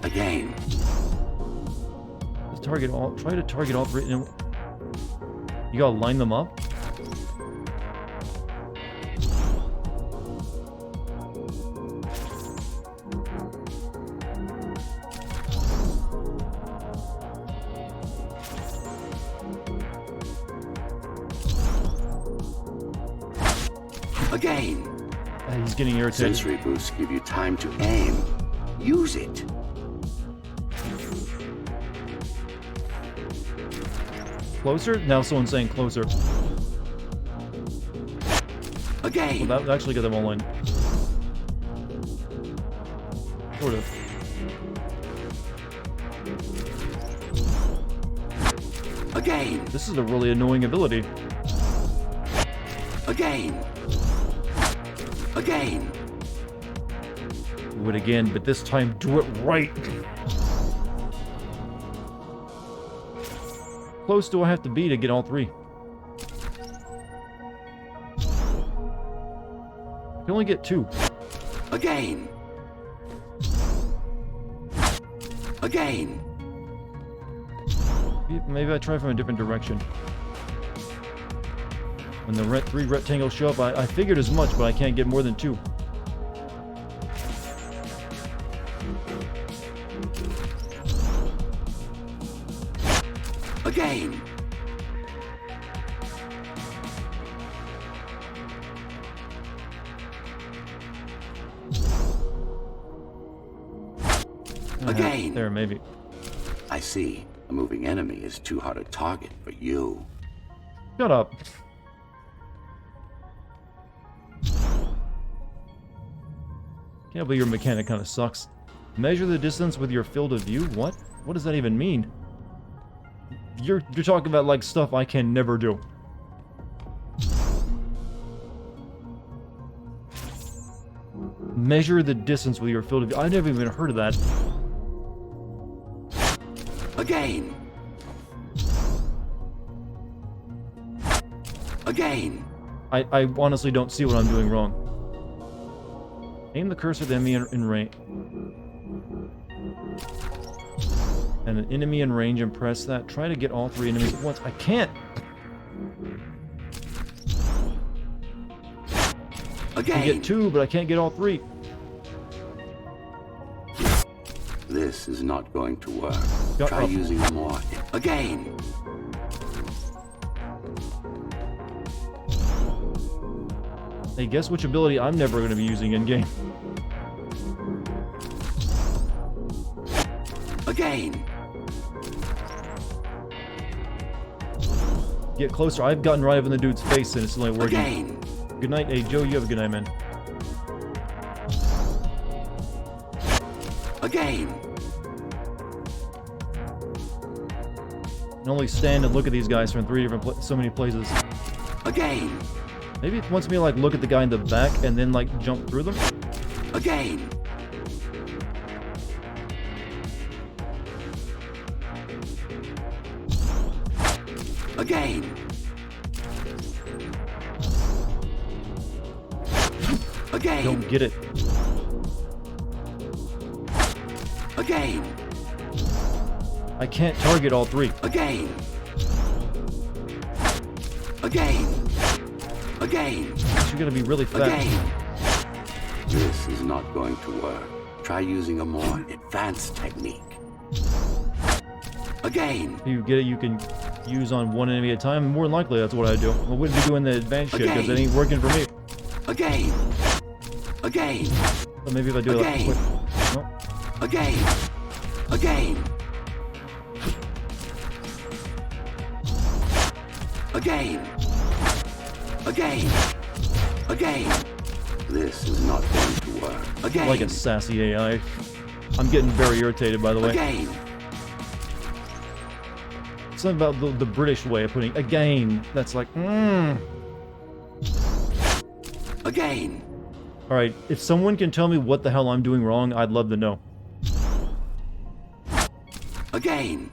Again. Try to target all 3. You gotta line them up? Again. He's getting irritated. Sensory boosts give you time to aim. Use it. Closer? Now someone's saying closer. Again. Well, that actually got them all in. Sort of. Again. This is a really annoying ability. Again. Again. Do it again, but this time do it right. Close do I have to be to get all 3? I can only get 2. Again. Again. Maybe I try from a different direction. When the 3 rectangles show up, I figured as much, but I can't get more than 2. Again. Again. There, maybe. I see. A moving enemy is too hard a target for you. Shut up. Can't believe your mechanic kind of sucks. Measure the distance with your field of view? What? What does that even mean? You're talking about like stuff I can never do. Measure the distance with your field of view. I never even heard of that. Again. Again. I honestly don't see what I'm doing wrong. Aim the cursor at the enemy in range. And an enemy in range and press that. Try to get all 3 enemies at once. I can't! Again. I get 2, but I can't get all 3. This is not going to work. Shut Try up. using more. Again. Hey, guess which ability I'm never going to be using in-game? Again. Get closer. I've gotten right up in the dude's face and it's only working. Again. Good night. Hey, Joe, you have a good night, man. Again. And only stand and look at these guys from 3 different so many places. Again. Maybe it wants me to like look at the guy in the back and then like jump through them. Again. Again. Again. Don't get it. Again. I can't target all 3. Again. Again. Again. You're gonna be really fast. Again. This is not going to work. Try using a more advanced technique. Again. If you get it, you can use on 1 enemy at a time. More than likely, that's what I do. I wouldn't be doing the advanced shit because it ain't working for me. Again. Again. So maybe if I do it like quick. No. Again. Again. Again. Again. Again. This is not going to work. Again. Like a sassy AI. I'm getting very irritated, by the way. Again. Something about the British way of putting again. That's like, Again. Alright, if someone can tell me what the hell I'm doing wrong, I'd love to know. Again.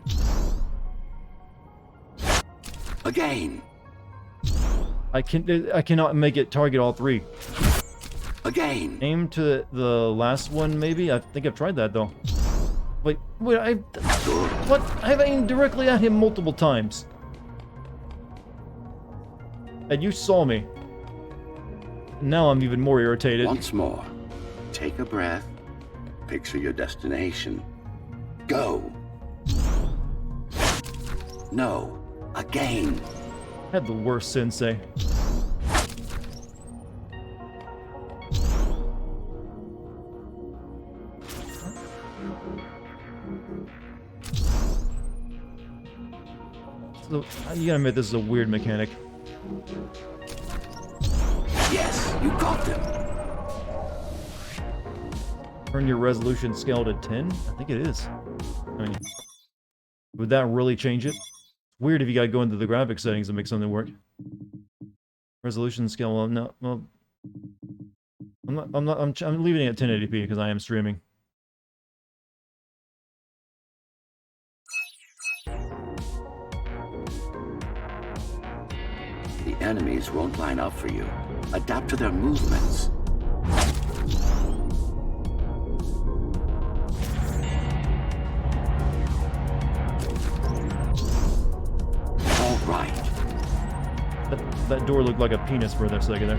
Again. I cannot make it target all three. Again. Aim to the last one, maybe? I think I've tried that, though. Wait, what? I've aimed directly at him multiple times. And you saw me. Now I'm even more irritated. Once more. Take a breath. Picture your destination. Go. No. Again. I had the worst sensei. So, you gotta admit this is a weird mechanic. Yes, you got them. Turn your resolution scale to 10? I think it is. I mean, would that really change it? Weird if you gotta go into the graphics settings to make something work. Resolution scale, well, no, well... I'm leaving it at 1080p because I am streaming. The enemies won't line up for you. Adapt to their movements. All right. That door looked like a penis for a second there.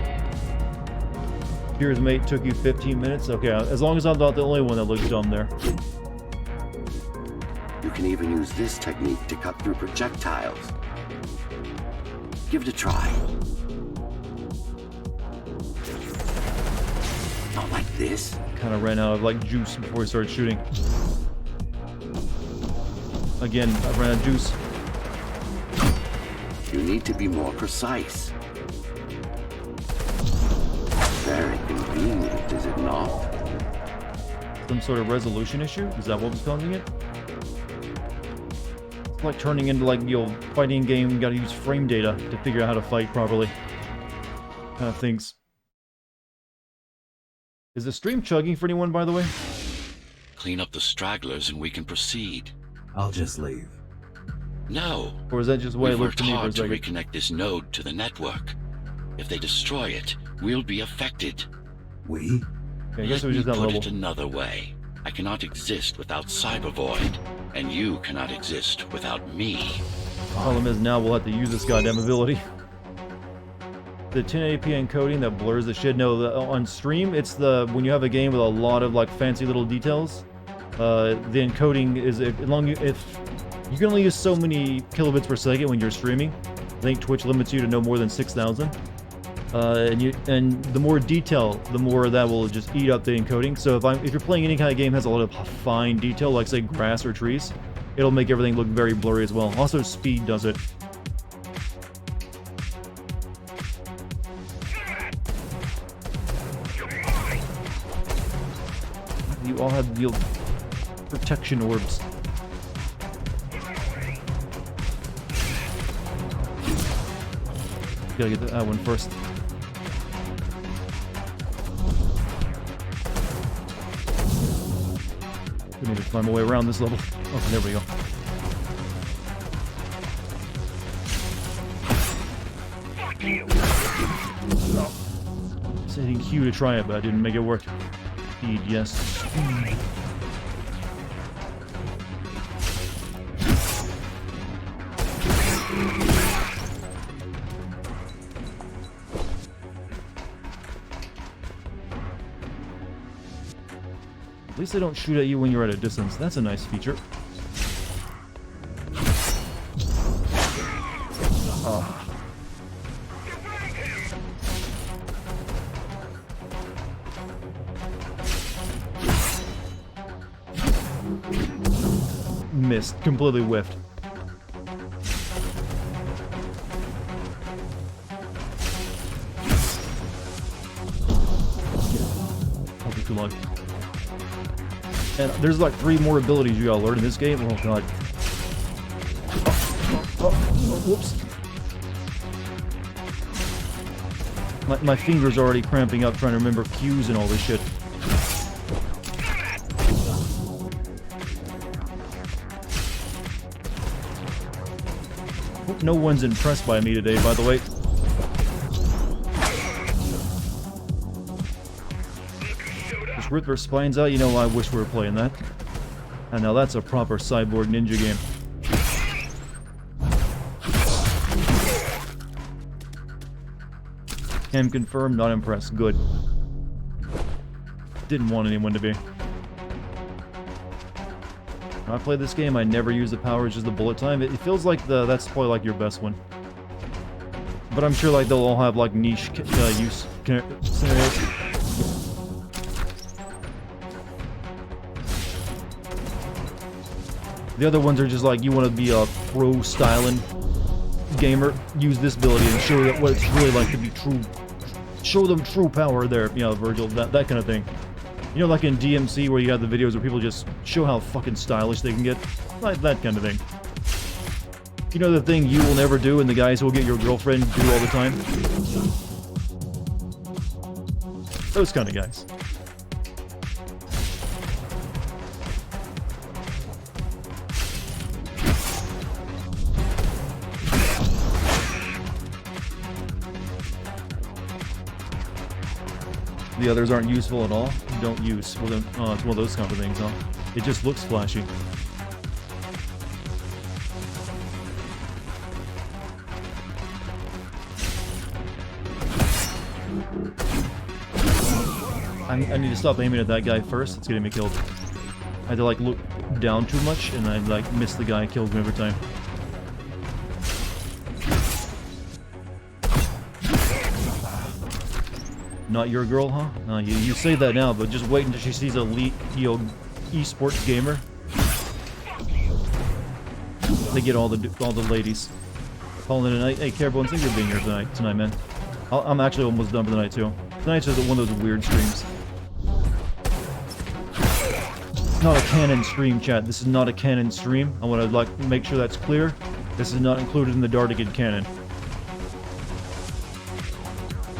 Here's mate, took you 15 minutes? Okay, as long as I'm not the only one that looks dumb there. You can even use this technique to cut through projectiles. Give it a try. Not like this. Kind of ran out of like juice before we started shooting. Again, I ran out of juice. You need to be more precise. Very convenient, is it not? Some sort of resolution issue? Is that what was causing it? It's like turning into like, you know, fighting game, you gotta use frame data to figure out how to fight properly. Kind of things. Is the stream chugging for anyone, by the way? Clean up the stragglers and we can proceed. I'll just leave. No. Or is that just the way it looks worked to me for a hard to second? reconnect this node to the network. If they destroy it, we'll be affected. We? Okay, I guess it was just that Put level. it another way. I cannot exist without Cybervoid, and you cannot exist without me. Problem is now we'll have to use this goddamn ability. The 1080p encoding that blurs the shit. No, on stream, it's the when you have a game with a lot of like fancy little details. The encoding is if you can only use so many kilobits per second when you're streaming. I think Twitch limits you to no more than 6,000. And the more detail, the more that will just eat up the encoding. So if you're playing any kind of game that has a lot of fine detail, like say grass or trees, it'll make everything look very blurry as well. Also, speed does it. You all have your protection orbs. Gotta get that one first. I need to find my way around this level. Oh, there we go. I was hitting Q to try it, but I didn't make it work. Speed, yes. At least they don't shoot at you when you're at a distance. That's a nice feature. Oh. missed. Completely whiffed. I'll be too long. And there's like 3 more abilities you gotta learn in this game. Oh god. Oh, whoops. My fingers are already cramping up trying to remember cues and all this shit. Hope no one's impressed by me today, by the way. Just rip their spines out, you know, I wish we were playing that. And now that's a proper cyborg ninja game. Can confirm, not impressed. Good. Didn't want anyone to be. When I play this game, I never use the powers, just the bullet time. It feels like that's probably like your best one. But I'm sure like they'll all have like niche use scenarios. The other ones are just like, you want to be a pro styling gamer, use this ability and show them what it's really like to be true. Show them true power there, you know, Virgil, that kind of thing. You know, like in DMC where you have the videos where people just show how fucking stylish they can get? Like that kind of thing. You know the thing you will never do and the guys who will get your girlfriend do all the time? Those kind of guys. The others aren't useful at all? Don't use. Well then, it's one of those kind of things, huh? It just looks flashy. I need to stop aiming at that guy first. It's getting me killed. I had to like look down too much and I like miss the guy, kills me every time. Not your girl, huh? You say that now, but just wait until she sees a elite, you know, esports gamer. They get all the ladies. Calling it a night. Hey, Carebones, thank you for being here tonight, man. I'm actually almost done for the night too. Tonight's just one of those weird streams. It's not a canon stream, chat. This is not a canon stream. I want to like make sure that's clear. This is not included in the Dartigan canon.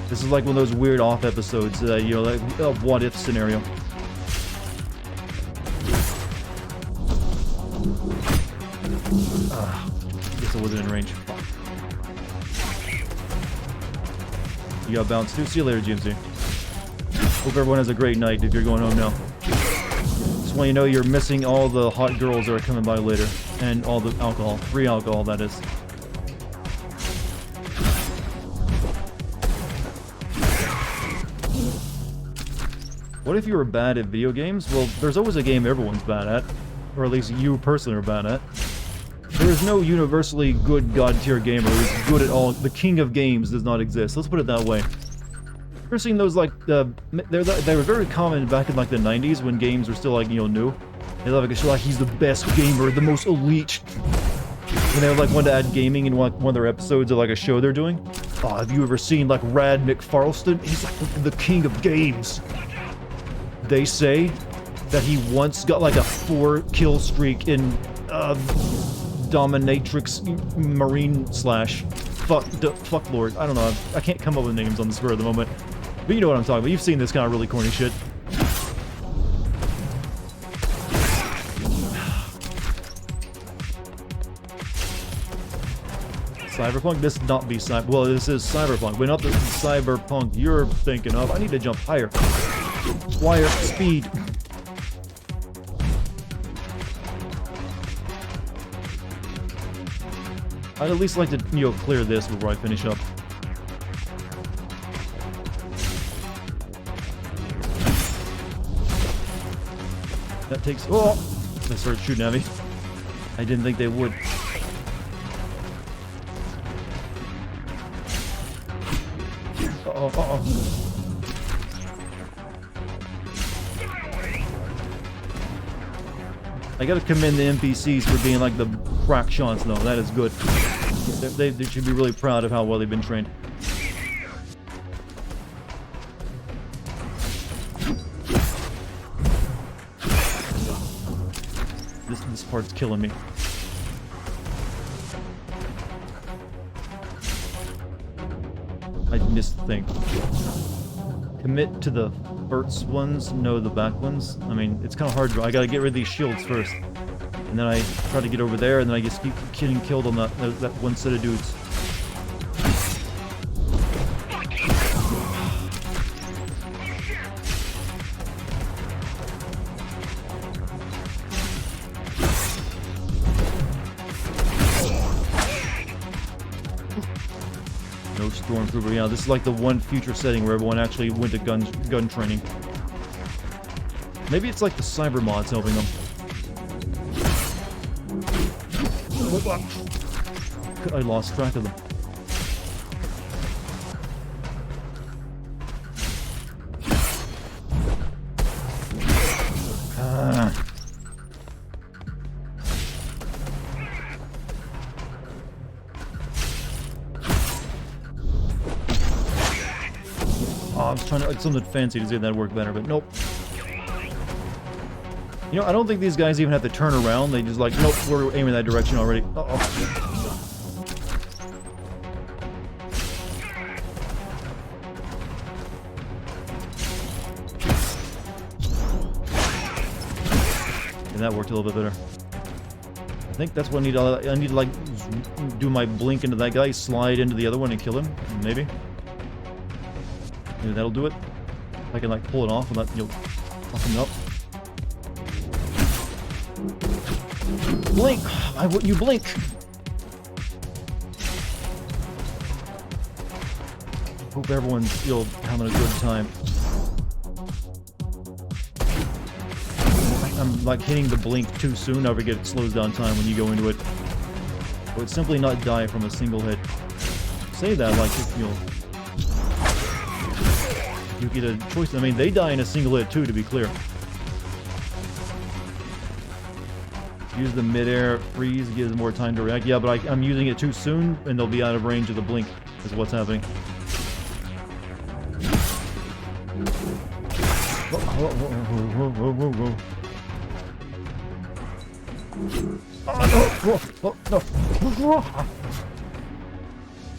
This is like one of those weird off episodes, you know, like a what-if scenario. Guess I wasn't in range. You got bounced too. See you later, GMC. Hope everyone has a great night if you're going home now. Just want you to know you're missing all the hot girls that are coming by later. And all the alcohol. Free alcohol, that is. What if you were bad at video games? Well, there's always a game everyone's bad at. Or at least you personally are bad at. There is no universally good god-tier gamer who's good at all. The king of games does not exist. Let's put it that way. Ever seen those, like, they were very common back in, like, the 90s when games were still, like, you know, new. They have, like, a show like, he's the best gamer, the most elite. When they, like, wanted to add gaming in, like, one of their episodes of, like, a show they're doing. Oh, have you ever seen, like, Rad McFarlston? He's, like, the king of games. They say that he once got like a 4-kill streak in Dominatrix Marine slash fuck Lord. I don't know. I can't come up with names on the spur of the moment. But you know what I'm talking about. You've seen this kind of really corny shit. Cyberpunk? This not be cyber. Well, this is Cyberpunk, but not the Cyberpunk you're thinking of. I need to jump higher. Wire speed. I'd at least like to, you know, clear this before I finish up. That takes. Oh! They started shooting at me. I didn't think they would. Uh-oh. I gotta commend the NPCs for being like the crack shots, though. That is good. They should be really proud of how well they've been trained. This part's killing me. I missed the thing. Commit to the first ones, no the back ones. I mean, it's kind of hard. I gotta get rid of these shields first. And then I try to get over there, and then I just keep getting killed on that one set of dudes. No stormtrooper. Yeah, this is like the one future setting where everyone actually went to gun training. Maybe it's like the cyber mods helping them. I lost track of them. I was trying to like something fancy to say that worked better, but nope. You know, I don't think these guys even have to turn around. They just like, nope, we're aiming that direction already. Uh-oh. And that worked a little bit better. I think that's what I need. I need to like do my blink into that guy, slide into the other one and kill him. Maybe. Maybe that'll do it. I can like pull it off and that you'll fuck him up. Blink! Why wouldn't you blink? Hope everyone's still having a good time. I'm like hitting the blink too soon. I forget it slows down time when you go into it. Or would simply not die from a single hit. Say that like if you get a choice. I mean, they die in a single hit too, to be clear. Use the mid-air freeze, gives them more time to react. Yeah, but I'm using it too soon, and they'll be out of range of the blink, is what's happening. Whoa, whoa, whoa, whoa, whoa. Oh,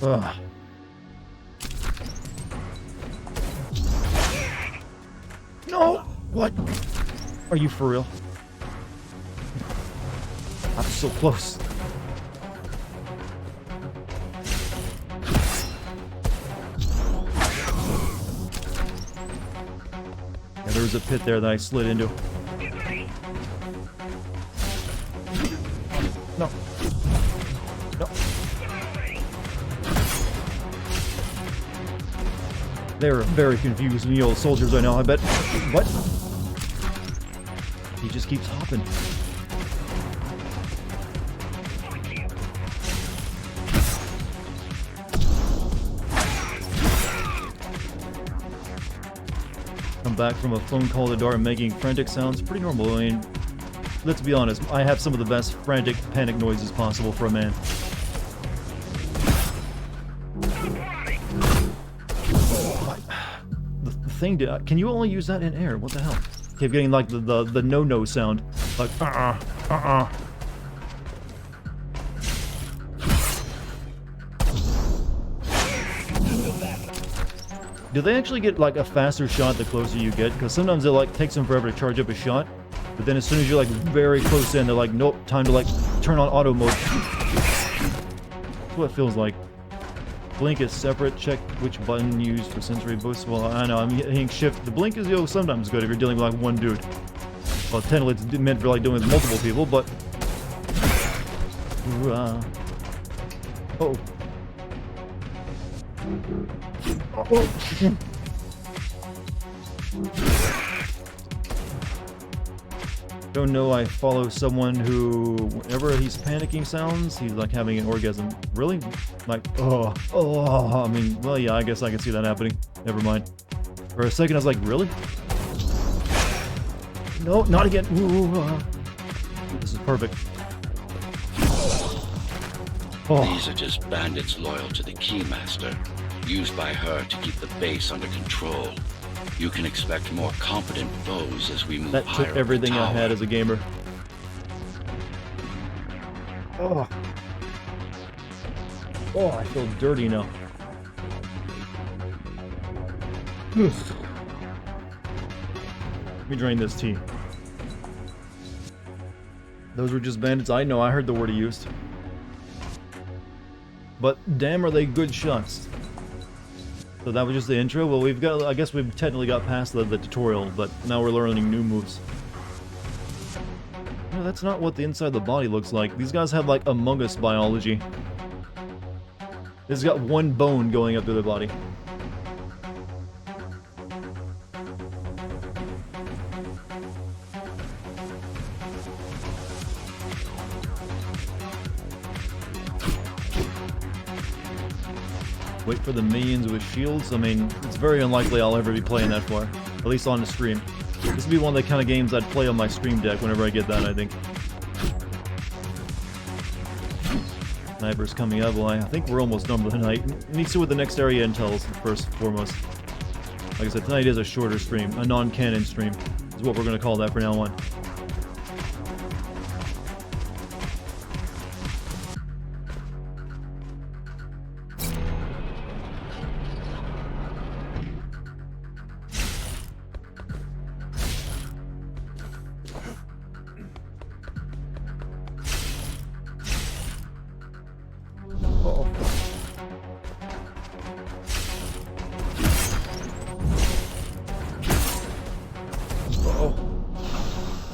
no! Ugh. No! What? Are you for real? I'm so close. Yeah, there was a pit there that I slid into. No. No. They're very confused, the old soldiers I know, I bet. What? He just keeps hopping. Come back from a phone call to Dart making frantic sounds. Pretty normal. I mean, let's be honest. I have some of the best frantic panic noises possible for a man. The thing did. Can you only use that in air? What the hell? Keep getting like the no sound. Like Do they actually get like a faster shot the closer you get? Because sometimes it like takes them forever to charge up a shot, but then as soon as you're like very close in, they're like, nope, time to like turn on auto mode. That's what it feels like. Blink is separate. Check which button used for sensory boost. Well, I know I'm hitting shift. The blink is sometimes good if you're dealing with like one dude. Well, technically it's meant for like dealing with multiple people, but. Oh. Oh. Don't know, I follow someone who, whenever he's panicking sounds, he's like having an orgasm. Really? Like, oh, I mean, well, yeah, I guess I can see that happening. Never mind. For a second, I was like, really? No, not again. Ooh, This is perfect. Oh. These are just bandits loyal to the Keymaster, used by her to keep the base under control. You can expect more competent foes as we move That higher took everything up the I had tower. as a gamer. Oh. Oh, I feel dirty now. Let me drain this tea. Those were just bandits. I know, I heard the word he used. But damn, are they good shots. So that was just the intro. Well, we've got, I guess we've technically got past the tutorial, but now we're learning new moves. No, that's not what the inside of the body looks like. These guys have like Among Us biology. It's got one bone going up to the body. Wait for the minions with shields. I mean, it's very unlikely I'll ever be playing that far. At least on the stream. This would be one of the kind of games I'd play on my stream deck whenever I get that, I think. Sniper's coming up. Well, I think we're almost done for the night. Need to see what the next area entails, first and foremost. Like I said, tonight is a shorter stream. A non-canon stream is what we're going to call that from now on.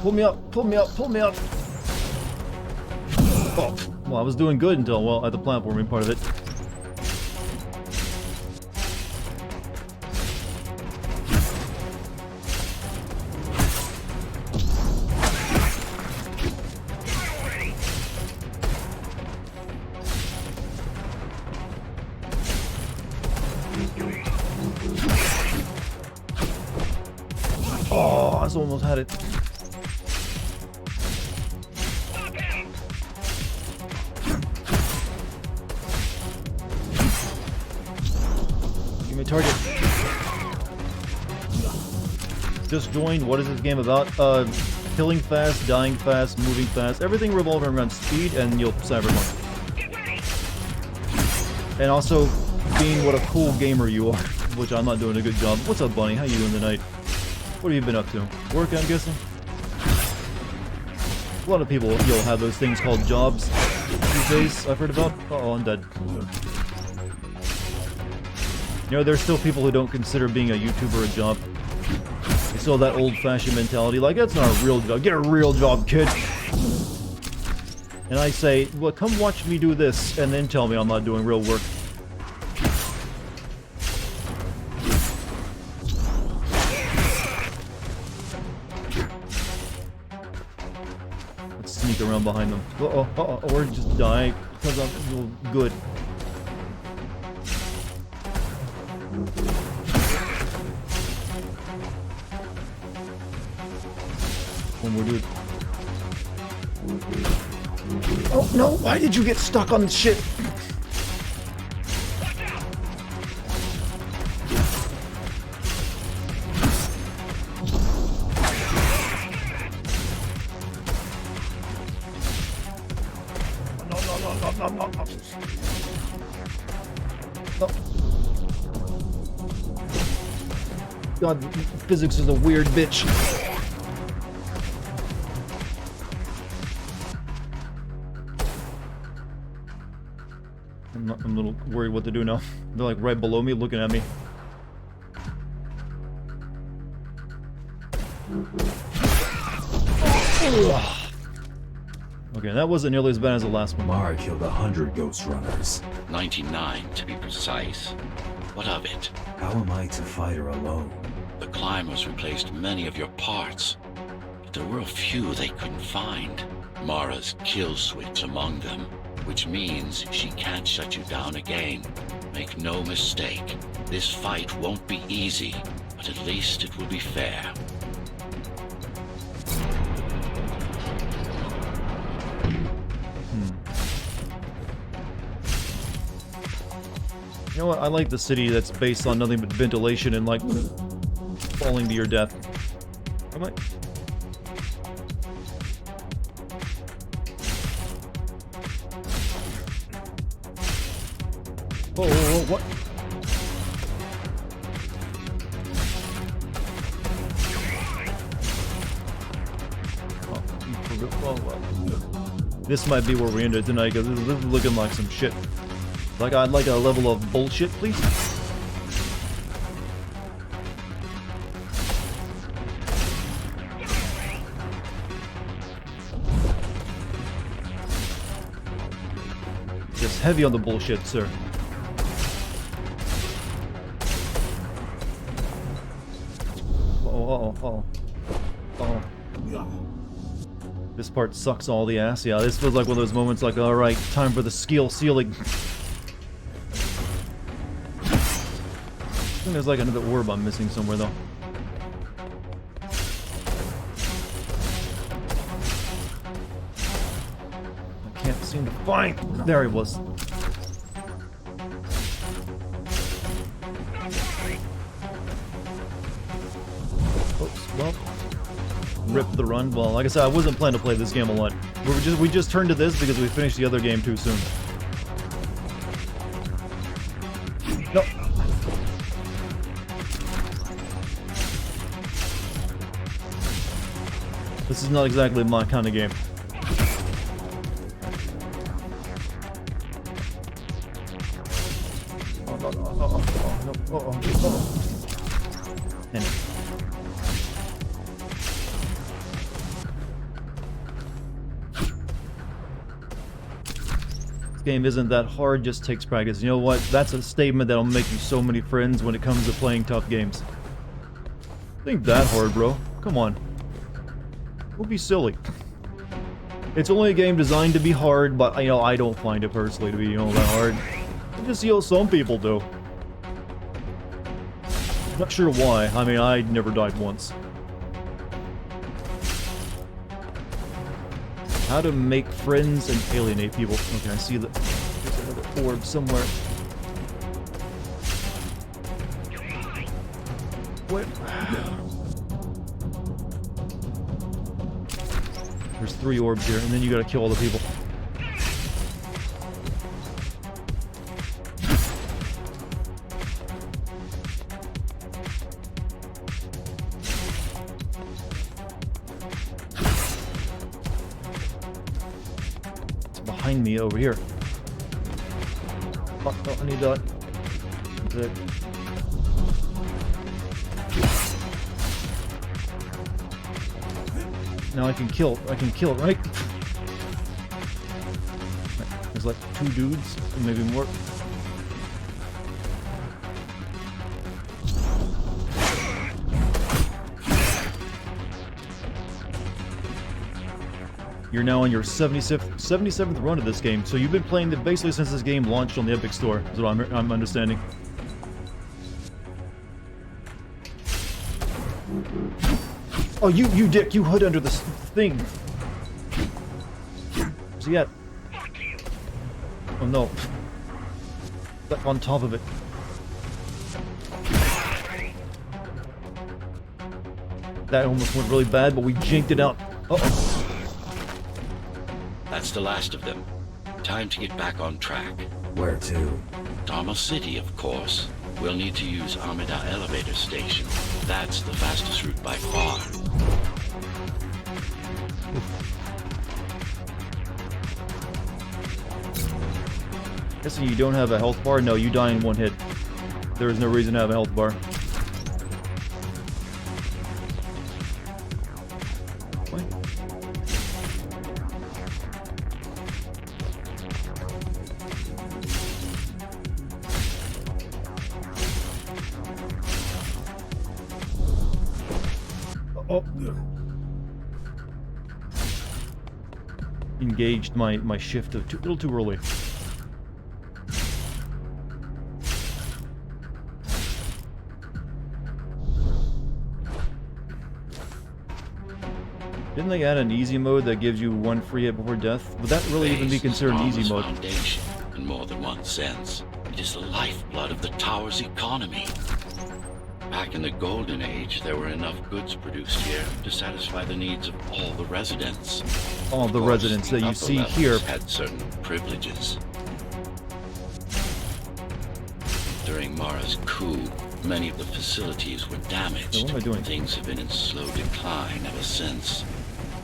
Pull me up, pull me up, pull me up! Oh, well, I was doing good until, well, at the platforming part of it. Oh, I almost had it. Target. Just joined. What is this game about? Killing fast, dying fast, moving fast. Everything revolving around speed and you'll cyberpunk. And also being what a cool gamer you are, which I'm not doing a good job. What's up, Bunny? How you doing tonight? What have you been up to? Work, I'm guessing? A lot of people, you'll have those things called jobs these days, I've heard about. Uh-oh, I'm dead. You know, there's still people who don't consider being a YouTuber a job. They still have that old-fashioned mentality, like, that's not a real job. Get a real job, kid! And I say, well, come watch me do this, and then tell me I'm not doing real work. Let's sneak around behind them. Uh-oh, uh-oh, or just die, because I'm good. One more dude. Oh no, why did you get stuck on shit? No. God, physics is a weird bitch. I'm a little worried what to do now. They're like right below me looking at me. Okay, that wasn't nearly as bad as the last one. Mara killed 100 ghost runners. 99 to be precise. What of it? How am I to fight her alone? The climbers replaced many of your parts, but there were a few they couldn't find. Mara's kill switch among them, which means she can't shut you down again. Make no mistake, this fight won't be easy, but at least it will be fair. know what? I like the city that's based on nothing but ventilation and, like, falling to your death. I might... Whoa, whoa, whoa, what? This might be where we end it tonight, because this is looking like some shit. Like, I'd like a level of bullshit, please. Just heavy on the bullshit, sir. Oh. This part sucks all the ass. Yeah, this feels like one of those moments like, alright, time for the skill ceiling. I think there's like another orb I'm missing somewhere, though. I can't seem to find... There he was. Oops, well... Rip the run. Well, like I said, I wasn't planning to play this game a lot. We just turned to this because we finished the other game too soon. No. This is not exactly my kind of game. Anyway. Game isn't that hard, just takes practice. You know what? That's a statement that'll make you so many friends when it comes to playing tough games. It ain't that hard, bro. Come on. Don't be silly. It's only a game designed to be hard, but, you know, I don't find it personally to be, you know, that hard. I just see how some people do. Not sure why. I mean, I never died once. How to make friends and alienate people. Okay, I see that there's another orb somewhere. What? There's 3 orbs here, and then you gotta kill all the people. Behind me over here. Oh, I need that. Now I can kill it, right? There's like 2 dudes, maybe more. You're now on your 77th run of this game, so you've been playing it basically since this game launched on the Epic Store, is what I'm understanding. Oh, you dick, you hid under this thing. Where's he at? Oh no. Like on top of it. That almost went really bad, but we jinked it out. Uh-oh. That's the last of them. Time to get back on track. Where to? Dharma City, of course. We'll need to use Amida Elevator Station. That's the fastest route by far. Guessing you don't have a health bar? No, you die in 1 hit. There is no reason to have a health bar. Oh. Engaged my shift a little too early. Didn't they add an easy mode that gives you 1 free hit before death? Would that really even be considered an easy mode? Foundation, in more than one sense. It is the lifeblood of the tower's economy. Back in the Golden Age, there were enough goods produced here to satisfy the needs of all the residents. All the residents that you upper see levels here had certain privileges. During Mara's coup, many of the facilities were damaged. So what am I doing? Things have been in slow decline ever since.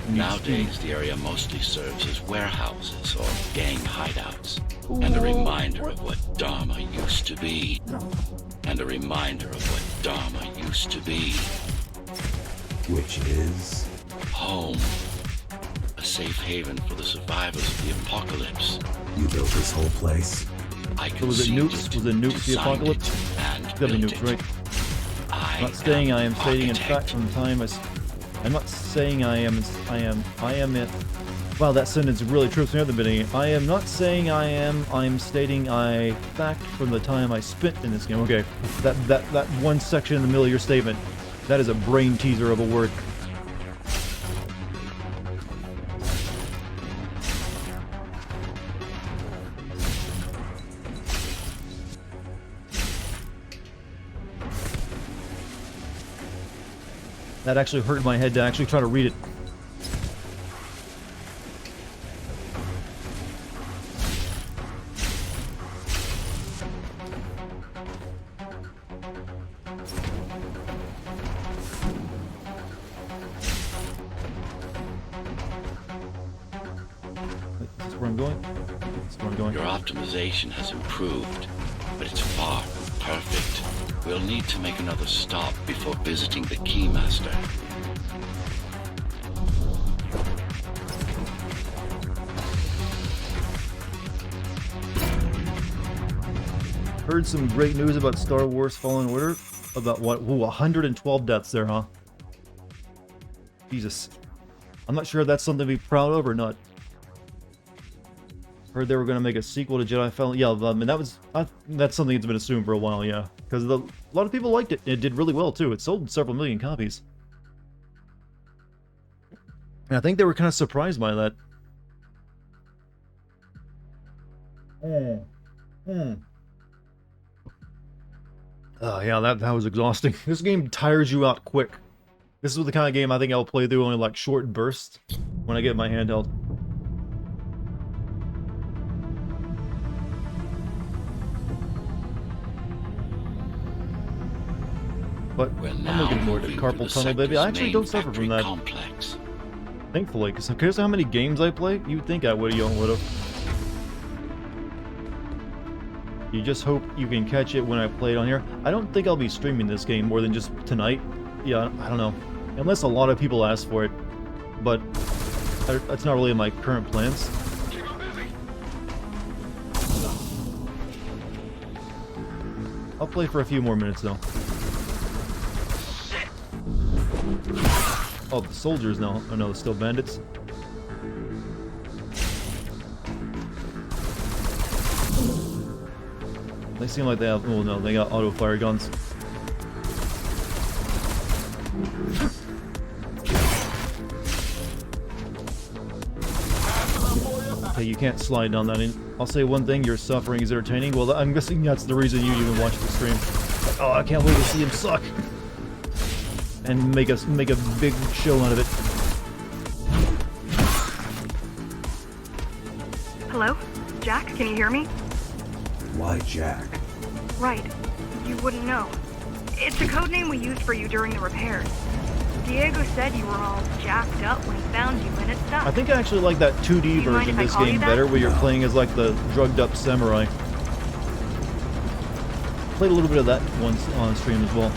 Nowadays, the area mostly serves as warehouses or gang hideouts, and a reminder of what Dharma used to be. And a reminder of what Dharma used to be. Which is? Home. A safe haven for the survivors of the apocalypse. You built this whole place? So was it nukes? Was it nukes the apocalypse? Gotta be nukes, right? I'm not saying I am stating in fact from the time I'm not saying I am it. Wow, that sentence really trips me up at the beginning. I am not saying I'm stating I fact from the time I spent in this game. Okay, that one section in the middle of your statement, that is a brain teaser of a word. That actually hurt my head to actually try to read it. Is this where I'm going? This is where I'm going. Your optimization has improved, but it's far from perfect. We'll need to make another stop before visiting the Keymaster. Heard some great news about Star Wars Fallen Order. About what? Ooh, 112 deaths there, huh? Jesus. I'm not sure if that's something to be proud of or not. Heard they were going to make a sequel to Jedi Fallen... Yeah, I mean, that's something that's been assumed for a while, yeah. Because a lot of people liked it. It did really well, too. It sold several million copies. And I think they were kind of surprised by that. Oh, yeah, that was exhausting. This game tires you out quick. This is the kind of game I think I'll play through only like short bursts when I get my handheld. But I'm looking forward to carpal tunnel, baby. I actually don't suffer from that. Complex. Thankfully, because compared to how many games I play, you'd think I would've. You just hope you can catch it when I play it on here. I don't think I'll be streaming this game more than just tonight. Yeah, I don't know. Unless a lot of people ask for it. But that's not really in my current plans. I'll play for a few more minutes though. Oh, the soldiers now. Oh no, still bandits. They seem like they have... Oh no, they got auto fire guns. Okay, you can't slide down that. I'll say one thing, your suffering is entertaining. Well, I'm guessing that's the reason you even watch the stream. Like, oh, I can't wait to see him suck. And make a big show out of it. Hello? Jack, can you hear me? Why Jack? Right. You wouldn't know. It's a code name we used for you during the repairs. Diego said you were all jacked up when he found you and it stuck. I think I actually like that 2D version of this game better, where you're playing as like the drugged up samurai. Played a little bit of that once on stream as well.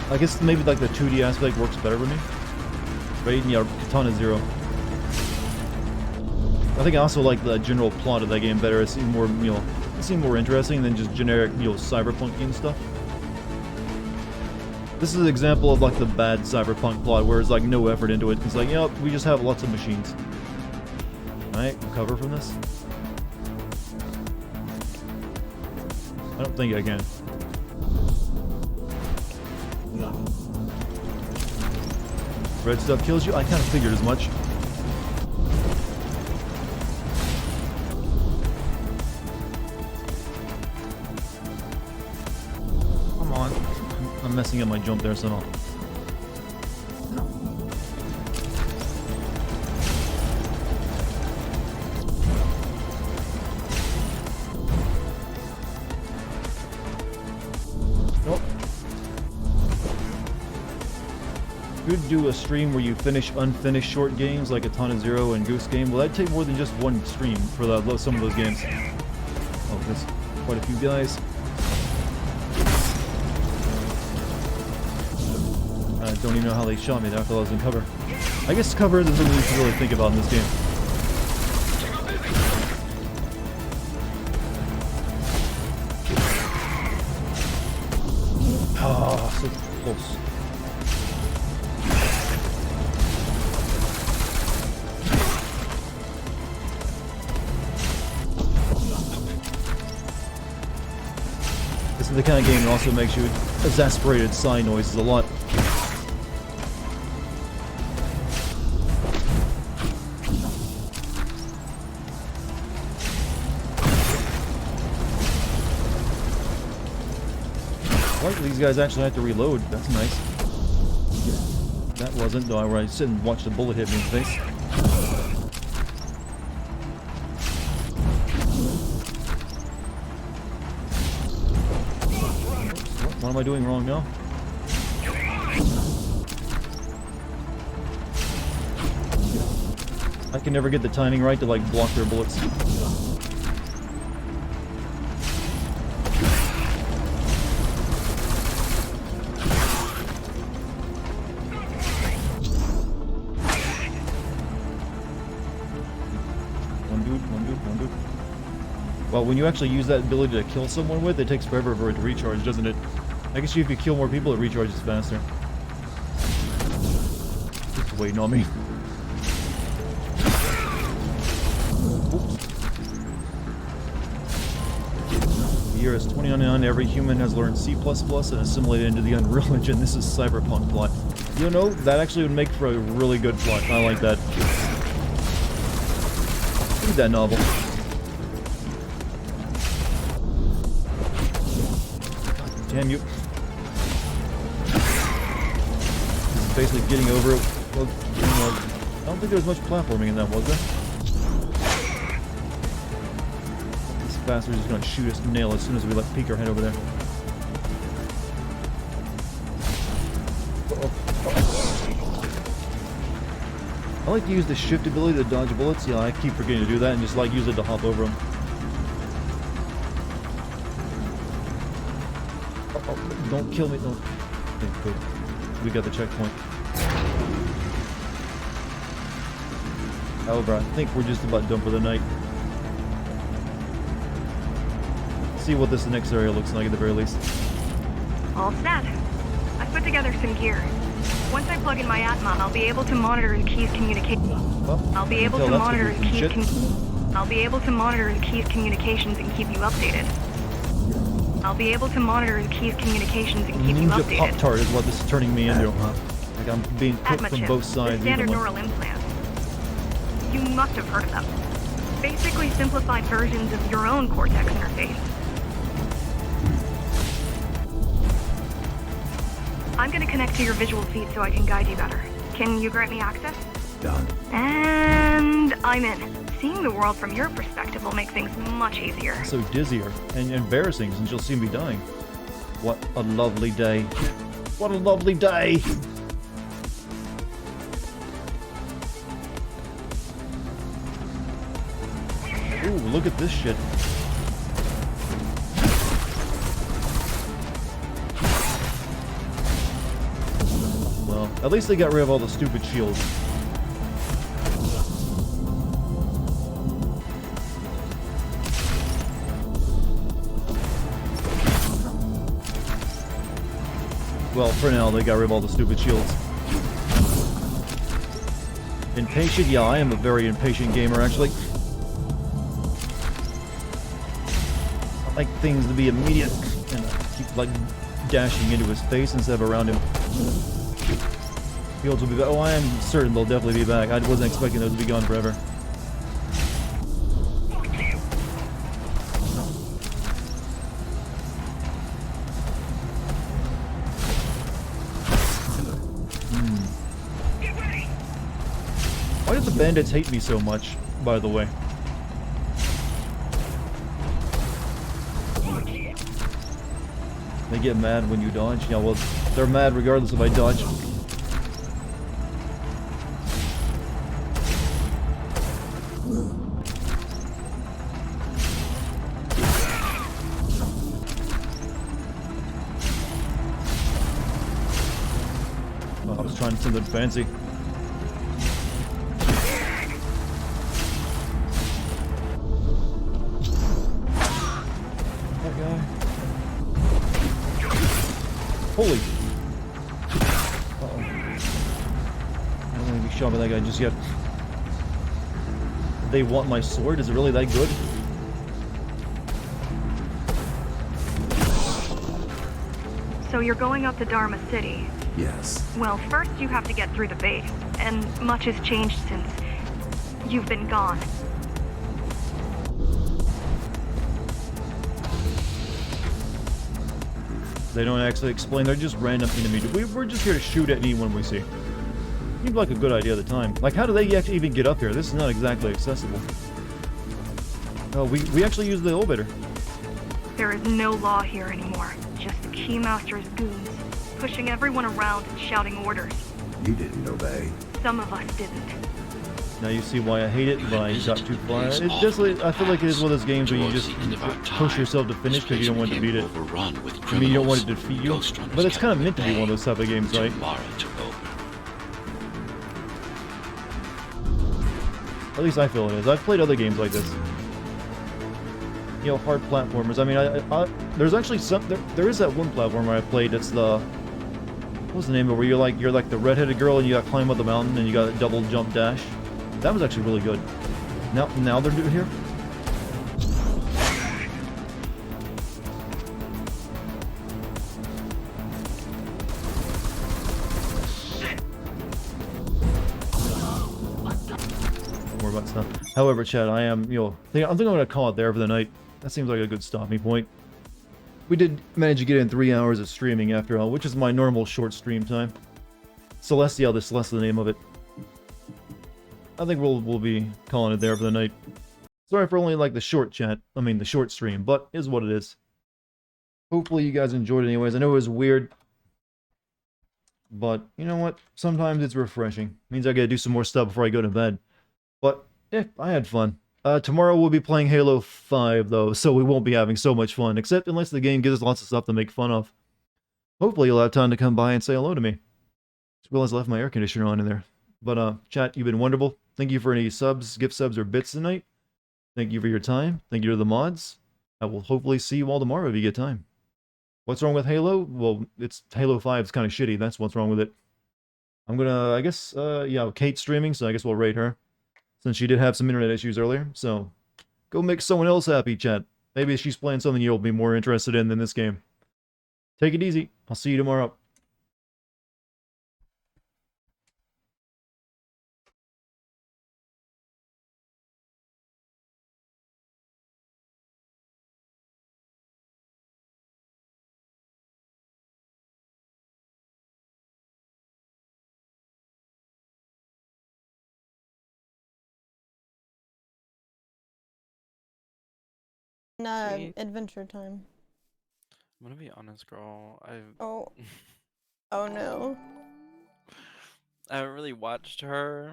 I guess maybe like the 2D aspect works better for me. Raiden, yeah, Katana Zero. I think I also like the general plot of that game better. It seemed more, it seemed more interesting than just generic, cyberpunk game stuff. This is an example of like the bad cyberpunk plot, where it's like no effort into it. It's like, we just have lots of machines. Alright, recover from this? I don't think I can. Red stuff kills you? I kind of figured as much. messing up my jump there somehow. Could do a stream where you finish unfinished short games like a Ton of Zero and Goose Game. Well, that'd take more than just one stream for that, some of those games. Oh, there's quite a few guys. I don't even know how they shot me there. I thought I was in cover. I guess cover isn't something you should really think about in this game. Oh, so close. This is the kind of game that also makes you exasperated sigh noises a lot. Well, these guys actually have to reload. That's nice. That wasn't, though. I sit and watched a bullet hit me in the face. What am I doing wrong now? I can never get the timing right to, like, block their bullets. One dude. Well, when you actually use that ability to kill someone with, it takes forever for it to recharge, doesn't it? I guess if you kill more people, it recharges faster. Just waiting on me. Oops. The year is 2099. Every human has learned C++ and assimilated into the Unreal Engine. This is cyberpunk plot. You know, that actually would make for a really good plot. I like that. Read that novel. God damn you. This is basically getting over it. Well, I don't think there was much platforming in that, was there? This bastard's just gonna shoot us nail as soon as we let peek our head over there. I like to use the shift ability to dodge bullets. Yeah, I keep forgetting to do that and just like use it to hop over them. Oh, don't kill me. Don't. Okay, good. We got the checkpoint. However, I think we're just about done for the night. Let's see what this next area looks like at the very least. All set. I've put together some gear. Once I plug in my Atma, I'll be able to monitor the key's communication. I'll be able to monitor the key's communications and keep you updated. I'll be able to monitor the key's communications and keep you updated. Ninja Pop-Tart is what this is turning me into. Like I'm being cooked from both sides. Standard neural implants. You must have heard of them. Basically simplified versions of your own cortex interface. I'm gonna connect to your visual feed so I can guide you better. Can you grant me access? Done. And I'm in. Seeing the world from your perspective will make things much easier. So dizzier and embarrassing since you'll soon be dying. What a lovely day. What a lovely day! Ooh, look at this shit. Well, at least they got rid of all the stupid shields. Well, for now, they got rid of all the stupid shields. Impatient? Yeah, I am a very impatient gamer, actually. I like things to be immediate, and I keep, like, dashing into his face instead of around him. Shields will be back. Oh, I am certain they'll definitely be back. I wasn't expecting those to be gone forever. Why did the bandits hate me so much, by the way? They get mad when you dodge? Yeah, well, they're mad regardless if I dodge. Oh, I was trying something fancy. That guy. Holy! Uh-oh. I don't want to be shot by that guy just yet. They want my sword? Is it really that good? So you're going up to Dharma City? Yes. Well, first you have to get through the base, and much has changed since you've been gone. They don't actually explain, they're just random enemies. We're just here to shoot at anyone we see. Seemed like a good idea at the time. Like, how do they actually even get up here? This is not exactly accessible. Oh, we actually use the elevator. There is no law here anymore. Just the Keymaster's goons, pushing everyone around and shouting orders. You didn't obey. Some of us didn't. Now you see why I hate it, but I got too far. It's just like, I feel like it is one of those games where you just push yourself to finish because you don't want to beat it. I mean, you don't want it to defeat you. But it's kind of meant to be one of those type of games, right? At least I feel it is. I've played other games like this. You know, hard platformers. I mean, there's actually some. There is that one platformer I played. It's the. What's the name of it? Where you're like the redheaded girl and you got to climb up the mountain and you got a double jump dash. That was actually really good. Now they're doing here. More about stuff. However, Chad, I am, I think I'm gonna call it there for the night. That seems like a good stopping point. We did manage to get in 3 hours of streaming after all, which is my normal short stream time. Celestial, the name of it. I think we'll be calling it there for the night. Sorry for only like the short chat. I mean the short stream, but is what it is. Hopefully you guys enjoyed it anyways. I know it was weird, but you know what? Sometimes it's refreshing. It means I gotta do some more stuff before I go to bed. But I had fun. Tomorrow we'll be playing Halo 5 though, so we won't be having so much fun, except unless the game gives us lots of stuff to make fun of. Hopefully you'll have time to come by and say hello to me. Just realized I left my air conditioner on in there. But chat, you've been wonderful. Thank you for any subs, gift subs, or bits tonight. Thank you for your time. Thank you to the mods. I will hopefully see you all tomorrow if you get time. What's wrong with Halo? Well, it's Halo 5 is kind of shitty. That's what's wrong with it. I'm gonna, I guess, yeah, Kate's streaming, so I guess we'll rate her. Since she did have some internet issues earlier, so go make someone else happy, chat. Maybe she's playing something you'll be more interested in than this game. Take it easy. I'll see you tomorrow. Adventure Time. I'm gonna be honest, girl. Oh no. I haven't really watched her.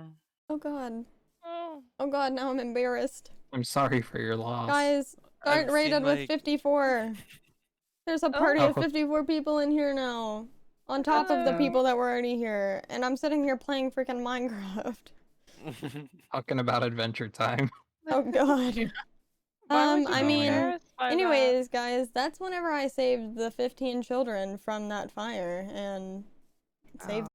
Oh god. Oh god, now I'm embarrassed. I'm sorry for your loss. Guys, start I've rated seen, with like... 54. There's a party of 54 people in here now. On top of the people that were already here. And I'm sitting here playing freaking Minecraft. Talking about Adventure Time. Oh god. I mean, anyways, guys, that's whenever I saved the 15 children from that fire and saved